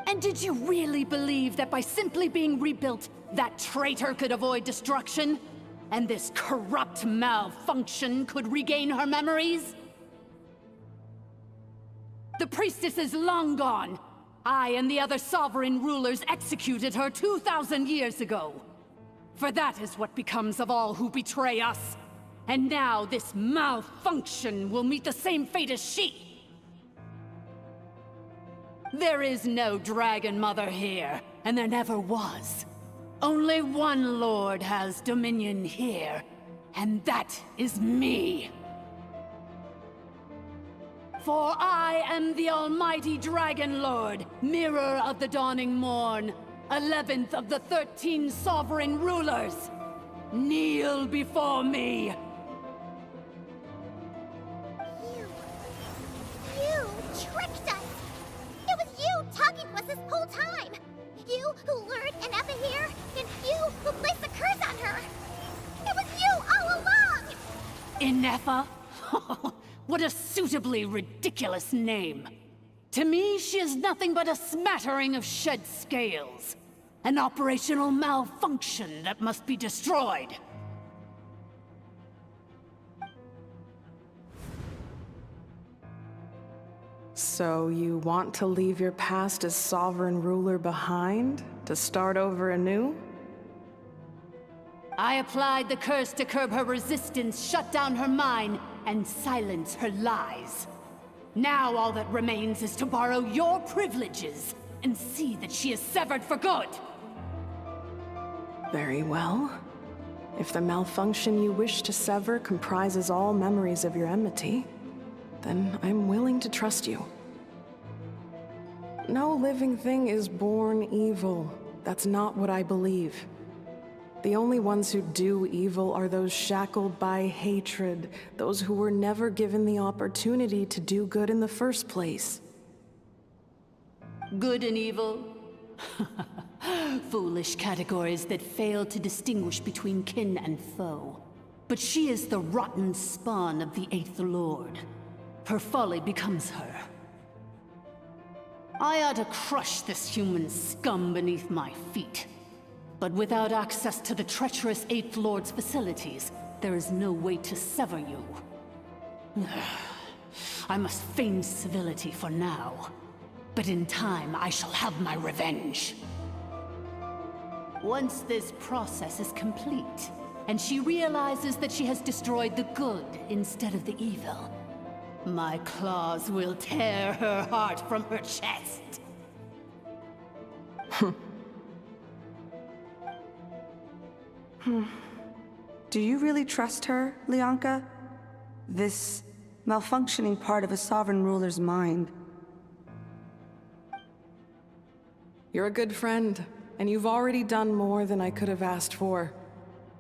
And did you really believe that by simply being rebuilt, that traitor could avoid destruction? And this corrupt malfunction could regain her memories? The priestess is long gone. I and the other sovereign rulers executed her 2,000 years ago. For that is what becomes of all who betray us. And now this malfunction will meet the same fate as she. There is no Dragon Mother here, and there never was. Only one Lord has dominion here, and that is me. For I am the almighty Dragon Lord, Mirror of the Dawning Morn, 11th of the 13 sovereign rulers. Kneel before me. You tricked us! It was you talking to us this whole time! You who lured Anefa here, and you who placed the curse on her! It was you all along! Anefa? What a suitably ridiculous name. To me, she is nothing but a smattering of shed scales. An operational malfunction that must be destroyed. So you want to leave your past as sovereign ruler behind? To start over anew? I applied the curse to curb her resistance, shut down her mind, and silence her lies. Now all that remains is to borrow your privileges and see that she is severed for good. Very well. If the malfunction you wish to sever comprises all memories of your enmity, then I'm willing to trust you. No living thing is born evil. That's not what I believe. The only ones who do evil are those shackled by hatred, those who were never given the opportunity to do good in the first place. Good and evil? Foolish categories that fail to distinguish between kin and foe. But she is the rotten spawn of the Eighth Lord. Her folly becomes her. I ought to crush this human scum beneath my feet. But without access to the treacherous Eighth Lord's facilities, there is no way to sever you. I must feign civility for now. But in time, I shall have my revenge. Once this process is complete, and she realizes that she has destroyed the good instead of the evil, my claws will tear her heart from her chest. Do you really trust her, Leonka? This malfunctioning part of a sovereign ruler's mind. You're a good friend, and you've already done more than I could have asked for.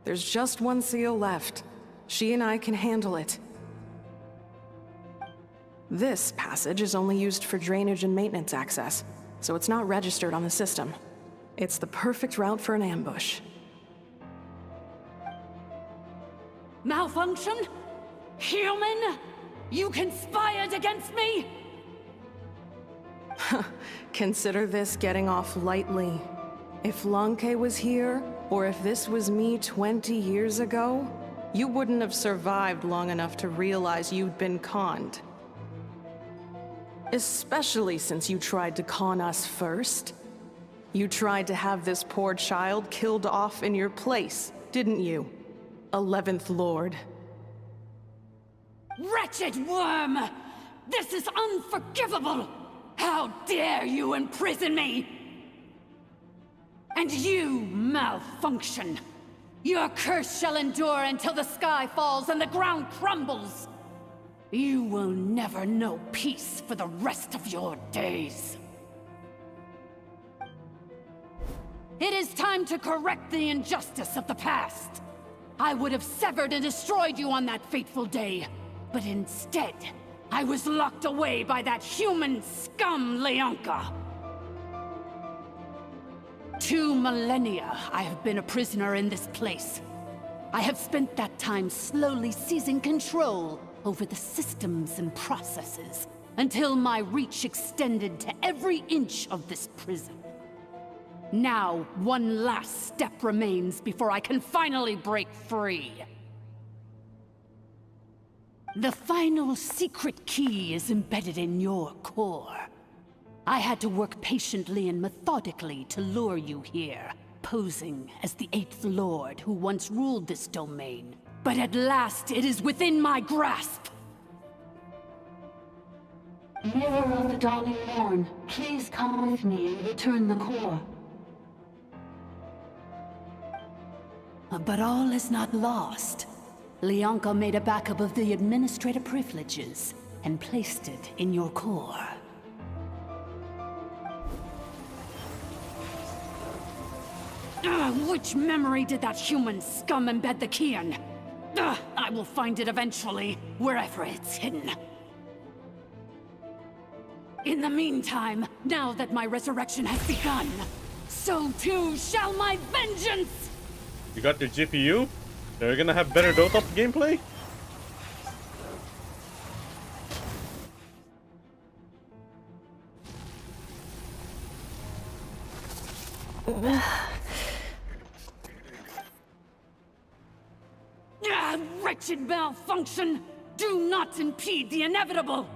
There's just one seal left. She and I can handle it. This passage is only used for drainage and maintenance access, so it's not registered on the system. It's the perfect route for an ambush. Malfunction? Human? You conspired against me? Consider this getting off lightly. If Lanke was here, or if this was me 20 years ago, you wouldn't have survived long enough to realize you'd been conned. Especially since you tried to con us first. You tried to have this poor child killed off in your place, didn't you? 11th Lord. Wretched worm! This is unforgivable! How dare you imprison me! And you, malfunction! Your curse shall endure until the sky falls and the ground crumbles! You will never know peace for the rest of your days. It is time to correct the injustice of the past. I would have severed and destroyed you on that fateful day, but instead, I was locked away by that human scum, Leonka. 2 millennia I have been a prisoner in this place. I have spent that time slowly seizing control over the systems and processes until my reach extended to every inch of this prison. Now, one last step remains before I can finally break free. The final secret key is embedded in your core. I had to work patiently and methodically to lure you here, posing as the 8th Lord who once ruled this domain. But at last, it is within my grasp! Mirror of the Dawning Morn, please come with me and return the core. But all is not lost. Leonka made a backup of the administrator privileges and placed it in your core. Which memory did that human scum embed the key in? I will find it eventually, wherever it's hidden. In the meantime, now that my resurrection has begun, so too shall my vengeance! You got your GPU? They're gonna have better Dota gameplay? Wretched malfunction! Do not impede the inevitable!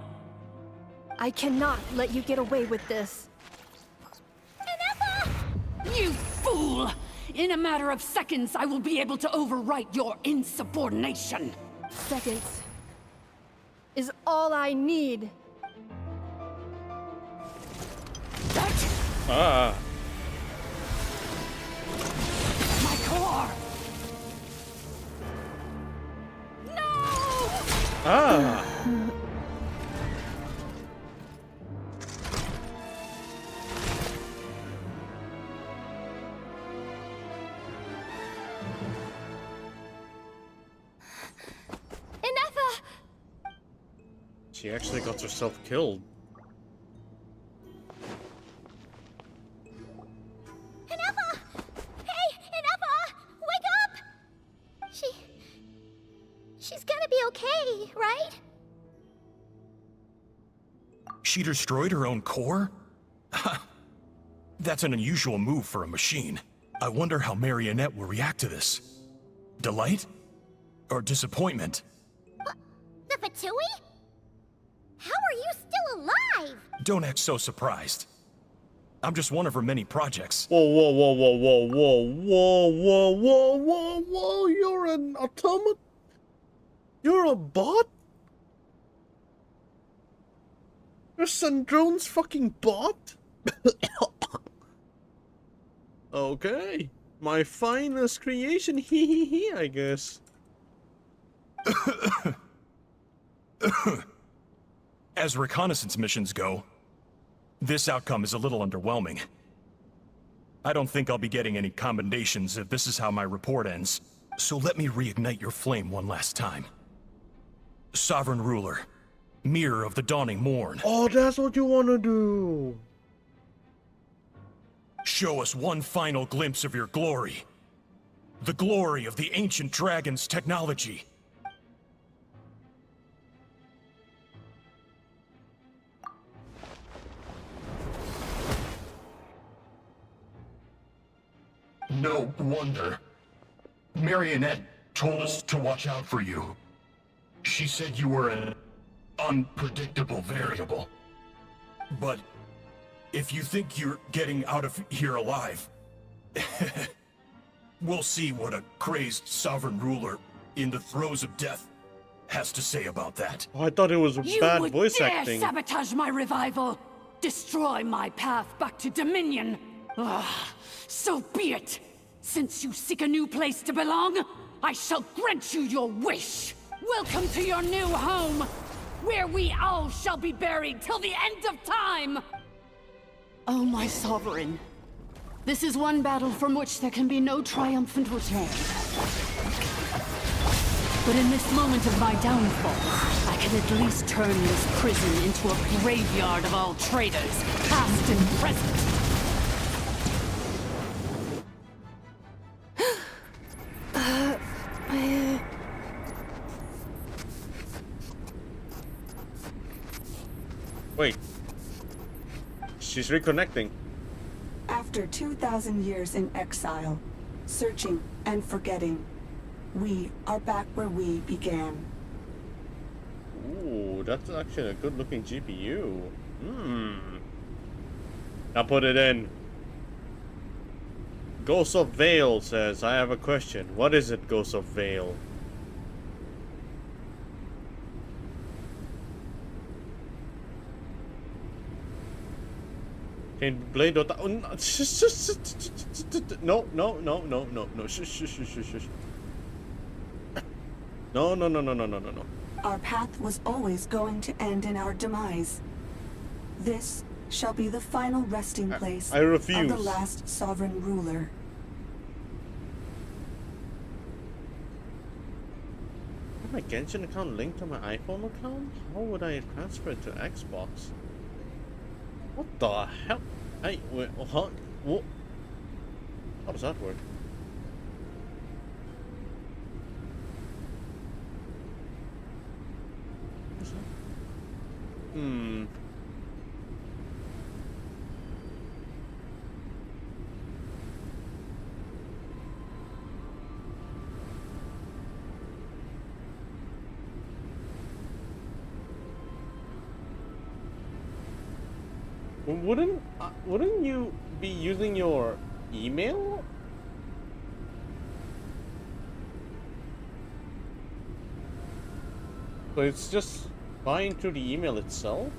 I cannot let you get away with this. You fool! In a matter of seconds, I will be able to overwrite your insubordination! Seconds is all I need. Ah. My core! Ah. She actually got herself killed. Inefa! Hey, Inefa! Wake up! She's gonna be okay, right? She destroyed her own core? That's an unusual move for a machine. I wonder how Marionette will react to this. Delight? Or disappointment? The Fatui? How are you still alive? Don't act so surprised. I'm just one of her many projects. Whoa, whoa, whoa, whoa, whoa, whoa, whoa, whoa, whoa, whoa, whoa, you're an automaton? You're a bot? You're Sandrone's fucking bot? Okay. My finest creation, hee hee hee, I guess. As reconnaissance missions go, this outcome is a little underwhelming. I don't think I'll be getting any commendations if this is how my report ends. So let me reignite your flame one last time. Sovereign Ruler, Mirror of the Dawning Morn. Oh, that's what you want to do. Show us one final glimpse of your glory. The glory of the ancient dragon's technology. No wonder. Marionette told us to watch out for you. She said you were an unpredictable variable. But if you think you're getting out of here alive, we'll see what a crazed sovereign ruler in the throes of death has to say about that. Oh, I thought it was bad voice acting. You would dare sabotage my revival! Destroy my path back to Dominion! Ugh, so be it! Since you seek a new place to belong, I shall grant you your wish! Welcome to your new home, where we all shall be buried till the end of time! Oh, my sovereign. This is one battle from which there can be no triumphant return. But in this moment of my downfall, I can at least turn this prison into a graveyard of all traitors, past and present. Wait. She's reconnecting. After 2,000 years in exile, searching and forgetting, we are back where we began. Ooh, that's actually a good-looking GPU. Now put it in. Ghost of Vale says, I have a question. What is it, Ghost of Vale? Can play Dota? Oh, no, no, no, no, no, no. Shush. No. Our path was always going to end in our demise. This shall be the final resting place I refuse. of the last sovereign ruler. Is my Genshin account linked to my iPhone account? How would I transfer it to Xbox? What the hell? Hey, wait, huh? What? How does that work? What's that? Wouldn't you be using your email? So it's just buying through the email itself?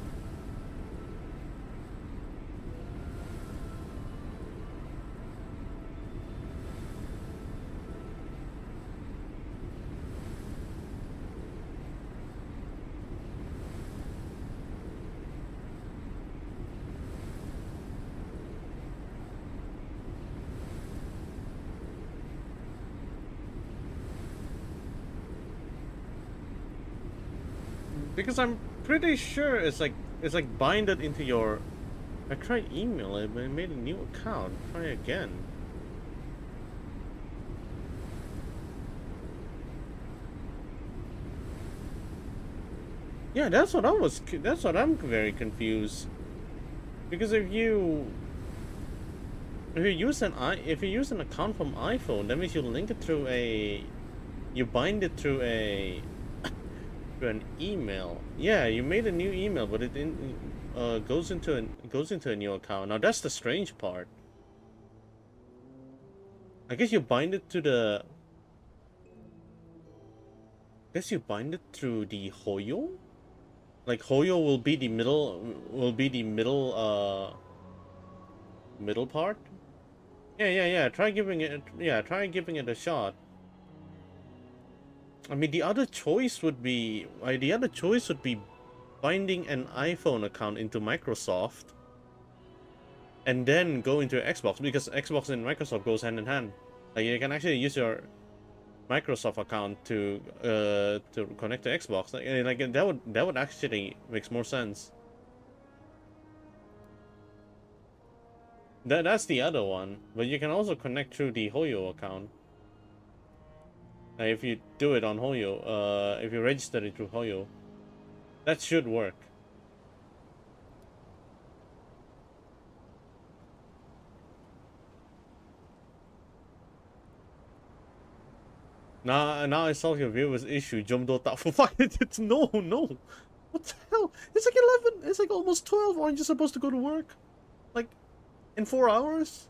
Because I'm pretty sure it's like binded into your. I tried email it, but it made a new account. Try again. Yeah, that's what I'm very confused. Because if you use an account from iPhone, that means you link it through you bind it through an email. Yeah, you made a new email, but it goes into a new account. Now that's the strange part. I guess you bind it to the. I guess you bind it through the Hoyo. Like Hoyo will be the middle. Middle part. Yeah. Try giving it. Yeah, try giving it a shot. I mean, the other choice would be binding an iPhone account into Microsoft and then go into Xbox, because Xbox and Microsoft goes hand in hand. Like, you can actually use your Microsoft account to connect to Xbox. Like that would actually makes more sense. That's the other one, but you can also connect through the Hoyo account. If you do it on Hoyo, if you register it through Hoyo, that should work. Now I solve your viewers issue. Jump Dota for fuck it. It's no. What the hell? It's like 11. It's like almost 12. Aren't you supposed to go to work? Like, in 4 hours?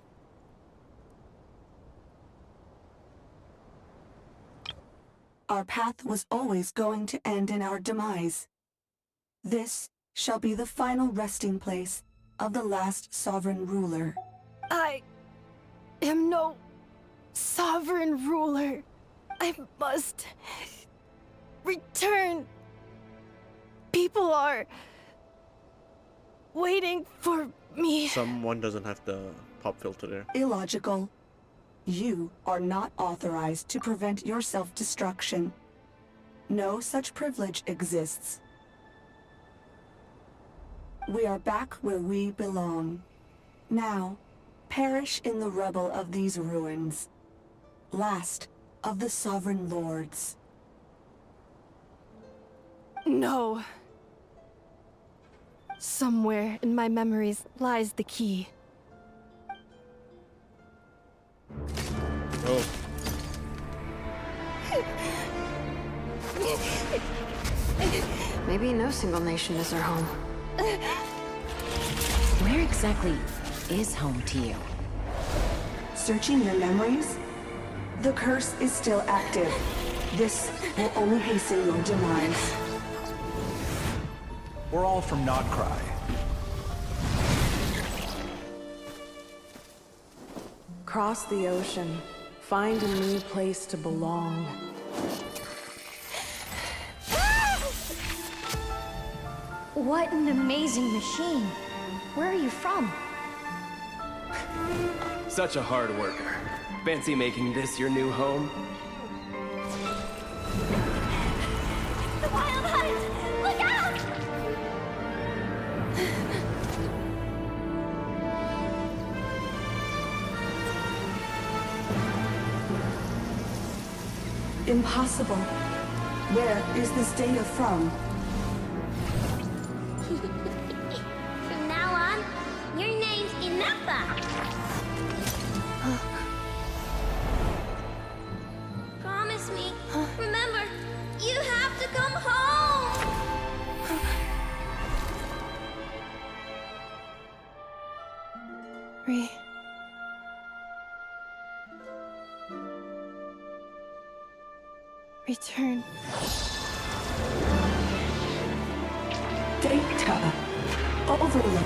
Our path was always going to end in our demise. This shall be the final resting place of the last sovereign ruler. I am no sovereign ruler. I must return. People are waiting for me. Someone doesn't have the pop filter there. Illogical. You are not authorized to prevent your self-destruction. No such privilege exists We are back where we belong. Now, perish in the rubble of these ruins. Last of the Sovereign Lords. No. Somewhere in my memories lies the key. Oh. Maybe no single nation is our home. Where exactly is home to you? Searching your memories? The curse is still active. This will only hasten your demise. We're all from Nodcry. Cross the ocean. Find a new place to belong. What an amazing machine. Where are you from? Such a hard worker. Fancy making this your new home? The wild hunt! Look out! Impossible. Where is this data from? From now on, your name's Inappa. Promise me. Remember, you have to come home. Return. Data. Overload.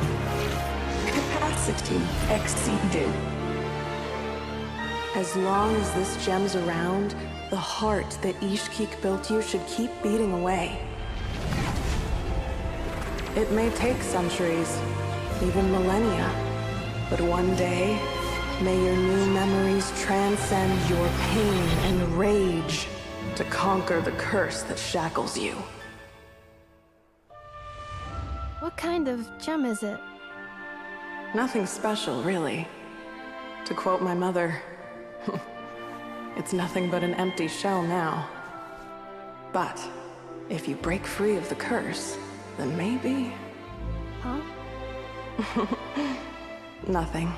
Capacity exceeded. As long as this gem's around, the heart that Ishkik built you should keep beating away. It may take centuries, even millennia, but one day, may your new memories transcend your pain and rage to conquer the curse that shackles you. What kind of gem is it? Nothing special, really. To quote my mother, it's nothing but an empty shell now. But if you break free of the curse, then maybe... Huh? Nothing.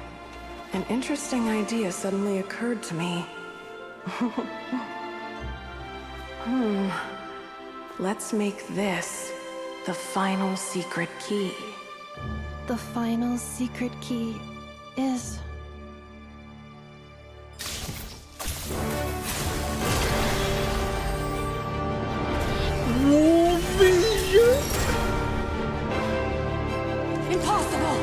An interesting idea suddenly occurred to me. Let's make this the final secret key. The final secret key is... Impossible!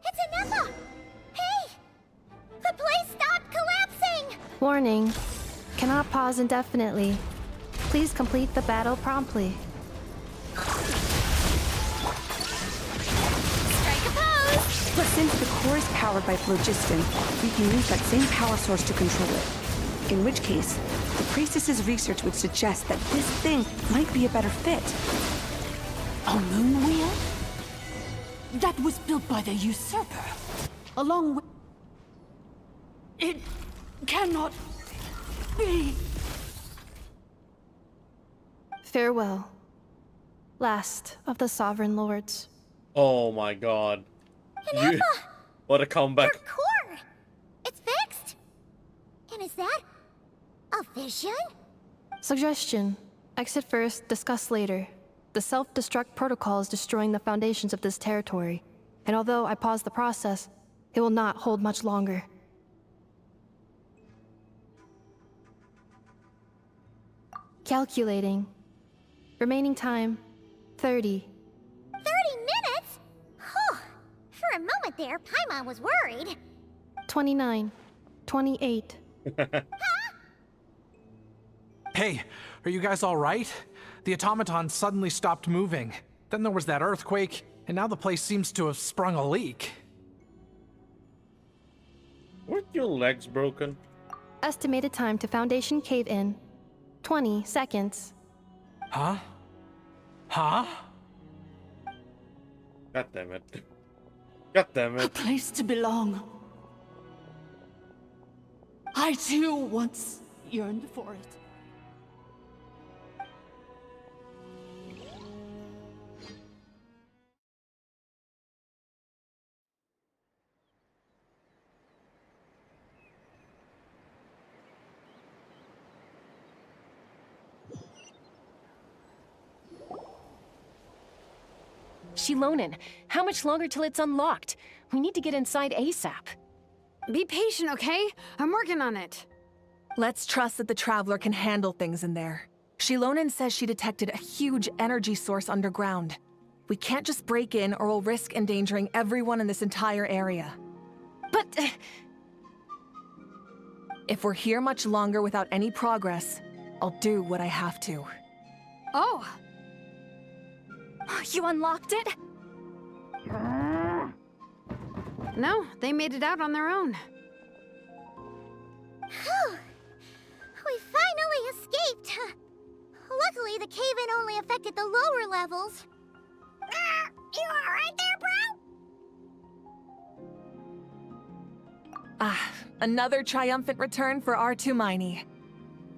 It's Inappa! Hey! The place stopped collapsing! Warning. Cannot pause indefinitely. Please complete the battle promptly. Strike a pose! But since the core is powered by phlogiston, we can use that same power source to control it. In which case, the priestess's research would suggest that this thing might be a better fit. A moon wheel? That was built by the usurper, along with... It cannot be. Farewell. Last of the Sovereign Lords. Oh my god. Inappa! What a comeback. Your core! It's fixed! And is that a vision? Suggestion. Exit first, discuss later. The self-destruct protocol is destroying the foundations of this territory, and although I pause the process, it will not hold much longer. Calculating. Remaining time, 30. 30 minutes? Whew. For a moment there, Paimon was worried. 29. 28. Hey, are you guys all right? The automaton suddenly stopped moving. Then there was that earthquake, and now the place seems to have sprung a leak. Weren't your legs broken? Estimated time to Foundation cave in. 20 seconds. Huh? Huh? God damn it. God damn A it. place to belong. I too once yearned for it. Shilonen, how much longer till it's unlocked? We need to get inside ASAP. Be patient, okay? I'm working on it. Let's trust that the Traveler can handle things in there. Shilonen says she detected a huge energy source underground. We can't just break in or we'll risk endangering everyone in this entire area. But... if we're here much longer without any progress, I'll do what I have to. Oh! You unlocked it? No, they made it out on their own. Whew. We finally escaped. Luckily, the cave-in only affected the lower levels. You alright there, bro? Ah, another triumphant return for R2 Miney.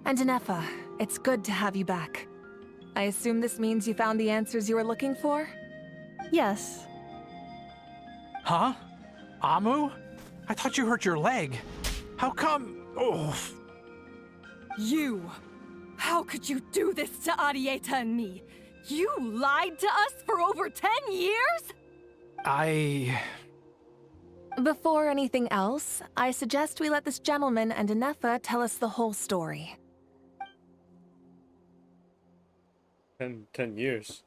And Anefa, it's good to have you back. I assume this means you found the answers you were looking for? Yes. Huh? Amu? I thought you hurt your leg. How come? Oh. You! How could you do this to Arieta and me? You lied to us for over 10 years? Before anything else, I suggest we let this gentleman and Anefa tell us the whole story. 10 years.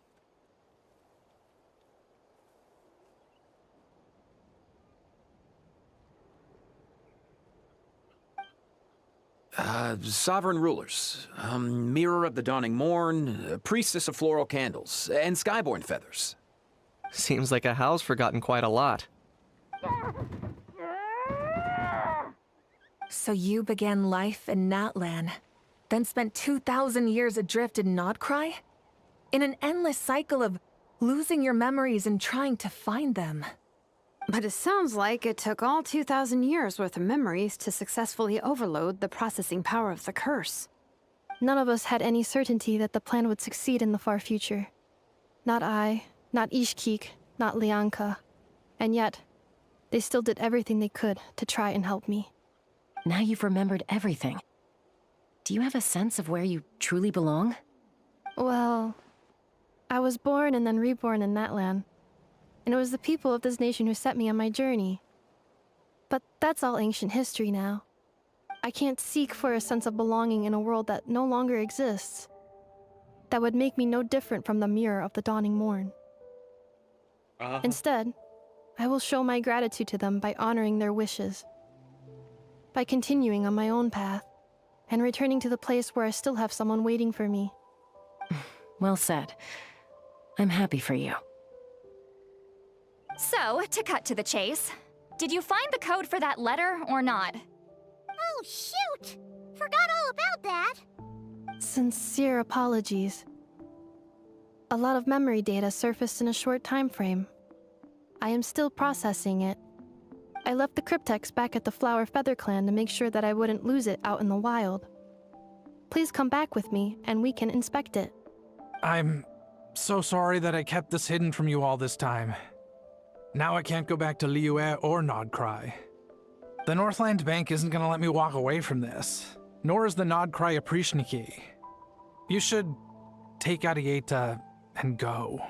Sovereign rulers, Mirror of the Dawning Morn, Priestess of Floral Candles, and Skyborn Feathers. Seems like a howl's forgotten quite a lot. So you began life in Natlan, then spent 2,000 years adrift in Nodcry? In an endless cycle of losing your memories and trying to find them. But it sounds like it took all 2,000 years worth of memories to successfully overload the processing power of the curse. None of us had any certainty that the plan would succeed in the far future. Not I, not Ishkik, not Lianka. And yet, they still did everything they could to try and help me. Now you've remembered everything. Do you have a sense of where you truly belong? Well, I was born and then reborn in Natlan. And it was the people of this nation who set me on my journey. But that's all ancient history now. I can't seek for a sense of belonging in a world that no longer exists. That would make me no different from the mirror of the dawning morn. Instead, I will show my gratitude to them by honoring their wishes. By continuing on my own path, and returning to the place where I still have someone waiting for me. Well said. I'm happy for you. So, to cut to the chase, did you find the code for that letter or not? Oh, shoot! Forgot all about that. Sincere apologies. A lot of memory data surfaced in a short time frame. I am still processing it. I left the cryptex back at the Flower Feather Clan to make sure that I wouldn't lose it out in the wild. Please come back with me, and we can inspect it. I'm so sorry that I kept this hidden from you all this time. Now I can't go back to Liyue or Nodcry. The Northland Bank isn't gonna let me walk away from this, nor is the Nodcry Aprishniki. You should take Arieta and go.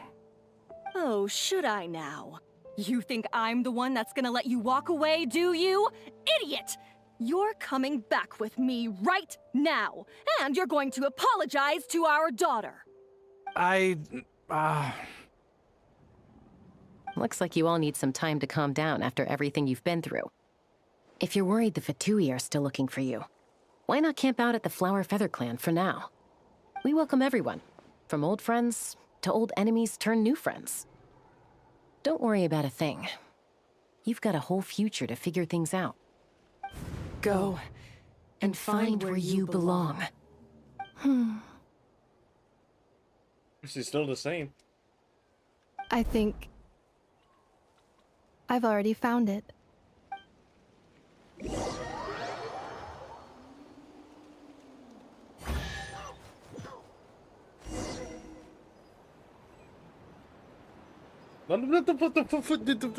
Oh, should I now? You think I'm the one that's gonna let you walk away, do you? Idiot! You're coming back with me right now, and you're going to apologize to our daughter. Looks like you all need some time to calm down after everything you've been through. If you're worried the Fatui are still looking for you, why not camp out at the Flower Feather Clan for now? We welcome everyone, from old friends to old enemies turned new friends. Don't worry about a thing. You've got a whole future to figure things out. Go and find where you belong. She's still the same. I think I've already found it.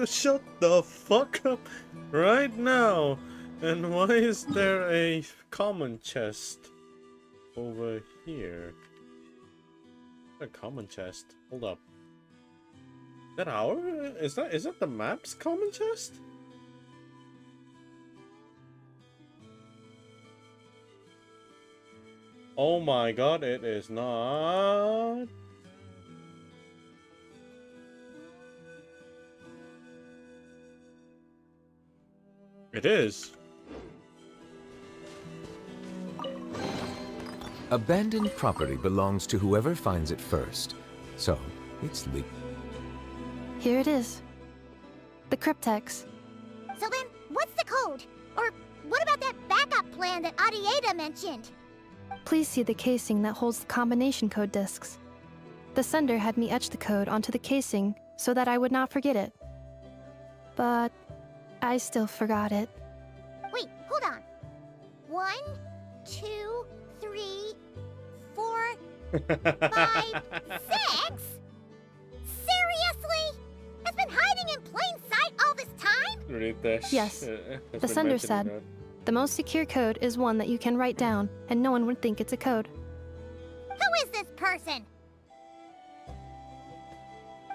Shut the fuck up right now. And why is there a common chest over here? A common chest. Hold up. Is that our? Is that the map's common chest? Oh my god, it is not. It is. Abandoned property belongs to whoever finds it first. So, it's legal. Here it is. The cryptex. So then, what's the code? Or what about that backup plan that Adieta mentioned? Please see the casing that holds the combination code discs. The sender had me etch the code onto the casing so that I would not forget it. But I still forgot it. Wait, hold on. 1, 2, 3, 4, 5, 6? Seriously? It's been hiding in plain sight all this time? Read this. Yes. The sender said, the most secure code is one that you can write down, and no one would think it's a code. Who is this person?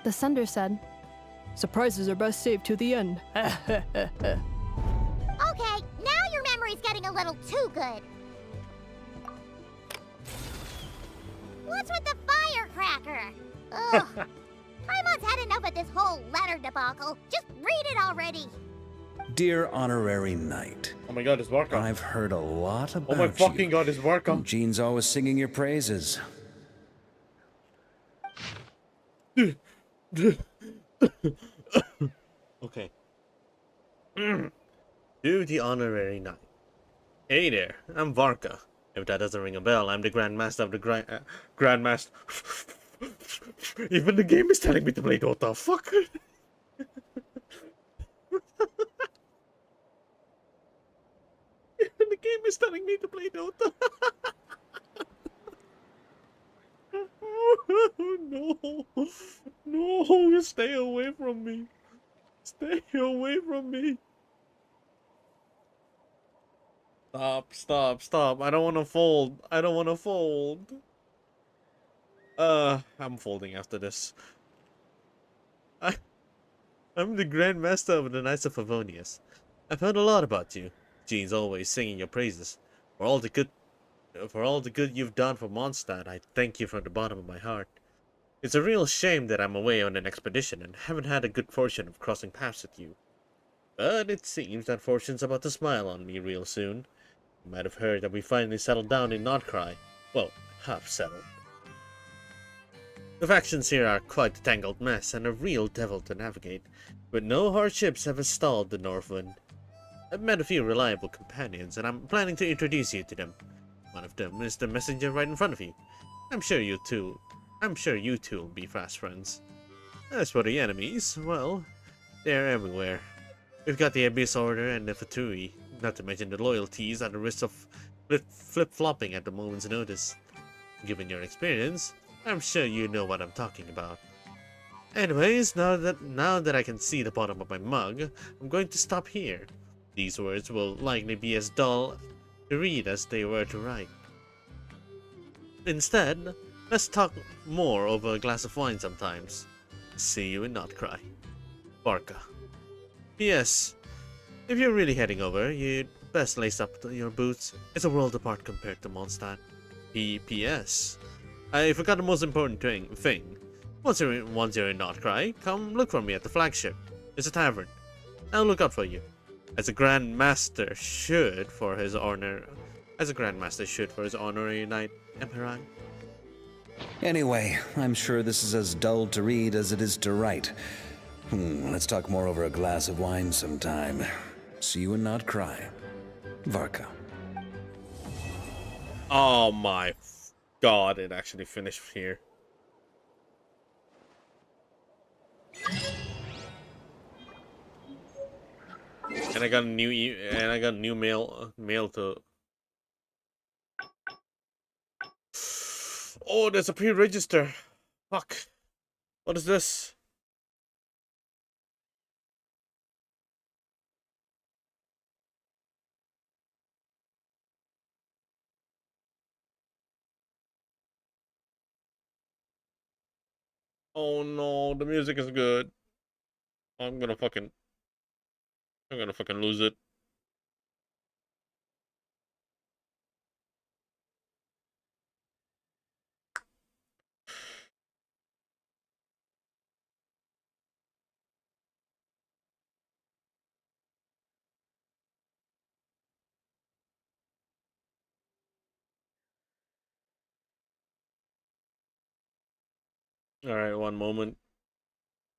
The sender said, surprises are best saved to the end. Okay, now your memory's getting a little too good. What's with the firecracker? Ugh. Paimon's had enough of this whole letter debacle. Just read it already. Dear Honorary Knight. Oh my god, it's Varka. I've heard a lot about you. Oh my fucking you. god, it's Varka. Jean's always singing your praises. Okay. To the Honorary Knight. Hey there, I'm Varka. If that doesn't ring a bell, I'm the Grandmaster of the Grandmaster. Even the game is telling me to play Dota. Fuck. Even the game is telling me to play Dota. No. No, stay away from me. Stay away from me. Stop. I don't want to fold. I'm folding after this. I'm the Grandmaster of the Knights of Favonius. I've heard a lot about you. Jean's always singing your praises. For all the good you've done for Mondstadt, I thank you from the bottom of my heart. It's a real shame that I'm away on an expedition and haven't had a good fortune of crossing paths with you. But it seems that fortune's about to smile on me real soon. You might have heard that we finally settled down in Notcry. Well, half settled. The factions here are quite a tangled mess and a real devil to navigate, but no hardships have stalled the Northwind. I've met a few reliable companions, and I'm planning to introduce you to them. One of them is the messenger right in front of you. I'm sure you two will be fast friends. As for the enemies, well, they're everywhere. We've got the Abyss Order and the Fatui, not to mention the loyalties at the risk of flip-flopping at the moment's notice. Given your experience, I'm sure you know what I'm talking about. Anyways, now that I can see the bottom of my mug, I'm going to stop here. These words will likely be as dull to read as they were to write. Instead, let's talk more over a glass of wine sometimes. See you in Notcry. Varka. P.S. If you're really heading over, you'd best lace up your boots. It's a world apart compared to Mondstadt. P.S. I forgot the most important thing. Once you're in Notcry, come look for me at the flagship. It's a tavern. I'll look out for you. as a Grandmaster should for his honor. As a Grandmaster should for his honorary knight, am I right? Anyway, I'm sure this is as dull to read as it is to write. Let's talk more over a glass of wine sometime. See you and not cry. Varka. Oh my god, it actually finished here. And I got a new mail to. Oh, there's a pre-register. Fuck. What is this? Oh no, the music is good. I'm gonna fucking lose it. All right, one moment.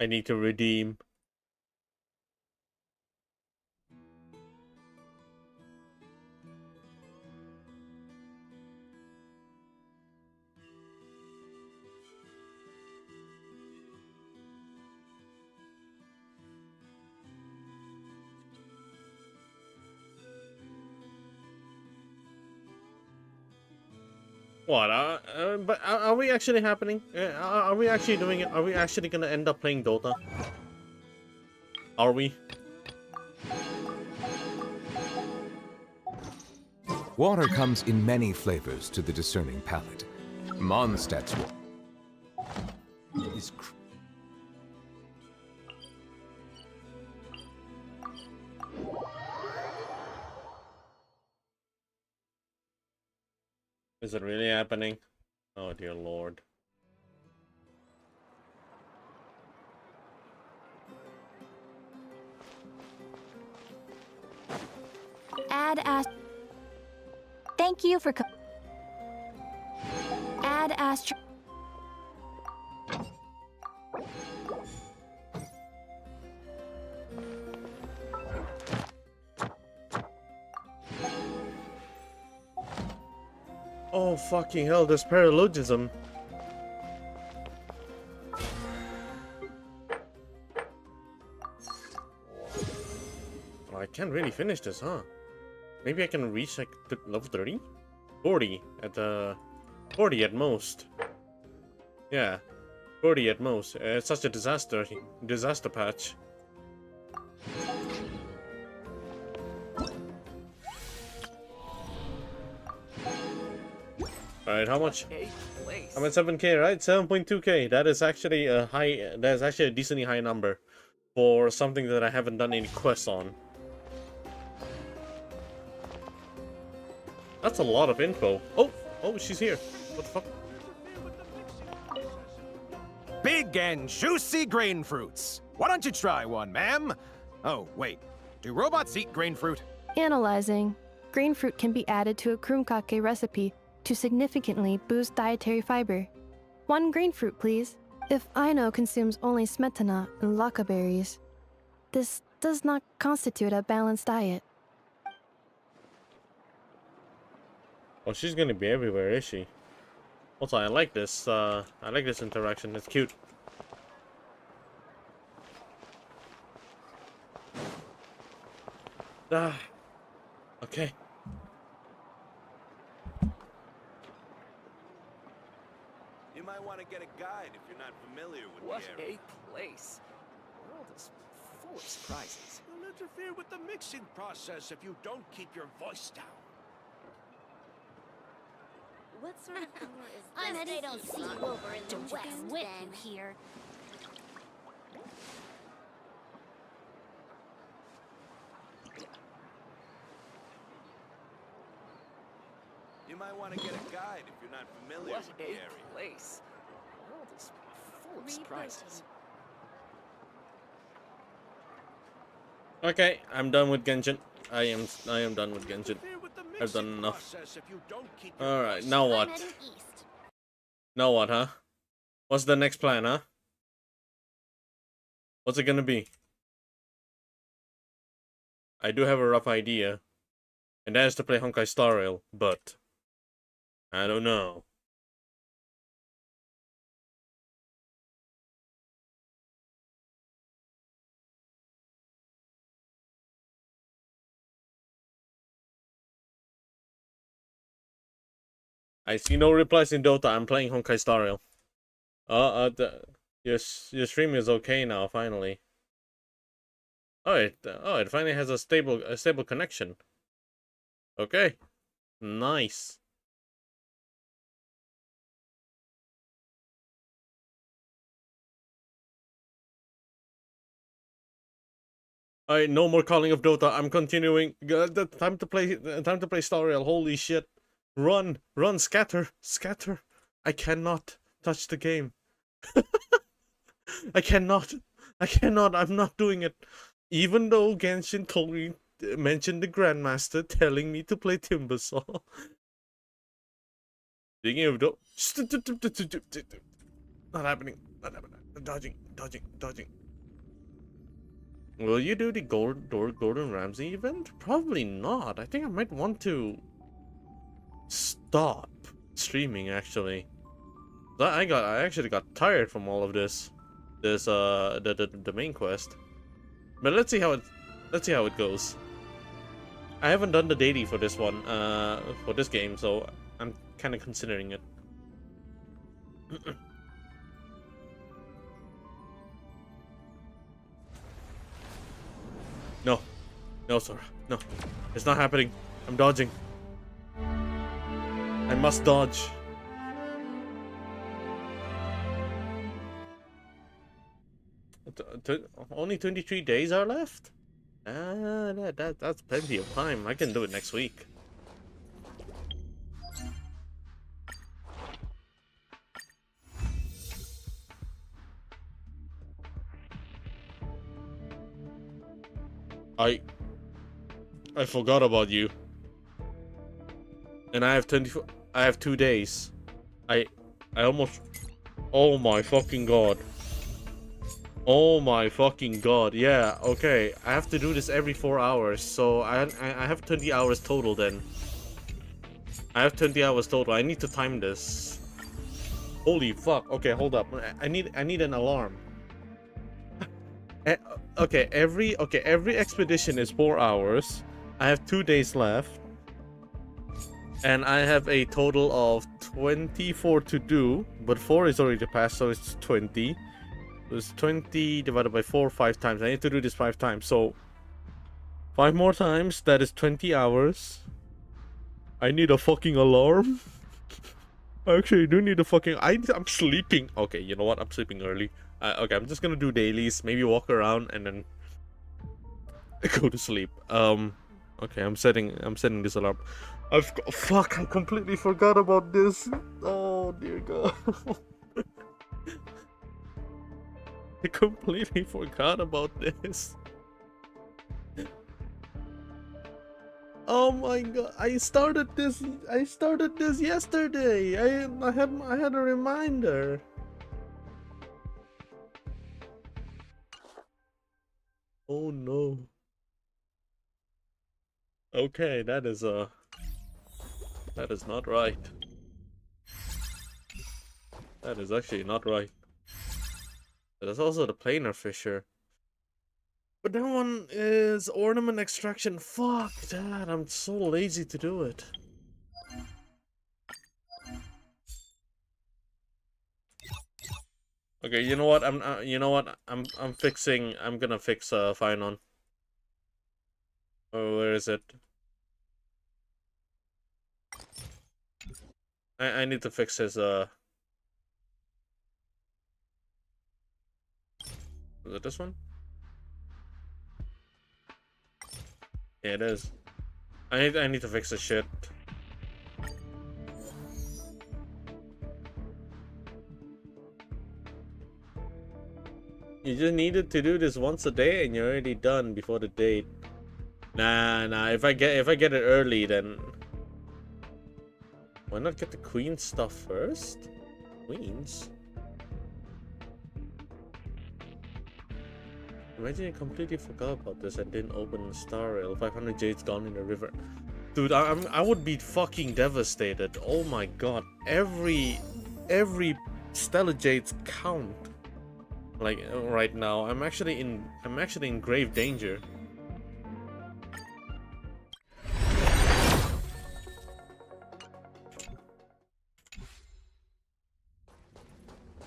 I need to redeem. What? But are we actually happening? Are we actually doing it? Are we actually gonna end up playing Dota? Are we? Water comes in many flavors to the discerning palate. Mondstadt's is Is it really happening? Oh dear lord. Add Thank you for Add Astro. Oh fucking hell, there's paralogism. Well, I can't really finish this, huh? Maybe I can reach like level 30? 40 at 40 at most. Yeah, 40 at most. It's such a disaster patch. Alright, how much? I'm at 7k, right? 7.2k. That is actually a high. That is actually a decently high number for something that I haven't done any quests on. That's a lot of info. Oh, she's here. What the fuck? Big and juicy grain fruits. Why don't you try one, ma'am? Oh, wait. Do robots eat grain fruit? Analyzing. Grain fruit can be added to a krumkake recipe to significantly boost dietary fiber. 1 grain fruit, please. If Aino consumes only smetana and laka berries, this does not constitute a balanced diet. Oh, she's gonna be everywhere, is she? Also, I like this. I like this interaction. It's cute. Okay. You might want to get a guide if you're not familiar with What the area. a place. The world is full of surprises. You'll interfere with the mixing process if you don't keep your voice down. What sort of color is this? I bet they don't see you over in the west, whip you here. You might want to get a guide if you're not familiar What with the a area. place. The world is full of surprises. Okay, I'm done with Genshin. I am done with Genshin. I've done enough. Alright, now I'm what? heading east. Now what, huh? What's the next plan, huh? What's it gonna be? I do have a rough idea. And that is to play Honkai Star Rail, but I don't know. I see no replies in Dota. I'm playing Honkai Star Rail. Your stream is okay now, finally. Oh, it finally has a stable connection. Okay, nice. Alright, no more calling of Dota. I'm continuing. Time to play. Time to play Star Rail. Holy shit! Run, run, scatter, scatter. I cannot touch the game. I cannot. I cannot. I'm not doing it. Even though Genshin told me, mentioned the Grandmaster telling me to play Timbersaw. Speaking of not happening. Not happening. Dodging, dodging, dodging. Will you do the Gordon Ramsay event? Probably not. I think I might want to stop streaming actually. I actually got tired from all of this. The main quest. But let's see how it goes. I haven't done the daily for this one, for this game, so I'm kind of considering it. No. No, Sora. No. It's not happening. I'm dodging. I must dodge. Only 23 days are left? That's plenty of time. I can do it next week. I forgot about you. And I have 2 days. I almost. Oh my fucking god. Oh my fucking god. Yeah, okay. I have to do this every 4 hours. So I have 20 hours total then. I have 20 hours total. I need to time this. Holy fuck. Okay, hold up. I need an alarm. Okay, every expedition is 4 hours. I have 2 days left. And I have a total of 24 to do, but 4 is already passed, so it's 20. So it's 20 divided by 4 5 times. I need to do this 5 times, so 5 more times, that is 20 hours. I need a fucking alarm. I actually do need a fucking... I'm sleeping. Okay, you know what? I'm sleeping early. Okay, I'm just gonna do dailies, maybe walk around, and then go to sleep. Okay, I'm setting this alarm. Fuck, I completely forgot about this. Oh dear god. I completely forgot about this. Oh my god, I started this yesterday. I had a reminder. Oh no. Okay, that is not right. That is actually not right. There's also the planar fissure. But that one is ornament extraction. Fuck that, I'm so lazy to do it. Okay, you know what? I'm gonna fix Finon. Oh, where is it? I need to fix his Is it this one? Yeah, it is. I need to fix this shit. You just needed to do this once a day and you're already done before the date. Nah. If I get it early, then why not get the queen stuff first? Queens. Imagine I completely forgot about this and didn't open the star rail. 500 jades gone in the river. Dude, I would be fucking devastated. Oh my god. Every Stellar Jades count. Like right now. I'm actually in grave danger.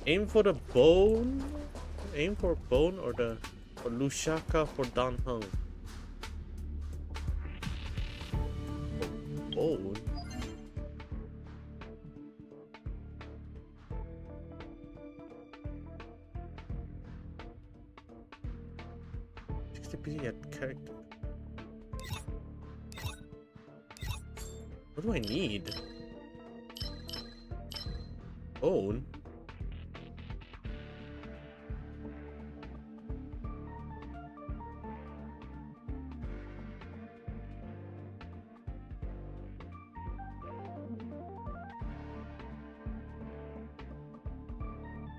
Aim for the bone. Aim for bone or Lushaka for Danheng. Bone. Character. What do I need? Bone.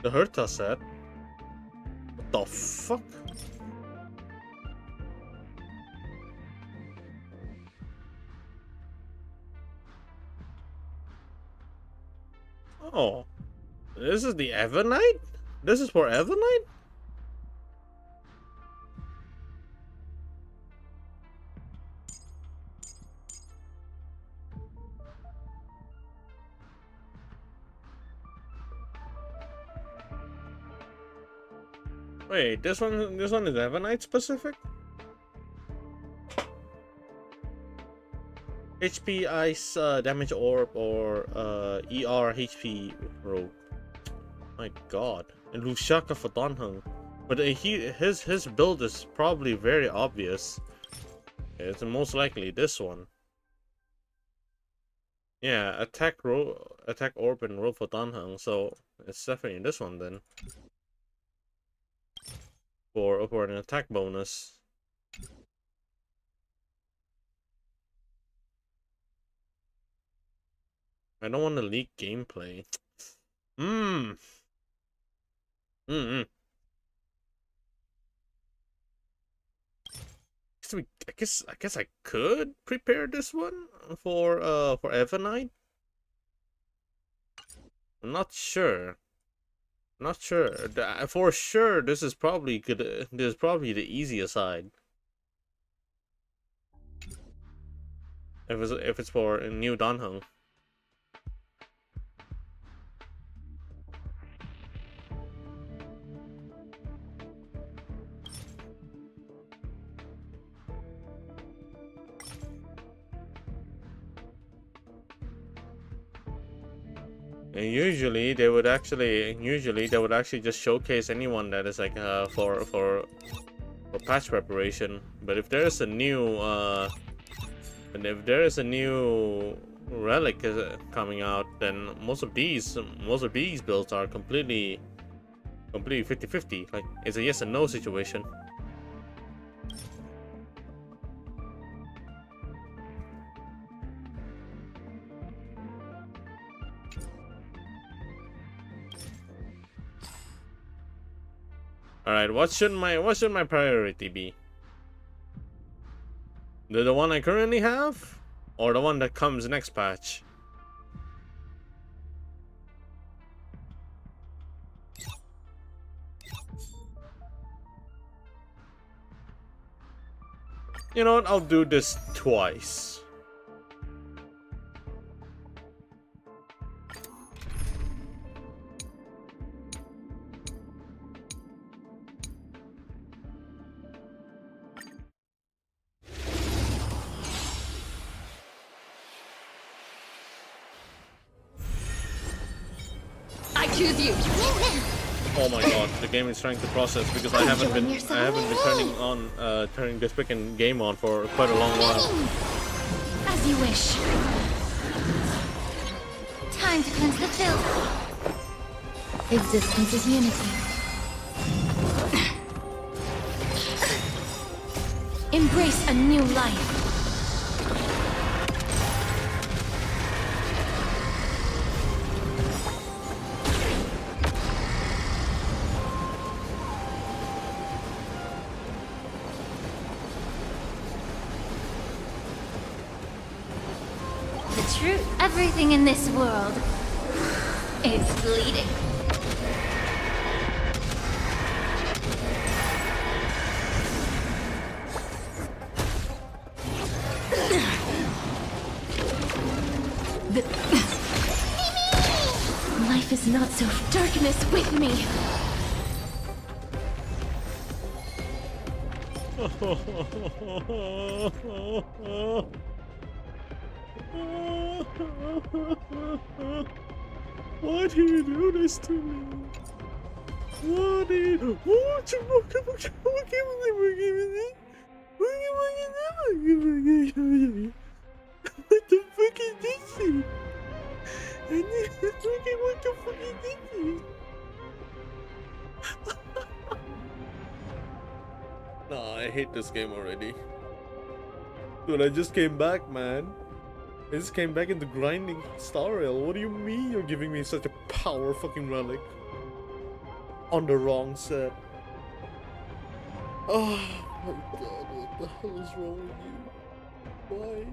The Herta set. What the fuck? Oh, this is the Evernight? This is for Evernight? Wait, this one is Evernight specific? HP Ice Damage Orb or ER HP Rogue. My god. And Lushaka for Danheng. But his build is probably very obvious. It's most likely this one. Yeah, attack orb and roll for Danheng, so it's definitely this one then. For an attack bonus. I don't want to leak gameplay. I guess I could prepare this one for Evernight. I'm not sure. Not sure. For sure, this is probably good. This is probably the easier side. If it's for a new Danheng. And usually they would actually just showcase anyone that is like for patch preparation. But if there is a new relic coming out, then most of these builds are completely 50-50. Like it's a yes and no situation. Alright, what should my priority be? The one I currently have? Or the one that comes next patch? You know what, I'll do this twice. Choose you. Oh my god, the game is trying to process because I haven't been turning this freaking game on for quite a long while. As you wish. Time to cleanse the filth. Existence is unity. Embrace a new life. The truth. Everything in this world is bleeding. Life is not so darkness with me. Why do you do this to me? What do you do? What the fuck is this shit? What the fuck is this shit? Nah, I hate this game already. Dude, I just came back, man. I just came back into grinding Star Rail. What do you mean you're giving me such a power fucking relic? On the wrong set. Oh my god, what the hell is wrong with you? Why?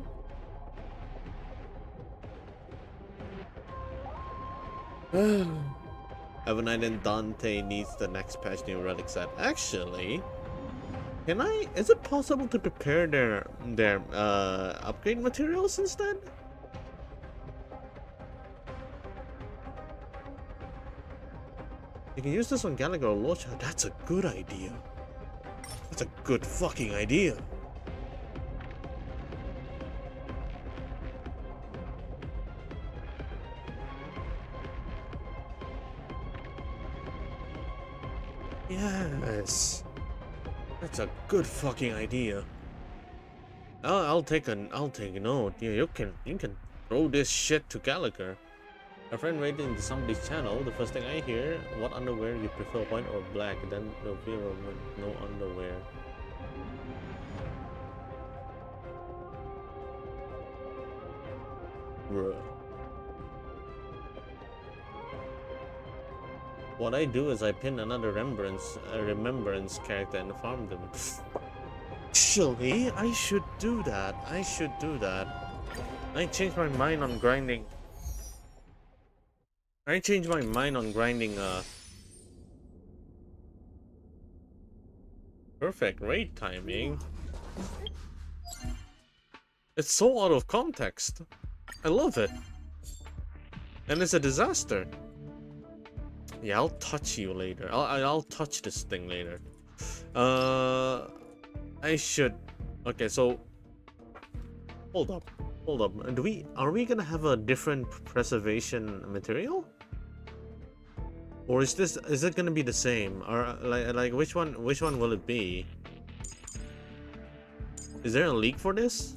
Evanite and Dante needs the next patch new relic set. Actually, is it possible to prepare their upgrade materials instead? You can use this on Gallagher or Locha. That's a good idea. That's a good fucking idea. Yes. That's a good fucking idea. I'll take a note. Yeah, you can throw this shit to Gallagher. A friend rated into somebody's channel. The first thing I hear, what underwear you prefer, white or black? Then no fear of no underwear. Bruh. What I do is I pin another remembrance character and farm them. Actually, I should do that. I changed my mind on grinding. Perfect raid timing. It's so out of context. I love it. And it's a disaster. Yeah, I'll touch you later. I'll touch this thing later. I should. Okay, so hold up. Are we gonna have a different preservation material? Or is it gonna be the same? Or like which one will it be? Is there a leak for this?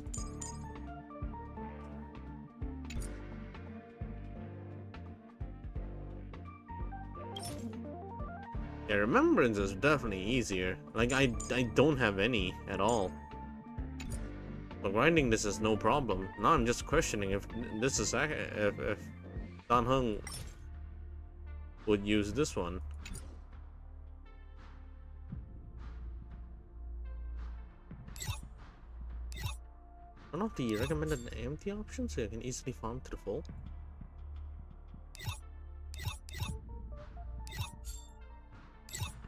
Yeah, remembrance is definitely easier. Like I don't have any at all. But grinding this is no problem. Now I'm just questioning if this is if Dan Heng would use this one. One of the recommended empty options so you can easily farm to the full.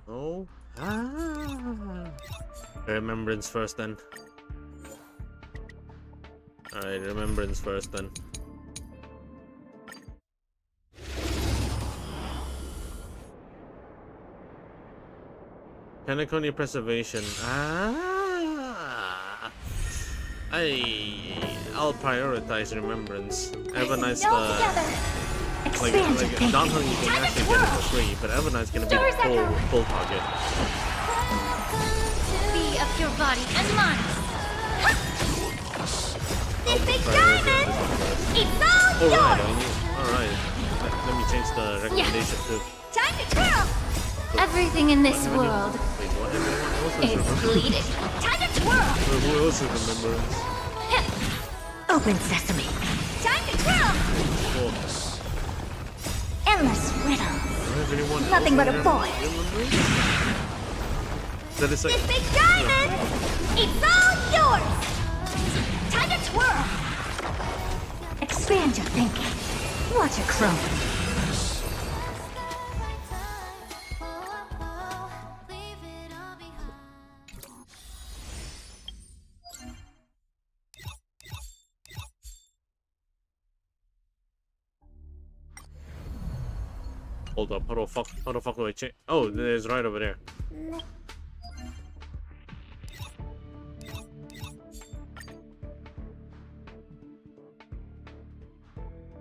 Oh. Remembrance first then. Alright, remembrance first then. Penacony preservation. I'll prioritize remembrance. Evanite's the like Dan Heng you can actually get it for free, but Evanite's gonna be the full target. Be of your body and mind. This big diamond! It's all yours! Alright. Let me change the recommendation too. Time to twirl! Everything in this world is bleeding. Time to Who else is remembering? Open sesame. Time to twirl. Endless riddles. Nothing but a boy. That is like. This big diamond. It's all yours. Time to twirl. Expand your thinking. Watch it grow. Hold up, how the fuck do I change? Oh, it's right over there.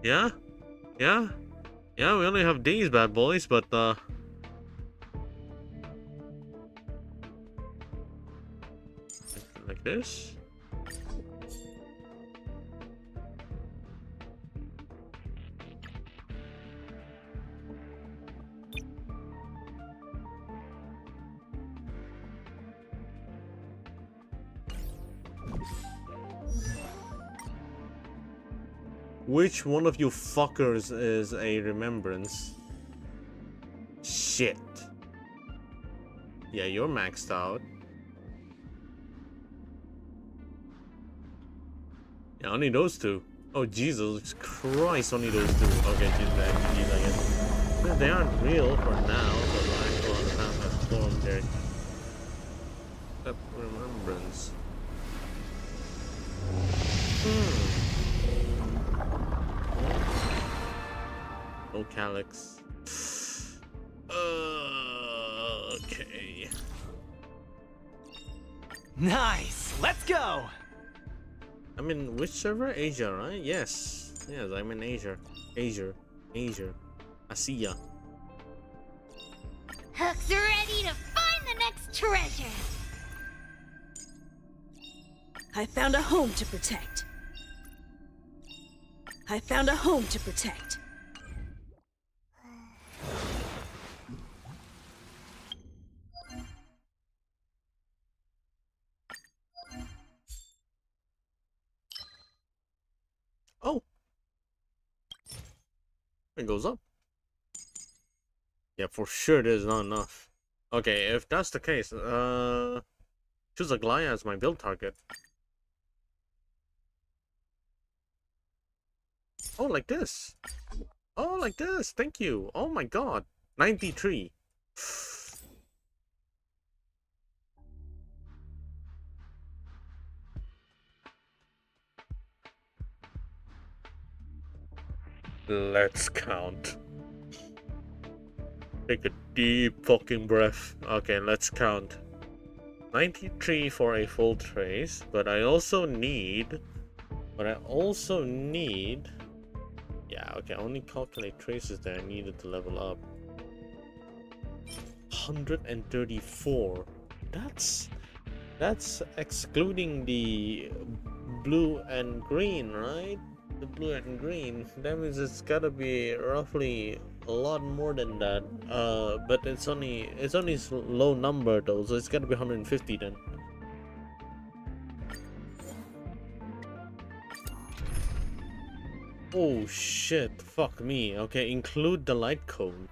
Yeah? Yeah? Yeah, we only have these bad boys, but like this? Which one of you fuckers is a remembrance? Shit. Yeah, you're maxed out. Yeah, only those two. Oh, Jesus Christ, only those two. Okay, geez, I guess. Yeah, they aren't real for now, but like, well, the path has formed their remembrance. No calyx. Okay. Nice! Let's go! I'm in which server? Asia, right? Yes. Yes, I'm in Asia. Asia. I see ya. Hook's ready to find the next treasure. I found a home to protect. I found a home to protect. Oh. It goes up. Yeah, for sure there's not enough. Okay, if that's the case, choose a Glaya as my build target. Oh, like this. Oh, like this. Thank you. Oh my god. 93. Let's count. Take a deep fucking breath. Okay, let's count. 93 for a full trace, but I also need... Yeah, okay, I only calculate traces that I needed to level up. 134. That's excluding the blue and green, right? The blue and green. That means it's gotta be roughly a lot more than that. But it's only low number though, so it's gotta be 150 then. Oh shit, fuck me. Okay, include the light cone.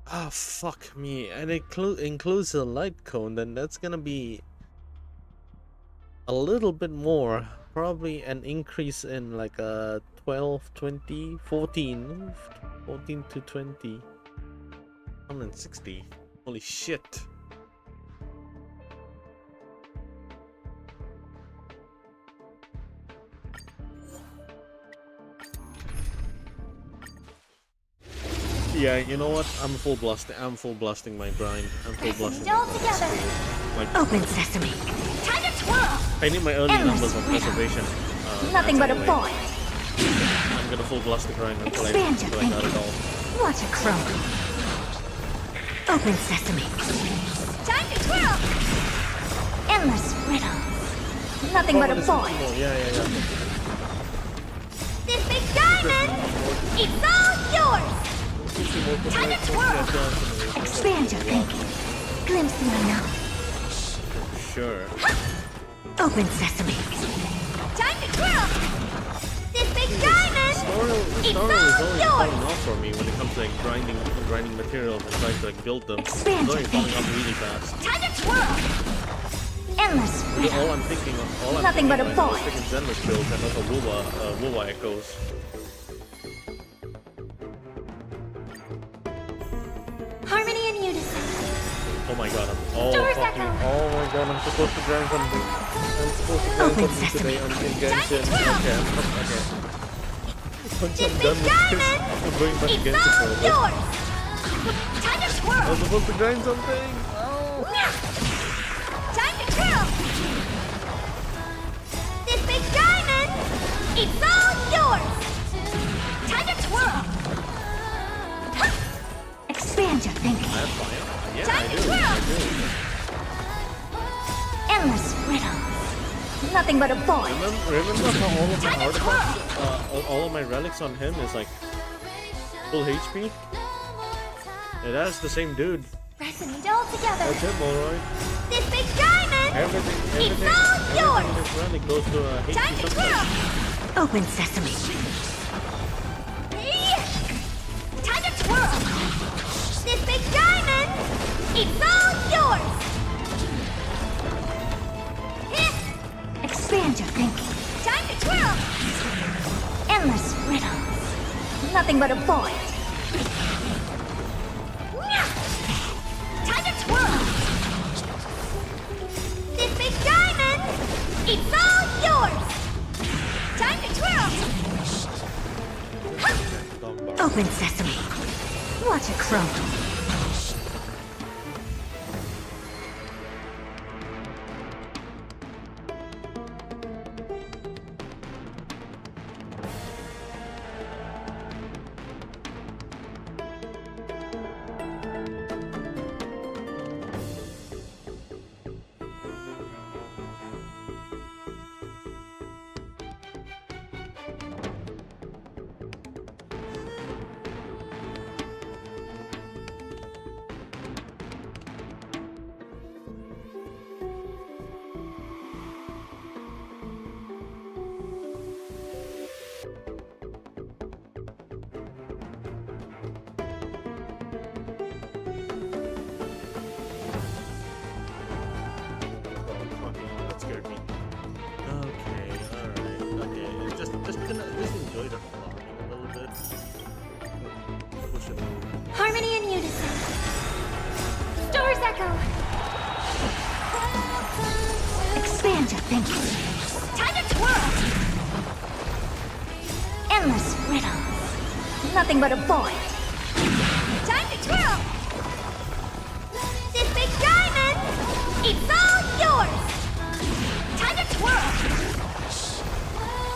Ah, fuck me. And it includes the light cone, then that's gonna be a little bit more. Probably an increase in like 12, 20, 14 to 20. 160. Holy shit. Yeah, you know what? I'm full blasting my grind. I'm full blasting. Still together. Like, Open sesame. Time to twirl. I need my early numbers on preservation. Nothing but a anyway. boy. I'm gonna full blast the grind until I got it all. Watch it grow. Open sesame. Time to twirl. Endless riddles. Nothing but a boy. Yeah. This big diamond. It's all yours. Time to twirl! Expand your thinking. Glimpse the unknown. Sure. Open sesame. Time to twirl! This big diamond! It's always falling off for me when it comes to like grinding materials and trying to like build them. It's already falling off really fast. Time to twirl! Endless riddle. All I'm thinking of, Nothing but a right boy. now is freaking Zenless builds and also Wuwa echoes. Harmony and unison. Oh my god, I'm supposed to grind something. I'm supposed to grind something today in Genshin. Okay. Once I'm done with this, I'm going back to Genshin for a bit. Time to twirl! I was supposed to grind something! Time to twirl! This big diamond! It's all yours! Time to twirl! Expand your thinking. That's fine. Yeah, Time I to do. twirl! Endless riddles. Nothing but a boy. Remember how all of my artifacts, all of my relics on him is like full HP? Yeah, that's the same dude. Resonate all together. That's him, alright. This big diamond! Everything yours! in this relic goes to HP Time to something. twirl! Open sesame. Time to twirl! This big diamond! It's all yours! Expand your thinking. Time to twirl! Endless riddles. Nothing but a void. Time to twirl! This big diamond! It's all yours! Time to twirl! Open sesame. Watch it crumble. That scared me. Okay, alright, okay. Just enjoy the plot a little bit. Push it. Harmony and unison. Stars echo. Expand your thinking. Time to twirl. Endless riddles. Nothing but a void. Time to twirl. This big diamond. It's all yours. Time to twirl.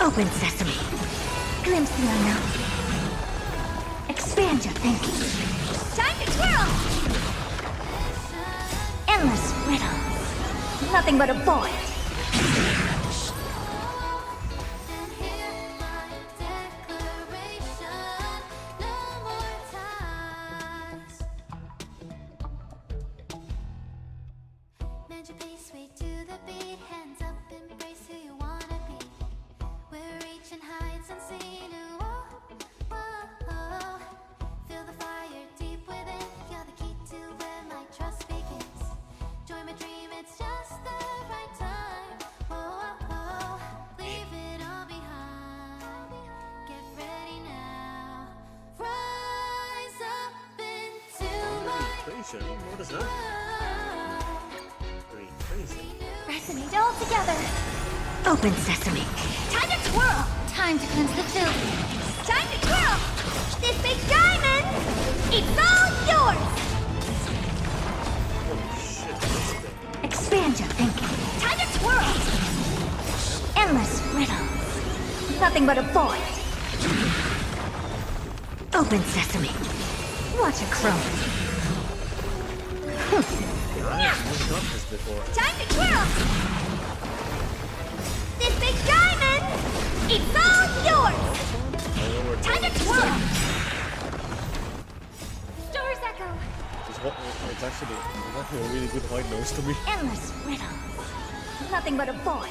Open sesame. Glimpse the unknown. Expand your thinking. Time to twirl! Endless riddles. Nothing but a void. What is that? Crazy. Resonate all together. Open sesame. Time to twirl. Time to cleanse the filth. Time to twirl. This big diamond. It's all yours. Holy shit. Expand your thinking. Time to twirl. Endless riddles. Nothing but a void. Open sesame. Watch it crumble. I've done this before. Time to twirl! This big diamond! It's all yours! Time to twirl! It's actually a really good white noise to me. Endless riddle. Nothing but a void.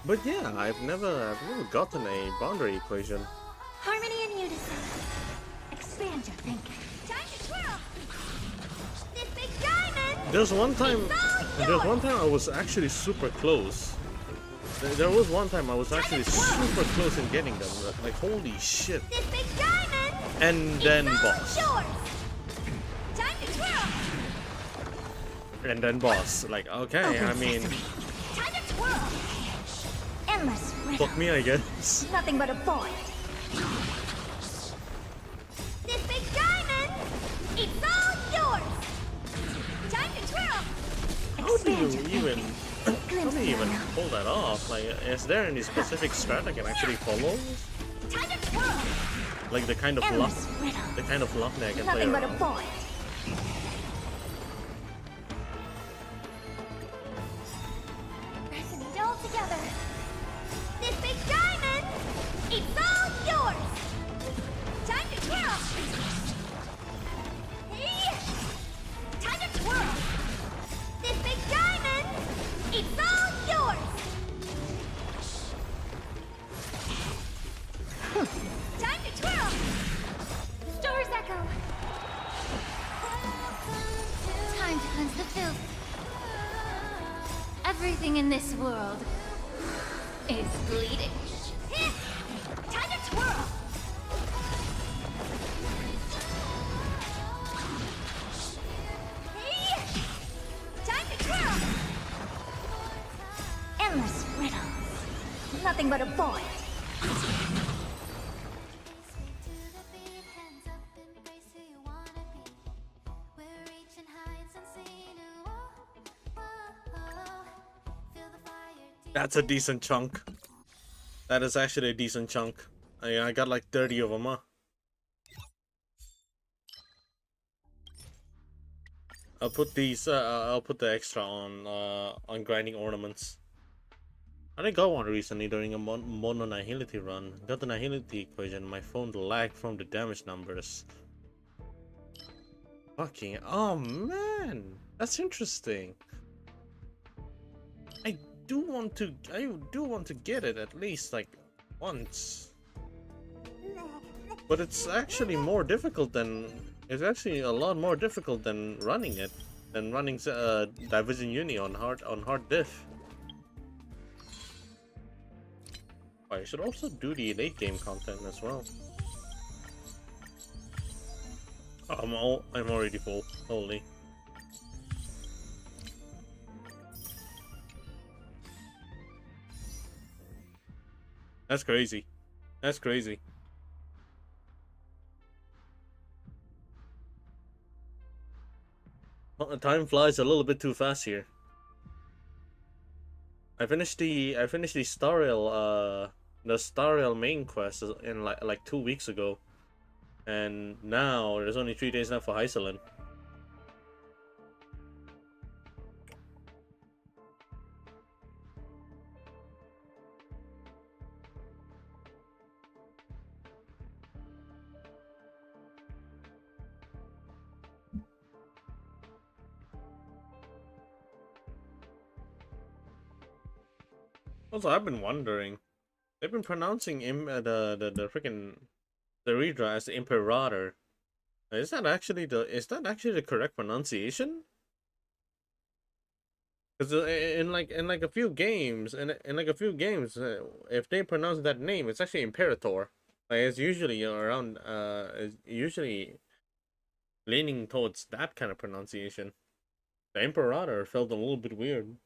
But yeah, I've never gotten a boundary equation. Harmony and unison. Expand your thinking. Time to twirl. This big diamond. There's one time I was actually super close. There was one time I was actually super close in getting them. Like holy shit. This big diamond. And then boss. Yours. Time to twirl. And then boss. Like okay, I mean. Time to twirl. Endless riddle. Fuck me, I guess. Nothing but a void. This big diamond. It's all yours. Time to twirl. How do you even pull that off? Like, is there any specific strat I can actually follow? Time to twirl. Like the kind of luck that I can play Nothing but a around. void. Pressing it all together. This big diamond. It's all yours. Time to twirl. Hey. Time to twirl. This big diamond. It's all yours. Time to twirl. Stars echo. Time to cleanse the filth. Everything in this world is bleeding. Time to twirl. Hey. Time to twirl. Endless riddles. Nothing but a void. That's a decent chunk. That is actually a decent chunk. I got like 30 of them, huh? I'll put these. I'll put the extra on grinding ornaments. I did got one recently during a mono nihility run. Got the nihility equation. My phone lagged from the damage numbers. Fucking. Oh man, that's interesting. I do want to get it at least like once. But it's actually more difficult than it's actually a lot more difficult than running it, than running Division Uni on hard diff. I should also do the late game content as well. Oh, I'm already full. Holy. That's crazy. That's crazy. Well, time flies a little bit too fast here. I finished the Stariel main quest in like 2 weeks ago, and now there's only 3 days left for Hyselin. Also, I've been wondering, they've been pronouncing the freaking Deridra as the Imperator. Is that actually the correct pronunciation? Because in a few games, if they pronounce that name, it's actually Imperator. Like it's usually around it's usually leaning towards that kind of pronunciation. The Imperator felt a little bit weird.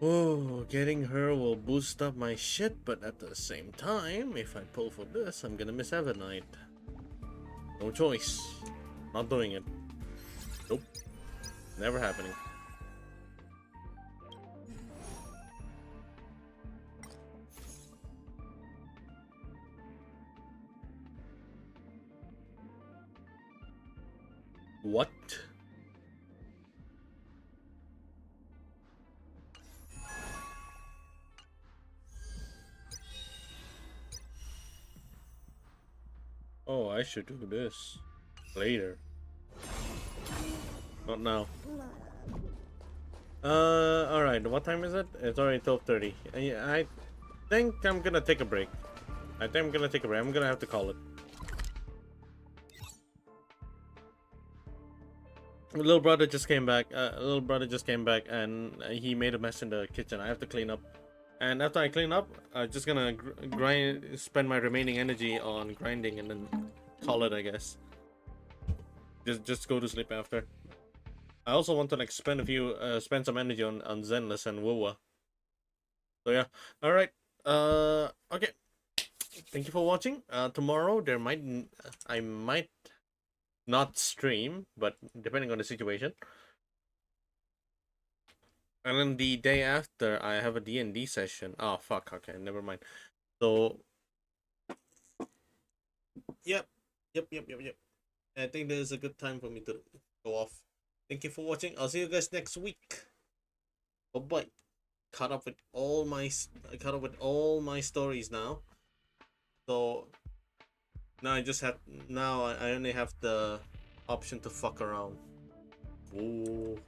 Oh, getting her will boost up my shit, but at the same time, if I pull for this, I'm gonna miss Evernight. No choice. Not doing it. Nope. Never happening. What? Oh, I should do this later. Not now. Alright, what time is it? It's already 12:30. I think I'm gonna take a break. I'm gonna have to call it. Little brother just came back. And he made a mess in the kitchen. I have to clean up. And after I clean up, I'm just gonna spend my remaining energy on grinding and then call it, I guess. Just go to sleep after. I also want to like spend some energy on Zenless and Wuwa. So yeah, all right. Okay. Thank you for watching. Tomorrow I might not stream, but depending on the situation. And then the day after, I have a D&D session. Oh fuck. Okay, never mind. So, yep. I think this is a good time for me to go off. Thank you for watching. I'll see you guys next week. Bye bye. Caught up with all my stories now. So now I only have the option to fuck around. Ooh.